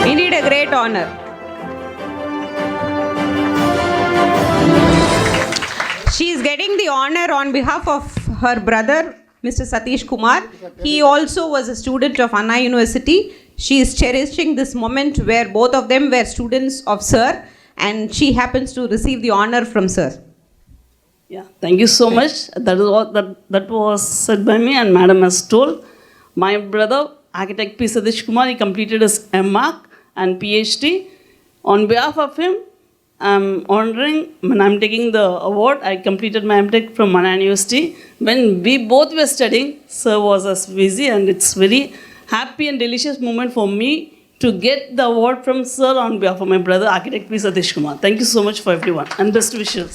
Indeed a great honor. She is getting the honor on behalf of her brother, Mr. Satish Kumar. He also was a student of Anna University. She is cherishing this moment where both of them were students of Sir, and she happens to receive the honor from Sir. Yeah, thank you so much. That was said by me, and Madam has told. My brother, Architect P. Satish Kumar, he completed his MArch and PhD. On behalf of him, I'm honoring, when I'm taking the award, I completed my MTech from Anna University. When we both were studying, Sir was as busy, and it's very happy and delicious moment for me to get the award from Sir on behalf of my brother, Architect P. Satish Kumar. Thank you so much for everyone, and best wishes.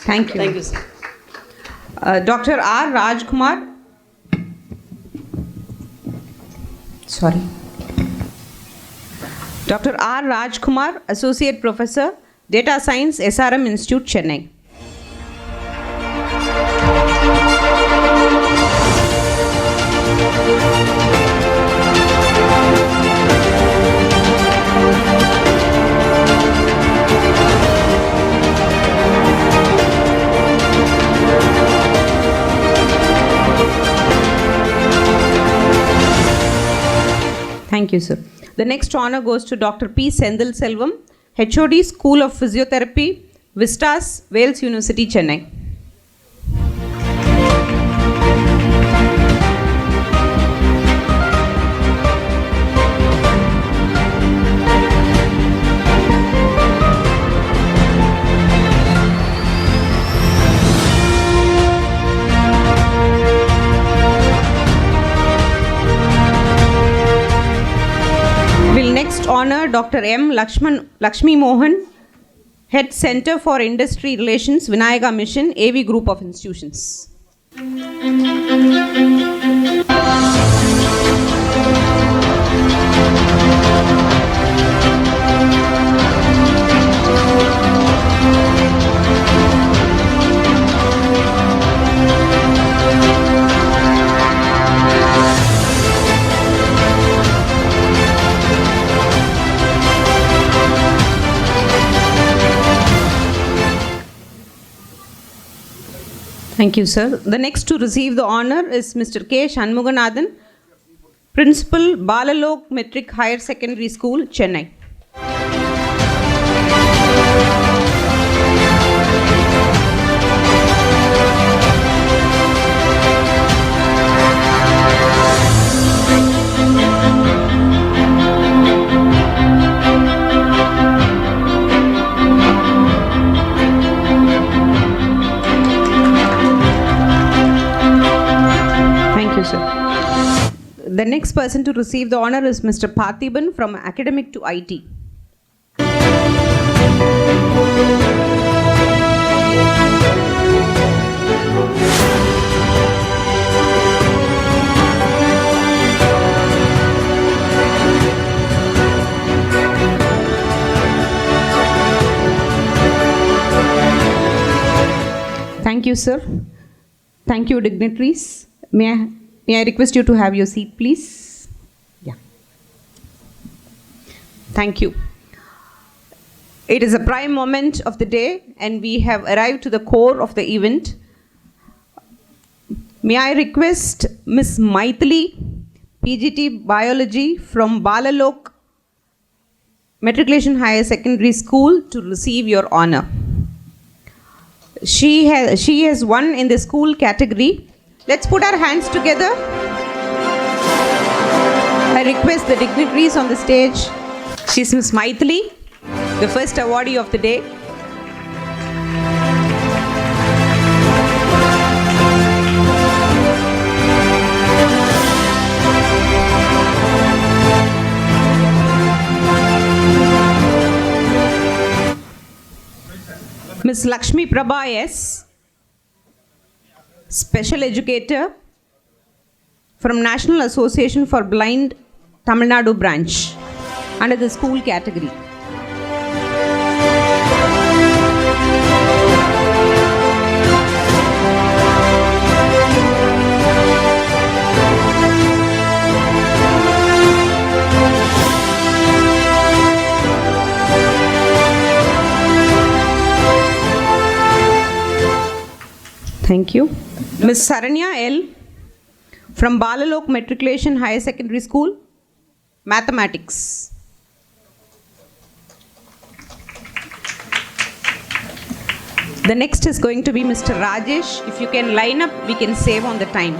Thank you. Thank you, sir. Dr. R. Rajkumar. Sorry. Dr. R. Rajkumar, Associate Professor, Data Science, SRM Institute, Chennai. Thank you, sir. The next honor goes to Dr. P. Sendil Selvam, HOD, School of Physiotherapy, Vistas, Wales University, Chennai. Will next honor Dr. M. Lakshmi Mohan, Head Center for Industry Relations, Vinayaga Mission, AV Group of Institutions. Thank you, sir. The next to receive the honor is Mr. K. Shanmuganathan, Principal, Balalok Metric Higher Secondary School, Chennai. The next person to receive the honor is Mr. Parthiban from Academic to IT. Thank you, sir. Thank you, dignitaries. May I request you to have your seat, please? Yeah. Thank you. It is a prime moment of the day, and we have arrived to the core of the event. May I request Ms. Maithili, PGT Biology from Balalok Matriculation Higher Secondary School to receive your honor. She has won in the school category. Let's put our hands together. I request the dignitaries on the stage. She's Miss Maithili, the first awardee of the day. Miss Lakshmi Prabha S., Special Educator from National Association for Blind Tamil Nadu branch under the school category. Thank you. Ms. Saranya L. from Balalok Matriculation Higher Secondary School, Mathematics. The next is going to be Mr. Rajesh. If you can line up, we can save on the time.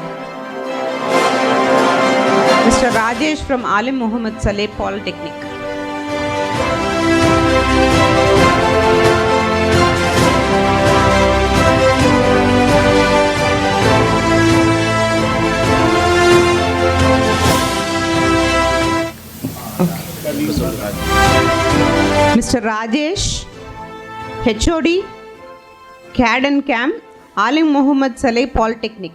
Mr. Rajesh from Alim Muhammad Saleh Polytechnic. Mr. Rajesh, HOD, CAD and CAM, Alim Muhammad Saleh Polytechnic.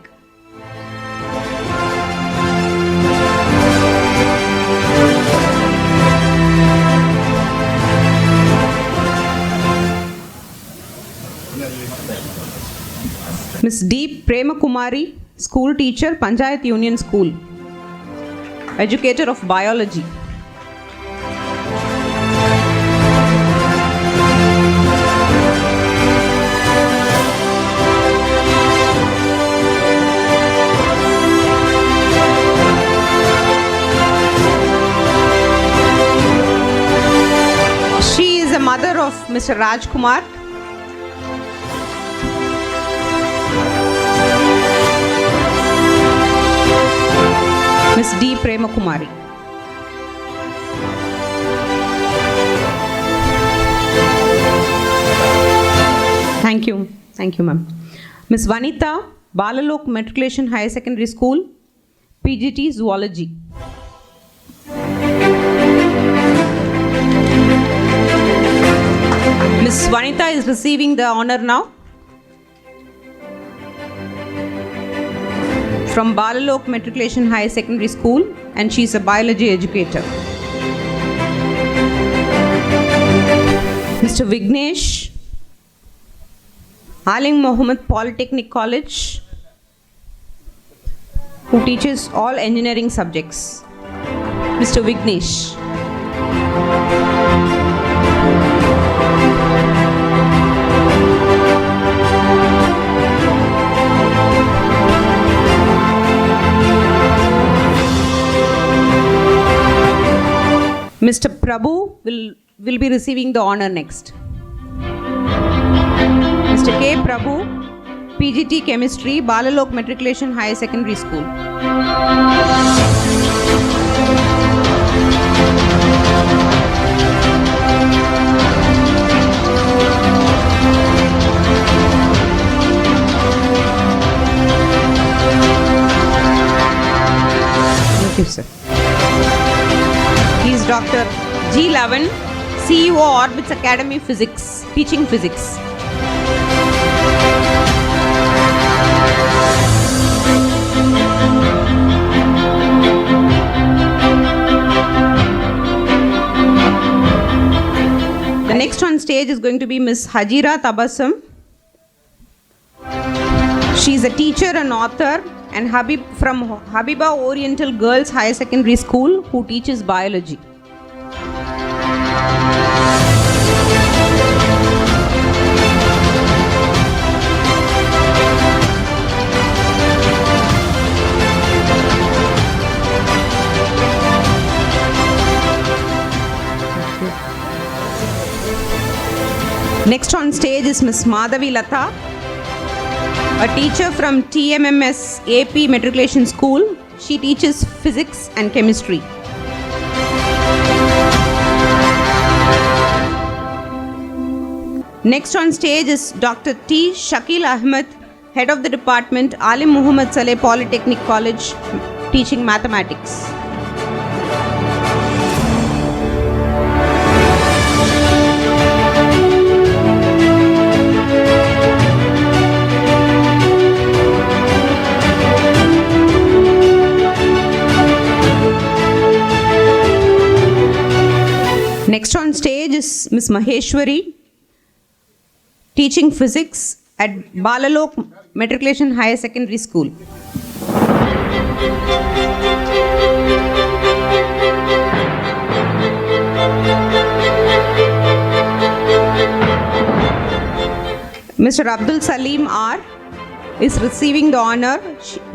Ms. D. Premakumari, school teacher, Panchayat Union School, educator of biology. She is the mother of Mr. Rajkumar. Ms. D. Premakumari. Thank you. Thank you, ma'am. Ms. Vanita, Balalok Matriculation Higher Secondary School, PGT Zoology. Ms. Vanita is receiving the honor now. From Balalok Matriculation Higher Secondary School, and she is a biology educator. Mr. Vignesh, Alim Muhammad Polytechnic College, who teaches all engineering subjects. Mr. Vignesh. Mr. Prabhu will be receiving the honor next. Mr. K. Prabhu, PGT Chemistry, Balalok Matriculation Higher Secondary School. Thank you, sir. He is Dr. G. Lavan, CEO Orbits Academy Physics, teaching physics. The next on stage is going to be Miss Hajira Tabassum. She is a teacher and author and from Habiba Oriental Girls Higher Secondary School, who teaches biology. Next on stage is Ms. Madhavi Latha, a teacher from TMMS AP Matriculation School. She teaches physics and chemistry. Next on stage is Dr. T. Shakil Ahmed, Head of the Department, Alim Muhammad Saleh Polytechnic College, teaching mathematics. Next on stage is Ms. Maheshwari, teaching physics at Balalok Matriculation Higher Secondary School. Mr. Abdul Salim R is receiving the honor.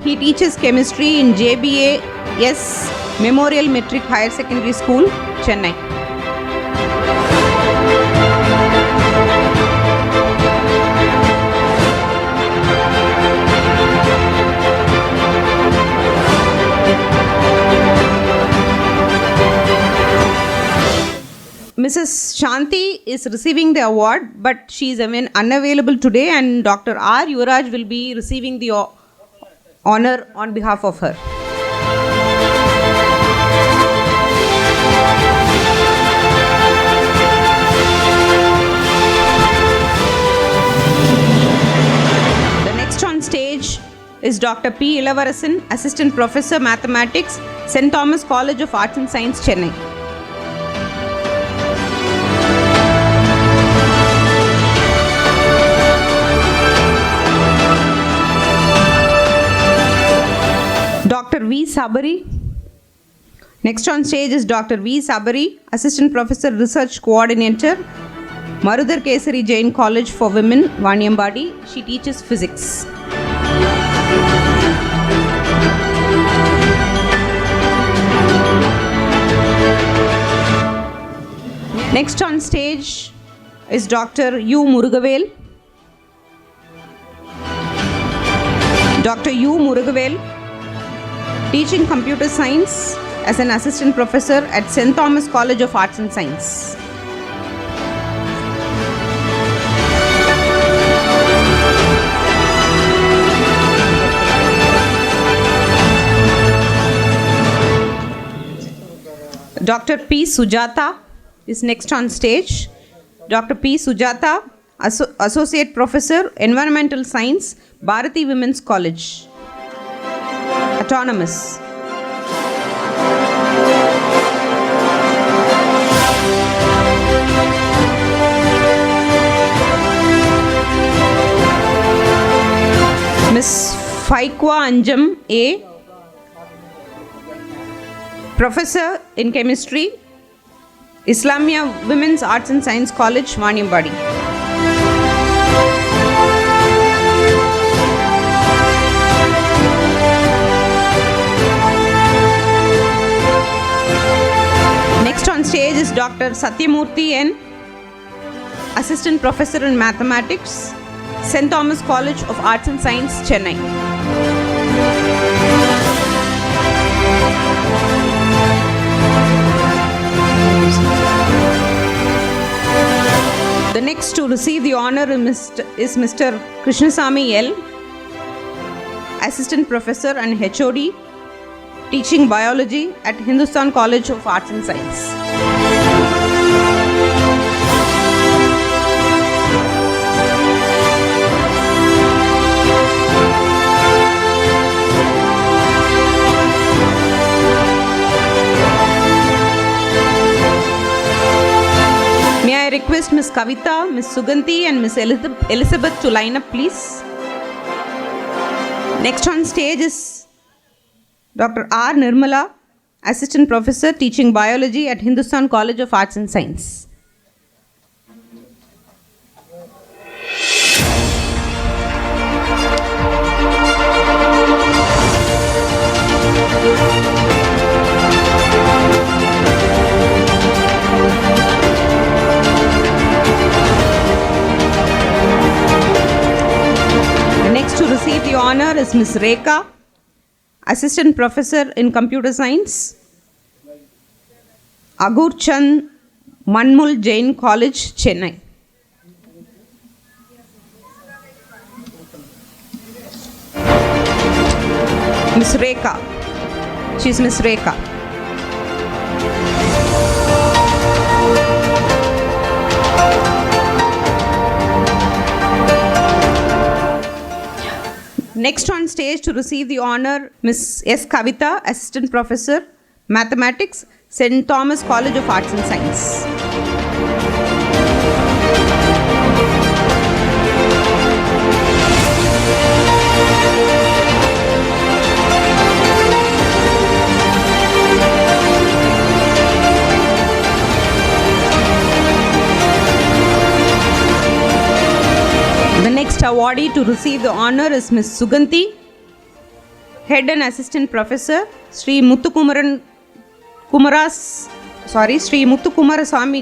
He teaches chemistry in JBAS Memorial Metric Higher Secondary School, Chennai. Mrs. Shanti is receiving the award, but she is unavailable today, and Dr. R. Yuvraj will be receiving the honor on behalf of her. The next on stage is Dr. P. Ilavarasan, Assistant Professor Mathematics, St. Thomas College of Arts and Science, Chennai. Dr. V. Sabari. Next on stage is Dr. V. Sabari, Assistant Professor Research Coordinator, Marudar Kesari Jain College for Women, Vaniambadi. She teaches physics. Next on stage is Dr. U. Murugavel. Dr. U. Murugavel, teaching computer science as an assistant professor at St. Thomas College of Arts and Science. Dr. P. Sujata is next on stage. Dr. P. Sujata, Associate Professor, Environmental Science, Bharati Women's College, Autonomous. Ms. Faikwa Anjam A, Professor in Chemistry, Islamia Women's Arts and Science College, Vaniambadi. Next on stage is Dr. Satyamurthy N, Assistant Professor in Mathematics, St. Thomas College of Arts and Science, Chennai. The next to receive the honor is Mr. Krishnasamy L, Assistant Professor and HOD, teaching biology at Hindustan College of Arts and Science. May I request Ms. Kavita, Ms. Suganti and Ms. Elizabeth to line up, please. Next on stage is Dr. R. Nirmala, Assistant Professor, teaching biology at Hindustan College of Arts and Science. Next to receive the honor is Ms. Rekha, Assistant Professor in Computer Science, Agur Chand Manmul Jain College, Chennai. Ms. Rekha. She's Ms. Rekha. Next on stage to receive the honor, Ms. S. Kavita, Assistant Professor, Mathematics, St. Thomas College of Arts and Science. The next awardee to receive the honor is Ms. Suganti, Head and Assistant Professor, Sri Muthukumarasamy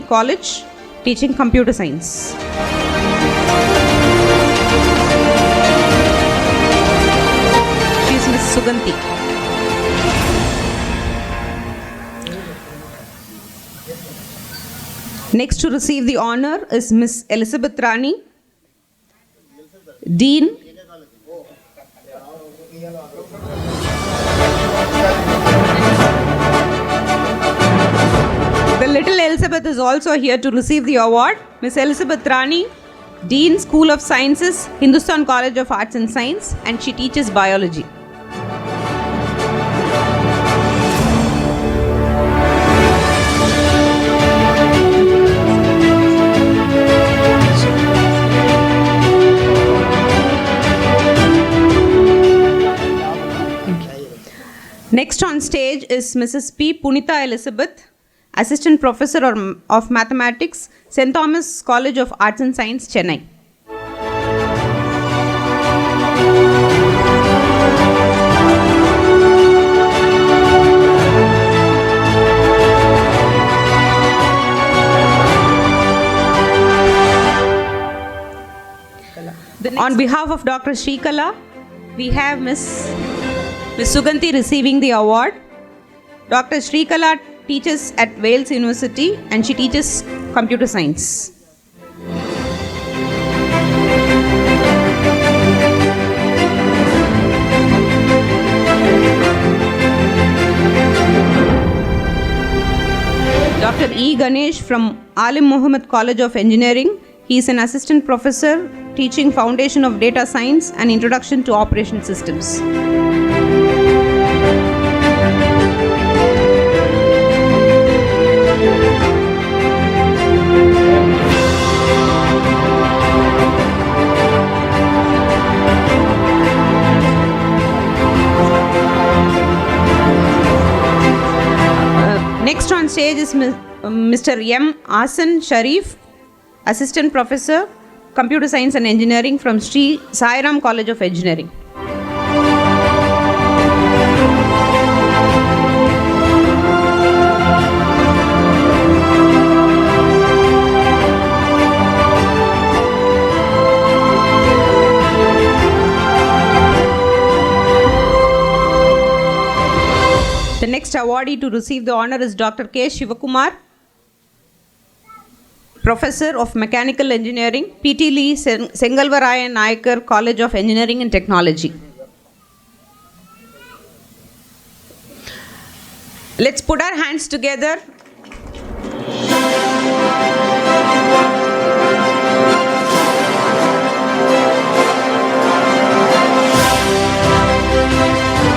College, teaching Computer Science. She is Ms. Suganti. Next to receive the honor is Ms. Elizabeth Rani, Dean. The little Elizabeth is also here to receive the award. Ms. Elizabeth Rani, Dean, School of Sciences, Hindustan College of Arts and Science, and she teaches biology. Next on stage is Mrs. P. Punita Elizabeth, Assistant Professor of Mathematics, St. Thomas College of Arts and Science, Chennai. On behalf of Dr. Shrikala, we have Ms. Suganti receiving the award. Dr. Shrikala teaches at Wales University and she teaches computer science. Dr. E. Ganesh from Alim Muhammad College of Engineering. He is an assistant professor teaching Foundation of Data Science and Introduction to Operation Systems. Next on stage is Mr. M. Asan Sharif, Assistant Professor, Computer Science and Engineering from Sri Sai Ram College of Engineering. The next awardee to receive the honor is Dr. K. Shivakumar, Professor of Mechanical Engineering, P.T. Lee Sengalvaraya Nayakar College of Engineering and Technology. Let's put our hands together.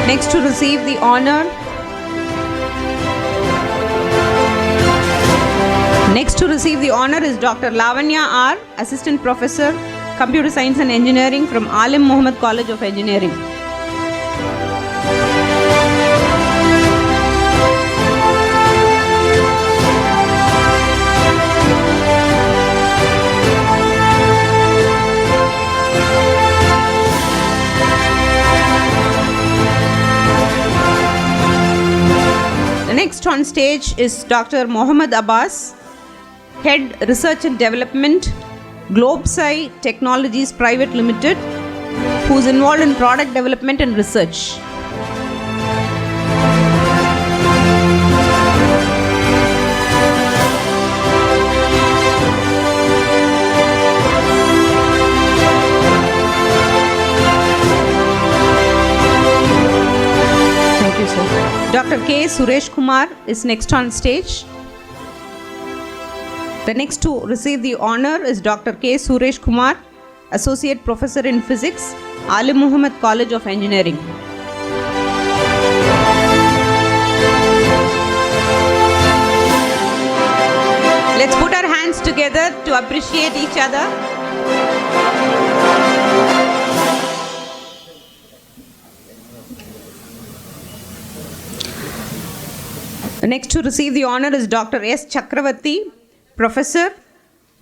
Next to receive the honor. Next to receive the honor is Dr. Lavanya R., Assistant Professor, Computer Science and Engineering from Alim Muhammad College of Engineering. The next on stage is Dr. Mohammed Abbas, Head Research and Development, Globe Sci Technologies Private Limited, who is involved in product development and research. Thank you, sir. Dr. K. Suresh Kumar is next on stage. The next to receive the honor is Dr. K. Suresh Kumar, Associate Professor in Physics, Alim Muhammad College of Engineering. Let's put our hands together to appreciate each other. The next to receive the honor is Dr. S. Chakravarti, Professor,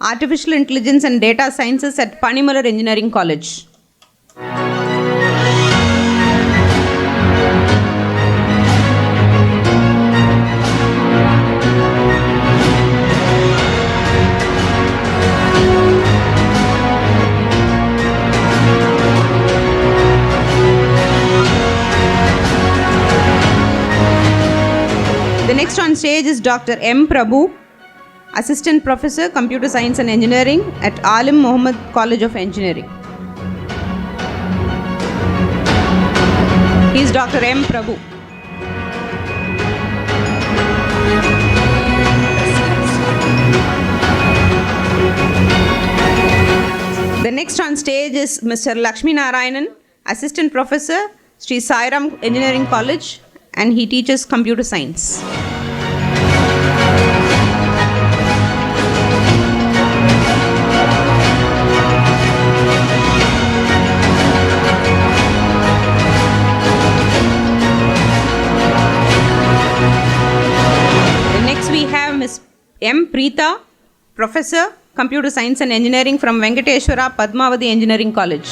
Artificial Intelligence and Data Sciences at Panimalar Engineering College. The next on stage is Dr. M. Prabhu, Assistant Professor, Computer Science and Engineering at Alim Muhammad College of Engineering. He is Dr. M. Prabhu. The next on stage is Mr. Lakshmi Narayanan, Assistant Professor, Sri Sai Engineering College, and he teaches computer science. Next we have Ms. M. Preeta, Professor, Computer Science and Engineering from Venkateshwara Padmavati Engineering College.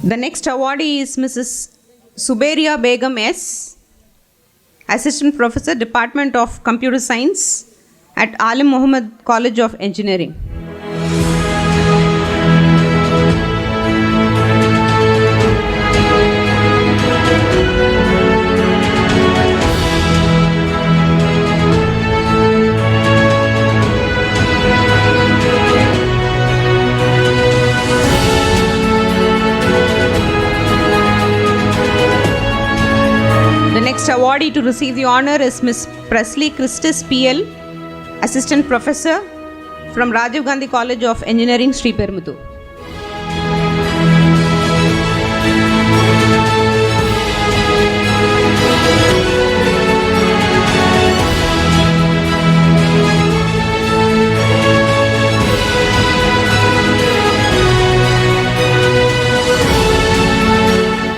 The next awardee is Mrs. Suberia Begum S., Assistant Professor, Department of Computer Science at Alim Muhammad College of Engineering. The next awardee to receive the honor is Ms. Presley Christus PL, Assistant Professor from Rajiv Gandhi College of Engineering, Sri Permuthu.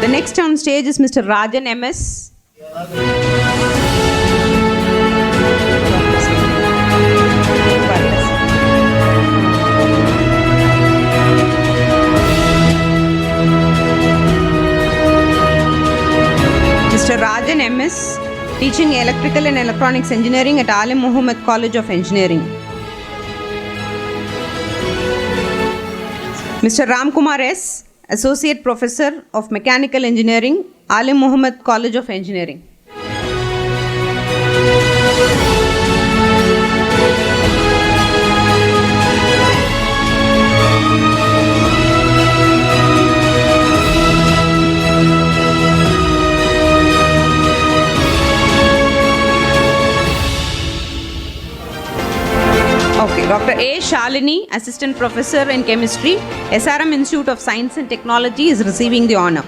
The next on stage is Mr. Rajan MS. Mr. Rajan MS, teaching Electrical and Electronics Engineering at Alim Muhammad College of Engineering. Mr. Ramkumar S., Associate Professor of Mechanical Engineering, Alim Muhammad College of Engineering. Okay, Dr. A. Shalini, Assistant Professor in Chemistry, SRM Institute of Science and Technology is receiving the honor.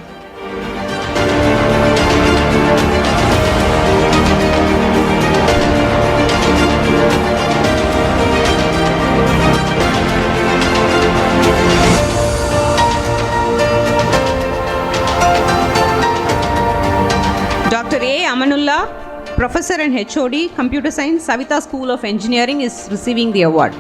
Dr. A. Amanullah, Professor and HOD, Computer Science, Savita School of Engineering is receiving the award.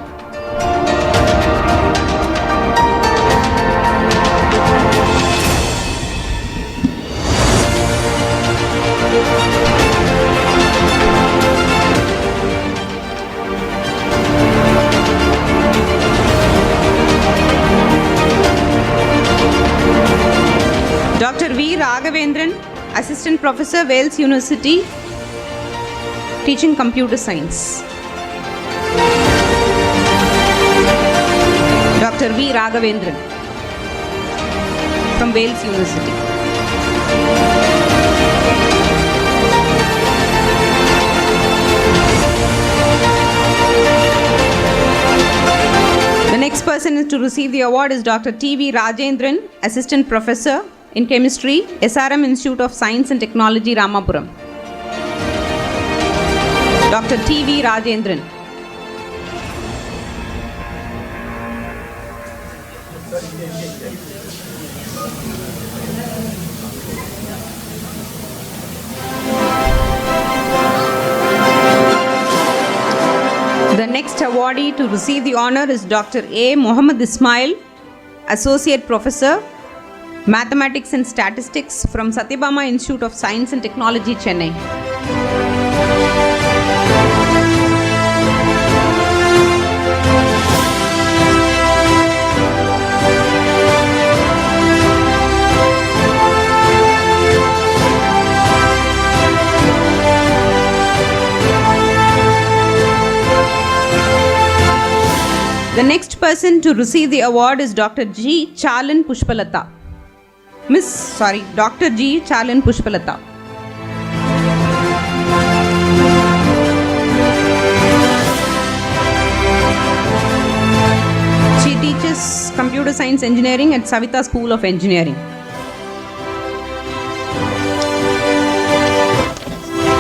V. Raghavendran, Assistant Professor, Wales University, teaching Computer Science. Dr. V. Raghavendran from Wales University. The next person to receive the award is Dr. T.V. Rajendran, Assistant Professor in Chemistry, SRM Institute of Science and Technology, Ramapuram. Dr. T.V. Rajendran. The next awardee to receive the honor is Dr. A. Muhammad Ismail, Associate Professor, Mathematics and Statistics from Satyabama Institute of Science and Technology, Chennai. The next person to receive the award is Dr. G. Chalan Pushpalata. Dr. G. Chalan Pushpalata. She teaches Computer Science Engineering at Savita School of Engineering.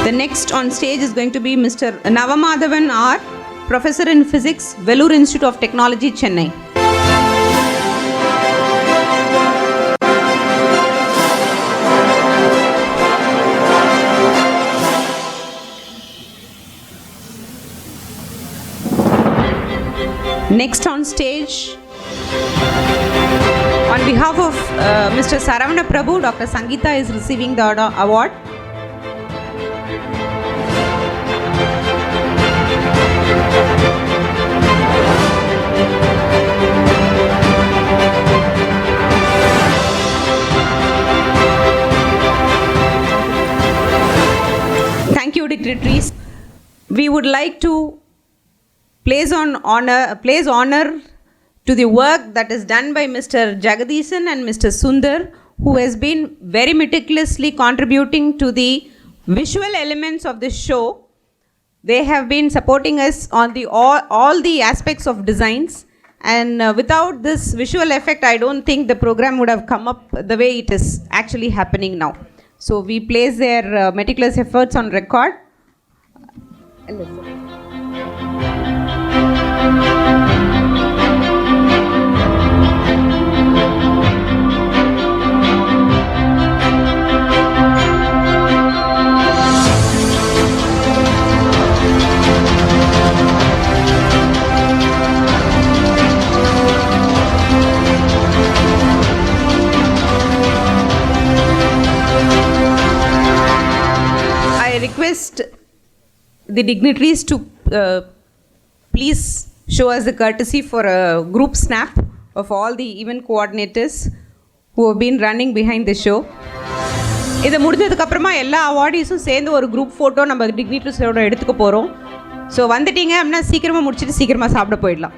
The next on stage is going to be Mr. Navamadhavan R., Professor in Physics, Vellore Institute of Technology, Chennai. Next on stage, on behalf of Mr. Saravana Prabhu, Dr. Sangeeta is receiving the award. Thank you, dignitaries. We would like to place honor to the work that is done by Mr. Jagadishan and Mr. Sundar, who has been very meticulously contributing to the visual elements of this show. They have been supporting us on all the aspects of designs, and without this visual effect, I don't think the program would have come up the way it is actually happening now. So we place their meticulous efforts on record. Request the dignitaries to please show us the courtesy for a group snap of all the event coordinators who have been running behind the show. இதை முடிஞ்சதுக்கு அப்புறமா எல்லா அவார்டீஸும் சேர்ந்து ஒரு group photo நம்ம டிக்னிட்டரிஸோட எடுத்துக்க போகிறோம். So வந்துட்டீங்க அப்படின்னா சீக்கிரமாக முடிச்சுட்டு சீக்கிரமாக சாப்பிட போயிடலாம்.